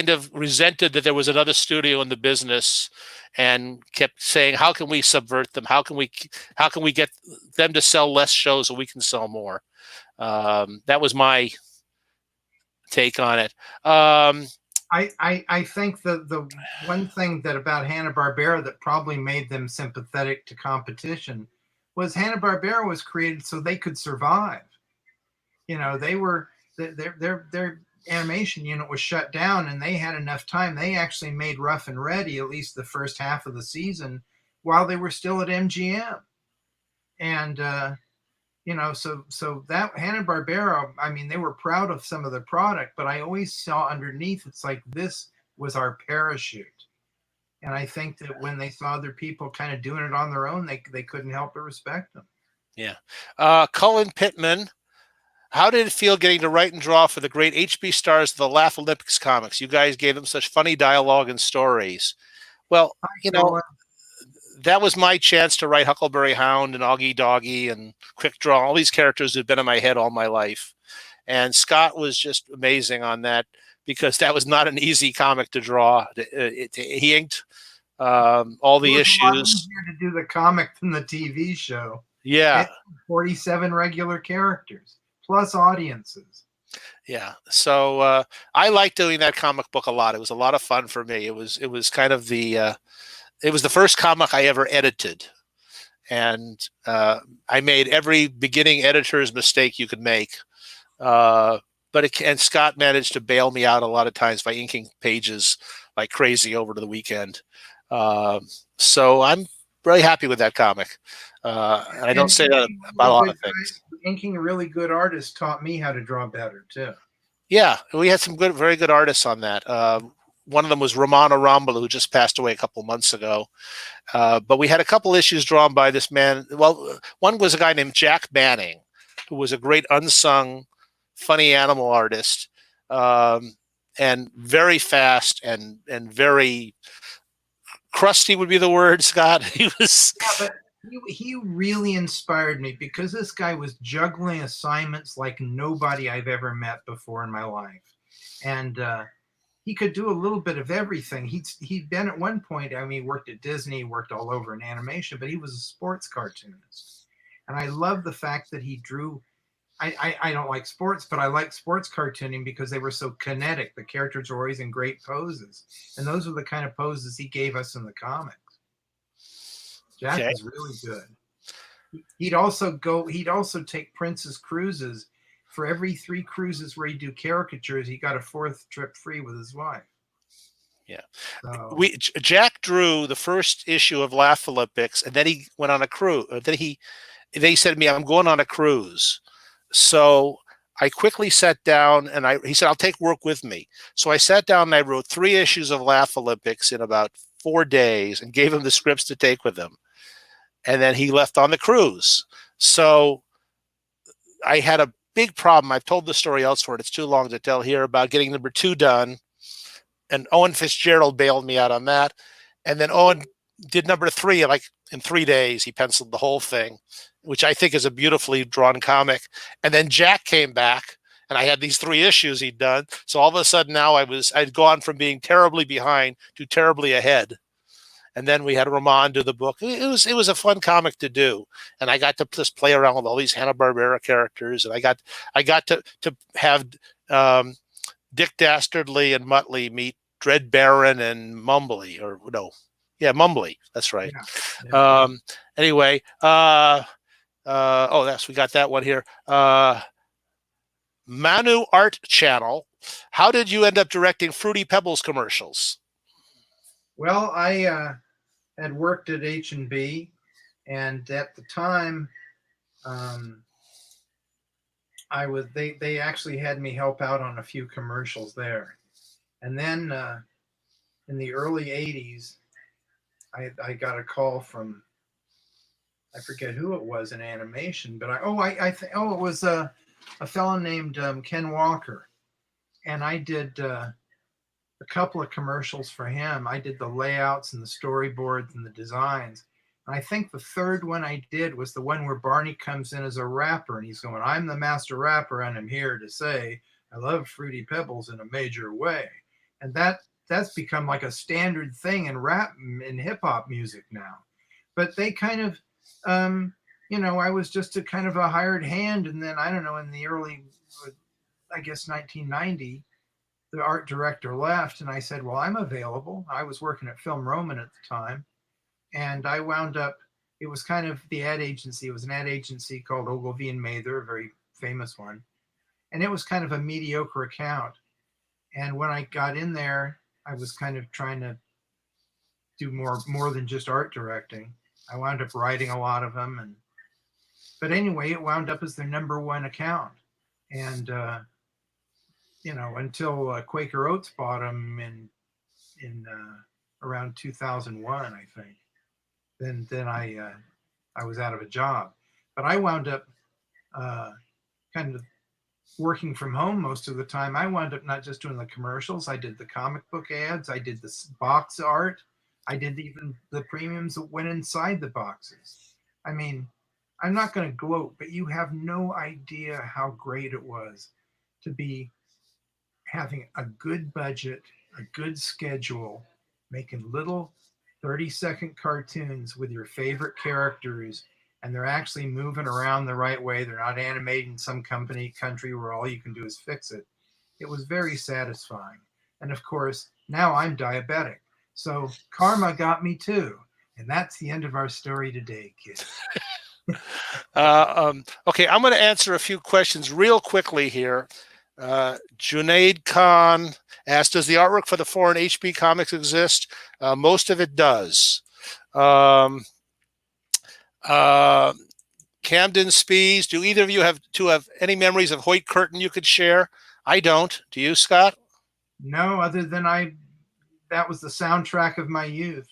of resented that there was another studio in the business and kept saying, how can we subvert them? How can we get them to sell less shows so we can sell more? That was my take on it. I think the one thing that about Hanna-Barbera that probably made them sympathetic to competition was Hanna-Barbera was created so they could survive. They were their animation unit was shut down, and they had enough time. They actually made Rough and Ready at least the first half of the season while they were still at MGM. And so that Hanna-Barbera, I mean, they were proud of some of the product, but I always saw underneath, it's like this was our parachute. And I think that when they saw other people kind of doing it on their own, they couldn't help but respect them. Yeah. Cullen Pittman, how did it feel getting to write and draw for the great HB stars of the Laugh Olympics comics? You guys gave them such funny dialogue and stories. Well, that was my chance to write Huckleberry Hound and Augie Doggy and Quick Draw, all these characters who've been in my head all my life. And Scott was just amazing on that because that was not an easy comic to draw. He inked all the issues. It was easier to do the comic than the TV show. Yeah. 47 regular characters plus audiences. Yeah. So I liked doing that comic book a lot. It was a lot of fun for me. It was kind of it was the first comic I ever edited. And I made every beginning editor's mistake you could make. And Scott managed to bail me out a lot of times by inking pages like crazy over to the weekend. So I'm really happy with that comic. I don't say that about a lot of things. Inking a really good artist taught me how to draw better too. Yeah, we had some very good artists on that. One of them was Romano Rombalu, who just passed away a couple months ago. But we had a couple issues drawn by this man. Well, one was a guy named Jack Banning, who was a great unsung, funny animal artist, and very fast and very crusty would be the word, Scott. He was. Yeah, but he really inspired me because this guy was juggling assignments like nobody I've ever met before in my life, and he could do a little bit of everything. He'd been at one point, I mean, he worked at Disney, worked all over in animation, but he was a sports cartoonist. And I love the fact that he drew. I don't like sports, but I like sports cartooning because they were so kinetic. The characters were always in great poses, and those are the kind of poses he gave us in the comics. Jack was really good. He'd also take Prince's cruises. For every 3 cruises where he'd do caricatures, he got a 4th trip free with his wife. Yeah. So, Jack drew the first issue of Laugh Olympics, and then he went on a cruise. They said to me, I'm going on a cruise. So I quickly sat down, and he said, I'll take work with me. So I sat down and I wrote 3 issues of Laugh Olympics in about 4 days and gave him the scripts to take with him. And then he left on the cruise. So I had a big problem. I've told the story elsewhere. It's too long to tell here about getting number 2 done. And Owen Fitzgerald bailed me out on that. And then Owen did number 3, like in 3 days. He penciled the whole thing, which I think is a beautifully drawn comic. And then Jack came back, and I had these 3 issues he'd done. So all of a sudden now I'd gone from being terribly behind to terribly ahead. And then we had Ramon do the book. It was a fun comic to do, and I got to just play around with all these Hanna-Barbera characters, and I got to have Dick Dastardly and Muttley meet Dread Baron and Mumbly, or no, yeah, Mumbly. That's right. Yeah. Anyway, we got that one here. Manu Art Channel. How did you end up directing Fruity Pebbles commercials? Well, I had worked at H&B, and at the time, they actually had me help out on a few commercials there. And then in the early 80s, I got a call from, I forget who it was in animation, but it was a fellow named Ken Walker, and I did a couple of commercials for him. I did the layouts and the storyboards and the designs. And I think the 3rd one I did was the one where Barney comes in as a rapper, and he's going, I'm the master rapper, and I'm here to say I love Fruity Pebbles in a major way. And that's become like a standard thing in rap and hip hop music now. But they kind of, I was just a kind of a hired hand. And then, I don't know, in the early, I guess 1990, the art director left, and I said, well, I'm available. I was working at Film Roman at the time, and I wound up, it was kind of the ad agency. It was an ad agency called Ogilvy and Mather, a very famous one, and it was kind of a mediocre account. And when I got in there, I was kind of trying to do more than just art directing. I wound up writing a lot of them, but anyway, it wound up as their number 1 account, and until Quaker Oats bought them in around 2001, I think. Then I was out of a job, but I wound up kind of working from home most of the time. I wound up not just doing the commercials. I did the comic book ads. I did the box art. I did even the premiums that went inside the boxes. I mean, I'm not going to gloat, but you have no idea how great it was to be having a good budget, a good schedule, making little 30-second cartoons with your favorite characters, and they're actually moving around the right way. They're not animated in some country where all you can do is fix it. It was very satisfying. And of course, now I'm diabetic. So karma got me too. And that's the end of our story today, kids. Okay, I'm going to answer a few questions real quickly here. Junaid Khan asked, does the artwork for the foreign HB comics exist? Most of it does. Camden Spees, do either of you have any memories of Hoyt Curtin you could share? I don't. Do you, Scott? No, other than that was the soundtrack of my youth.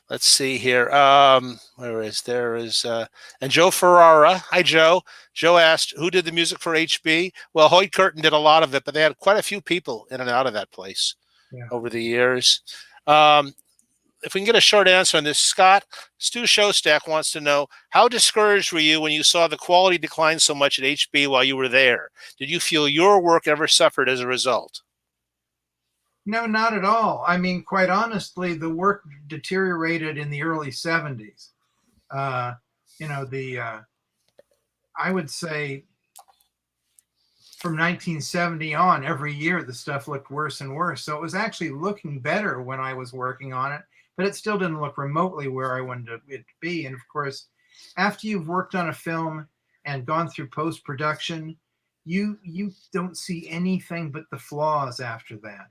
Let's see here. There is and Joe Ferrara. Hi, Joe. Joe asked, who did the music for HB? Well, Hoyt Curtin did a lot of it, but they had quite a few people in and out of that place over the years. if we can get a short answer on this, Stu Showstack wants to know, how discouraged were you when you saw the quality decline so much at HB while you were there? Did you feel your work ever suffered as a result? No, not at all. I mean, quite honestly, the work deteriorated in the early 70s. I would say from 1970 on, every year the stuff looked worse and worse. So it was actually looking better when I was working on it, but it still didn't look remotely where I wanted it to be. And of course, after you've worked on a film and gone through post-production, you don't see anything but the flaws after that.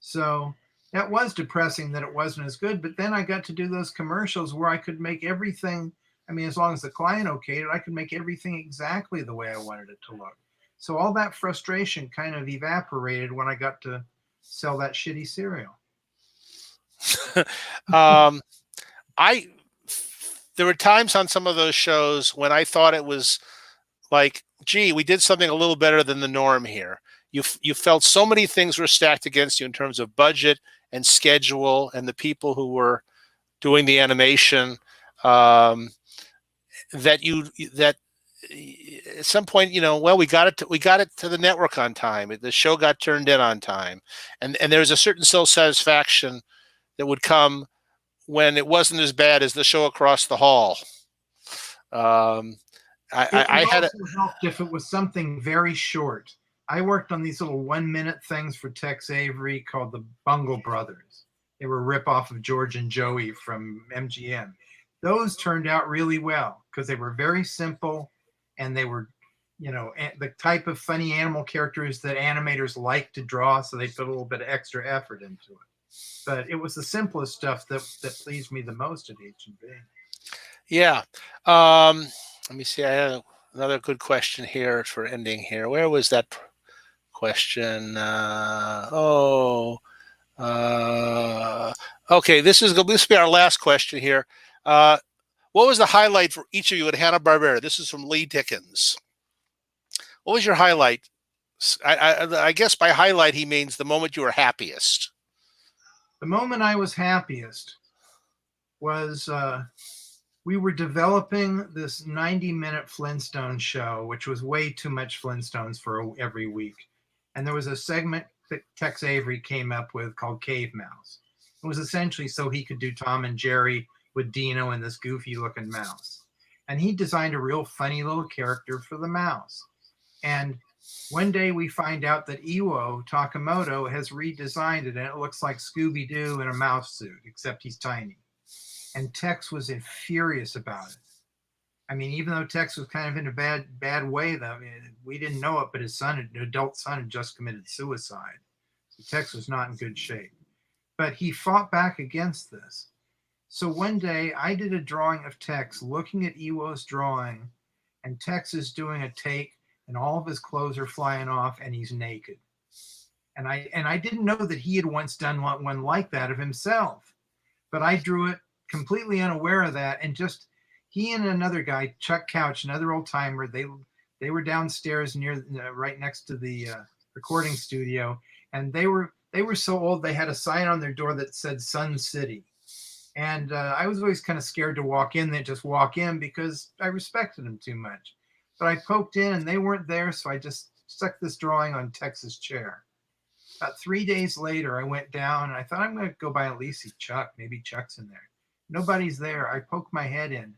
So that was depressing that it wasn't as good. But then I got to do those commercials where I could make everything, I mean, as long as the client okayed it, I could make everything exactly the way I wanted it to look. So all that frustration kind of evaporated when I got to sell that shitty cereal. There were times on some of those shows when I thought it was like, gee, we did something a little better than the norm here. You felt so many things were stacked against you in terms of budget and schedule and the people who were doing the animation, that at some point, well, we got it to the network on time. The show got turned in on time, and there was a certain self-satisfaction that would come when it wasn't as bad as the show across the hall. I had also helped if it was something very short. I worked on these little 1-minute things for Tex Avery called the Bungle Brothers. They were a ripoff of George and Joey from MGM. Those turned out really well because they were very simple, and they were, the type of funny animal characters that animators like to draw, so they put a little bit of extra effort into it. But it was the simplest stuff that pleased me the most at H&B. Yeah. Let me see. I have another good question here for ending here. Where was that question? Okay. This will be our last question here. What was the highlight for each of you at Hanna-Barbera? This is from Lee Dickens. What was your highlight? I guess by highlight he means the moment you were happiest. The moment I was happiest was we were developing this 90-minute Flintstone show, which was way too much Flintstones for every week. And there was a segment that Tex Avery came up with called Cave Mouse. It was essentially so he could do Tom and Jerry with Dino and this goofy-looking mouse. And he designed a real funny little character for the mouse. And one day we find out that Iwo Takamoto has redesigned it, and it looks like Scooby-Doo in a mouse suit, except he's tiny. And Tex was furious about it. I mean, even though Tex was kind of in a bad way, though, we didn't know it, but his adult son had just committed suicide. So Tex was not in good shape. But he fought back against this. So one day I did a drawing of Tex looking at Iwo's drawing, and Tex is doing a take, and all of his clothes are flying off, and he's naked. And I didn't know that he had once done one like that of himself. But I drew it completely unaware of that, and just he and another guy, Chuck Couch, another old timer, they were downstairs right next to the recording studio, and they were so old they had a sign on their door that said Sun City. And I was always kind of scared to walk in. They just walk in because I respected them too much. But I poked in and they weren't there, so I just stuck this drawing on Tex's chair. About 3 days later, I went down and I thought, I'm going to go by at least see Chuck. Maybe Chuck's in there. Nobody's there. I poked my head in.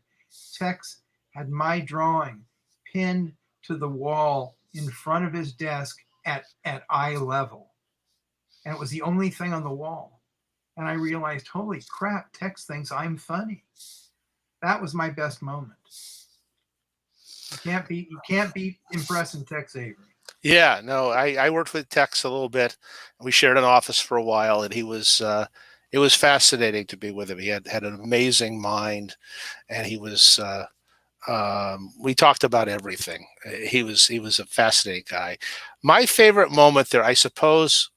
Tex had my drawing pinned to the wall in front of his desk at eye level. And it was the only thing on the wall. And I realized, holy crap, Tex thinks I'm funny. That was my best moment. You can't be impressing Tex Avery. Yeah, no, I worked with Tex a little bit. We shared an office for a while, and he was it was fascinating to be with him. He had an amazing mind, and he was we talked about everything. He was a fascinating guy. My favorite moment there, I suppose,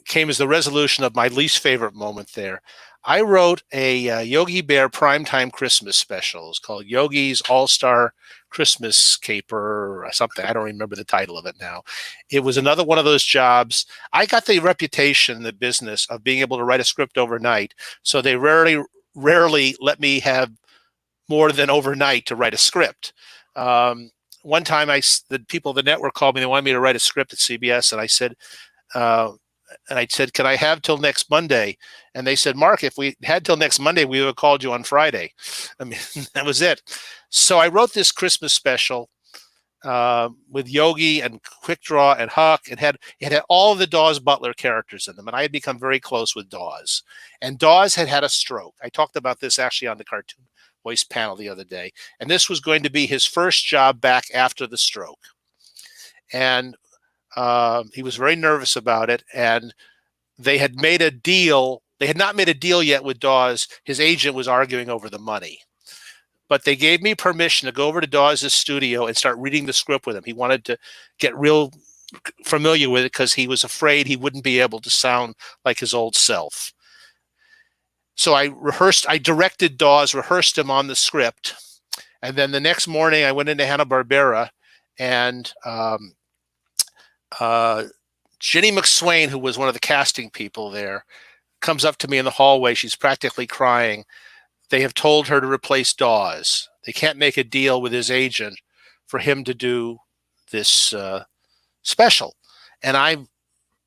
came as the resolution of my least favorite moment there. I wrote a Yogi Bear primetime Christmas special. It's called Yogi's All-Star Christmas Caper or something. I don't remember the title of it now. It was another one of those jobs. I got the reputation in the business of being able to write a script overnight, so they rarely let me have more than overnight to write a script. One time, the people at the network called me. They wanted me to write a script at CBS, and I said, can I have till next Monday? And they said, Mark, if we had till next Monday, we would have called you on Friday. I mean, that was it. So I wrote this Christmas special with Yogi and Quick Draw and Huck. It had all of the Dawes Butler characters in them, and I had become very close with Dawes. And Dawes had a stroke. I talked about this actually on the Cartoon Voice panel the other day. And this was going to be his first job back after the stroke. And he was very nervous about it, and they had made a deal. They had not made a deal yet with Dawes. His agent was arguing over the money, but they gave me permission to go over to Dawes' studio and start reading the script with him. He wanted to get real familiar with it because he was afraid he wouldn't be able to sound like his old self. So I directed Dawes, rehearsed him on the script, and then the next morning I went into Hanna-Barbera, and Jenny McSwain, who was one of the casting people there, comes up to me in the hallway. She's practically crying. They have told her to replace Dawes. They can't make a deal with his agent for him to do this special. And I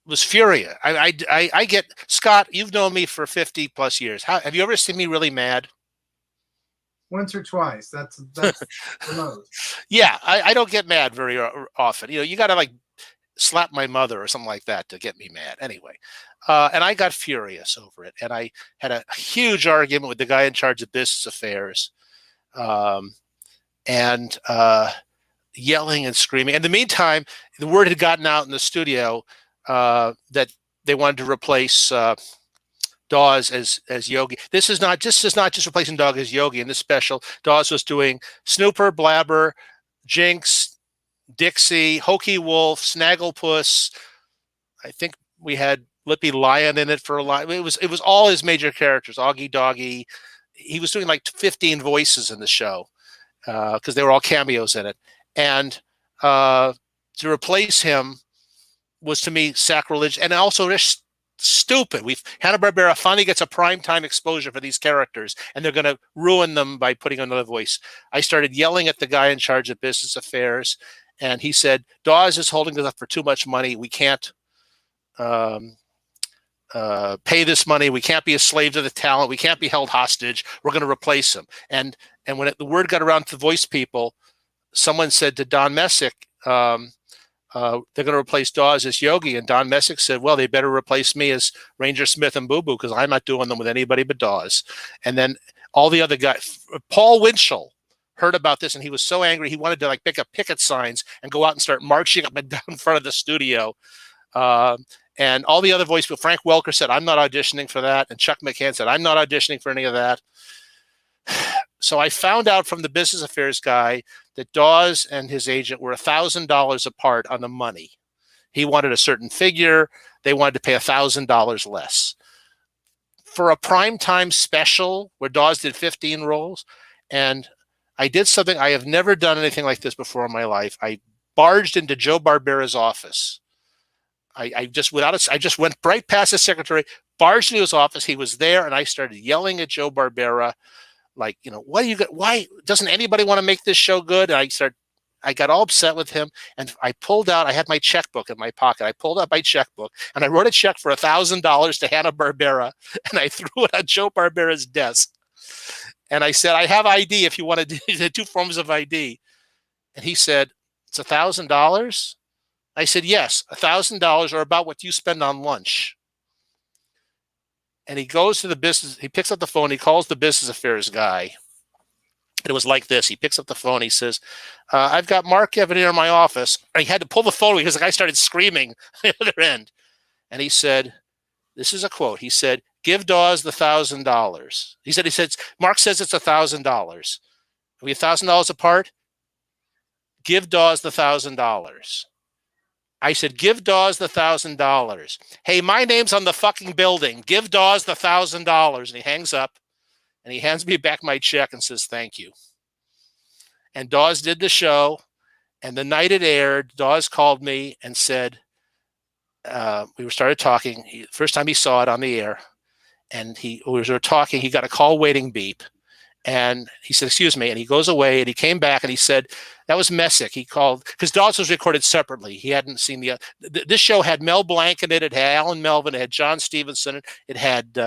was furious. I get, Scott, you've known me for 50 plus years. Have you ever seen me really mad? Once or twice. That's the most. Yeah, I don't get mad very often. You got to like slap my mother or something like that to get me mad. Anyway, and I got furious over it. And I had a huge argument with the guy in charge of business affairs, and yelling and screaming. In the meantime, the word had gotten out in the studio that they wanted to replace Dawes as Yogi. This is not just replacing Dawes as Yogi. In this special, Dawes was doing Snooper, Blabber, Jinx, Dixie, Hokey Wolf, Snagglepuss. I think we had Lippy Lion in it for a lot. It was all his major characters. Augie Doggy. He was doing like 15 voices in the show because they were all cameos in it. And to replace him was to me sacrilege, and also just stupid. Hanna-Barbera finally gets a primetime exposure for these characters, and they're going to ruin them by putting another voice. I started yelling at the guy in charge of business affairs, and he said, Dawes is holding us up for too much money. We can't pay this money. We can't be a slave to the talent. We can't be held hostage. We're going to replace him. And when the word got around to the voice people, someone said to Don Messick, they're going to replace Dawes as Yogi. And Don Messick said, well, they better replace me as Ranger Smith and Boo Boo because I'm not doing them with anybody but Dawes. And then all the other guys, Paul Winchell heard about this, and he was so angry he wanted to like pick up picket signs and go out and start marching up and down in front of the studio. And all the other voice people, Frank Welker said, I'm not auditioning for that. And Chuck McCann said, I'm not auditioning for any of that. So I found out from the business affairs guy that Dawes and his agent were $1,000 apart on the money. He wanted a certain figure. They wanted to pay $1,000 less. For a primetime special where Dawes did 15 roles, and I did something, I have never done anything like this before in my life. I barged into Joe Barbera's office. I just went right past the secretary, barged into his office. He was there, and I started yelling at Joe Barbera, like, what do you got? Why doesn't anybody want to make this show good? And I got all upset with him, and I had my checkbook in my pocket. I pulled out my checkbook, and I wrote a check for $1,000 to Hanna-Barbera, and I threw it on Joe Barbera's desk. And I said, I have ID if you want to do 2 forms of ID. And he said, it's $1,000? I said, yes, $1,000 or about what you spend on lunch. And he goes to he picks up the phone, he calls the business affairs guy. It was like this. He picks up the phone, he says, I've got Mark Evanier in my office. And he had to pull the phone because the guy started screaming at the other end. And he said, this is a quote. He said, give Dawes the $1,000. He said, Mark says it's $1,000. Are we $1,000 apart? Give Dawes the $1,000. I said, give Dawes the $1,000. Hey, my name's on the fucking building. Give Dawes the $1,000. And he hangs up and he hands me back my check and says, thank you. And Dawes did the show. And the night it aired, Dawes called me and said, we started talking. First time he saw it on the air. And we were talking, he got a call waiting beep. And he said, excuse me. And he goes away and he came back and he said, that was Messick. He called, because Dawes was recorded separately. He hadn't seen this show had Mel Blanc in it. It had Alan Melvin. It had John Stevenson. It had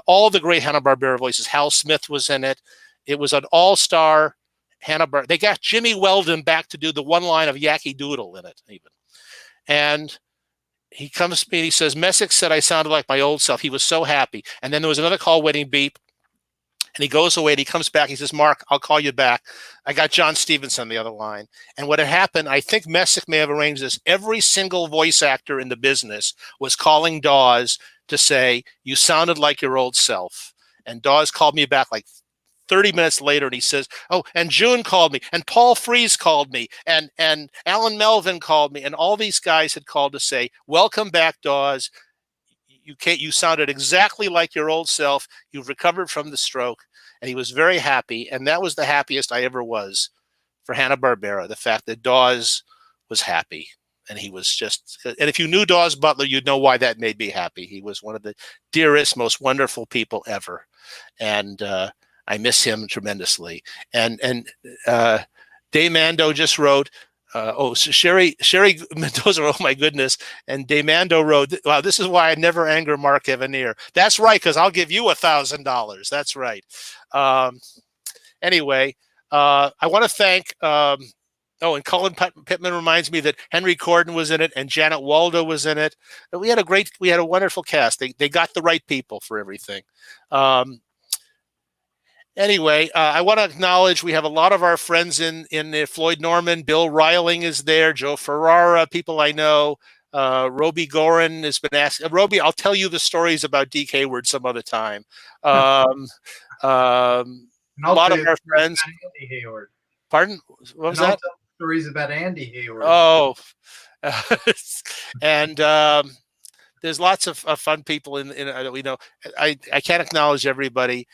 all the great Hanna-Barbera voices. Hal Smith was in it. It was an all-star Hanna-Barbera. They got Jimmy Weldon back to do the one line of Yankee Doodle in it even. And he comes to me and he says, Messick said I sounded like my old self. He was so happy. And then there was another call waiting beep. And he goes away and he comes back. He says, Mark, I'll call you back. I got John Stevenson on the other line. And what had happened, I think Messick may have arranged this. Every single voice actor in the business was calling Dawes to say, you sounded like your old self. And Dawes called me back like 30 minutes later and he says, oh, and June called me and Paul Frees called me and Alan Melvin called me. And all these guys had called to say, welcome back, Dawes. You sounded exactly like your old self. You've recovered from the stroke. And he was very happy. And that was the happiest I ever was for Hanna-Barbera, the fact that Dawes was happy. And he was just, and if you knew Dawes Butler, you'd know why that made me happy. He was one of the dearest, most wonderful people ever. And I miss him tremendously. And Dave Mando just wrote, Sherry Mendoza, oh my goodness. And Demando wrote, wow, this is why I never anger Mark Evanier. That's right, because I'll give you $1,000. That's right. Anyway, I want to thank, and Colin Pittman reminds me that Henry Corden was in it and Janet Waldo was in it. We had a wonderful cast. They got the right people for everything. Anyway, I want to acknowledge we have a lot of our friends in Floyd Norman. Bill Reiling is there. Joe Ferrara, people I know. Roby Gorin has been asked. Roby, I'll tell you the stories about Deke Hayward some other time. A lot of our friends. Andy Hayward. Pardon? What was that? Stories about Andy Hayward. Oh, and there's lots of fun people in that we know. I can't acknowledge everybody.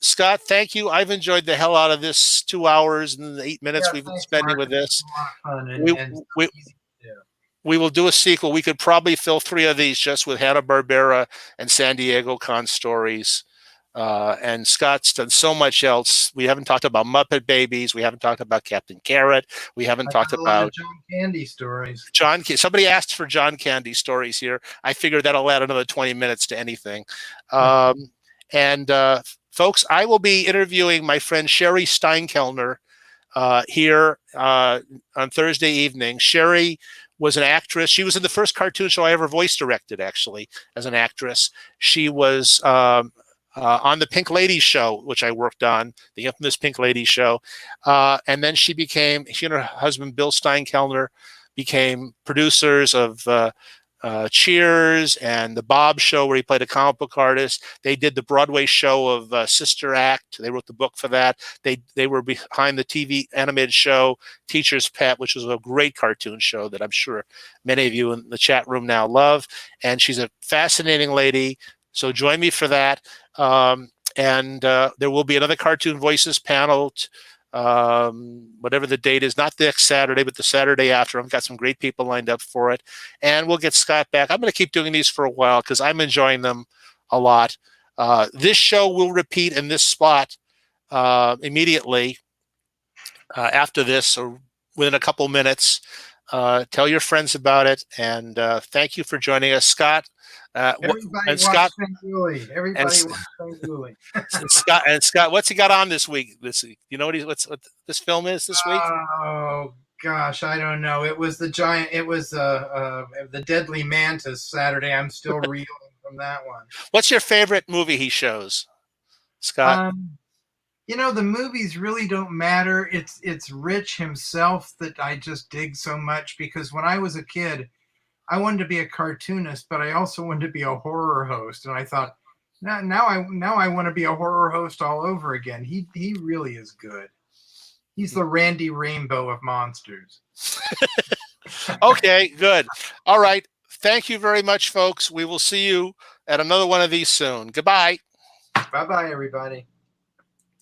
Scott, thank you. I've enjoyed the hell out of this 2 hours and 8 minutes we've been spending with this. We will do a sequel. We could probably fill 3 of these just with Hanna-Barbera and San Diego Con stories. And Scott's done so much else. We haven't talked about Muppet Babies. We haven't talked about Captain Carrot. We haven't talked about John Candy stories. Somebody asked for John Candy stories here. I figured that'll add another 20 minutes to anything. Folks, I will be interviewing my friend Sherry Steinkellner here on Thursday evening. Sherry was an actress. She was in the first cartoon show I ever voice directed, actually, as an actress. She was on the Pink Ladies show, which I worked on, the infamous Pink Ladies show. And then she and her husband, Bill Steinkellner, became producers of Cheers and the Bob Show, where he played a comic book artist. They did the Broadway show of Sister Act. They wrote the book for that. They were behind the TV animated show Teacher's Pet, which was a great cartoon show that I'm sure many of you in the chat room now love. And she's a fascinating lady. So join me for that. There will be another Cartoon Voices panel, whatever the date is, not next Saturday, but the Saturday after. I've got some great people lined up for it. And we'll get Scott back. I'm going to keep doing these for a while because I'm enjoying them a lot. This show will repeat in this spot immediately after this, or within a couple minutes. Tell your friends about it. And thank you for joining us, Scott. Everybody watch Fanguli. Everybody watch Fanguli. and Scott, what's he got on this week? You know what this film is this week? Oh gosh, I don't know. It was the giant. It was the Deadly Mantis Saturday. I'm still reeling from that one. What's your favorite movie he shows, Scott? The movies really don't matter. It's Rich himself that I just dig so much, because when I was a kid, I wanted to be a cartoonist, but I also wanted to be a horror host. And I thought, now I want to be a horror host all over again. He really is good. He's the Randy Rainbow of monsters. Okay, good. All right. Thank you very much, folks. We will see you at another one of these soon. Goodbye. Bye-bye, everybody.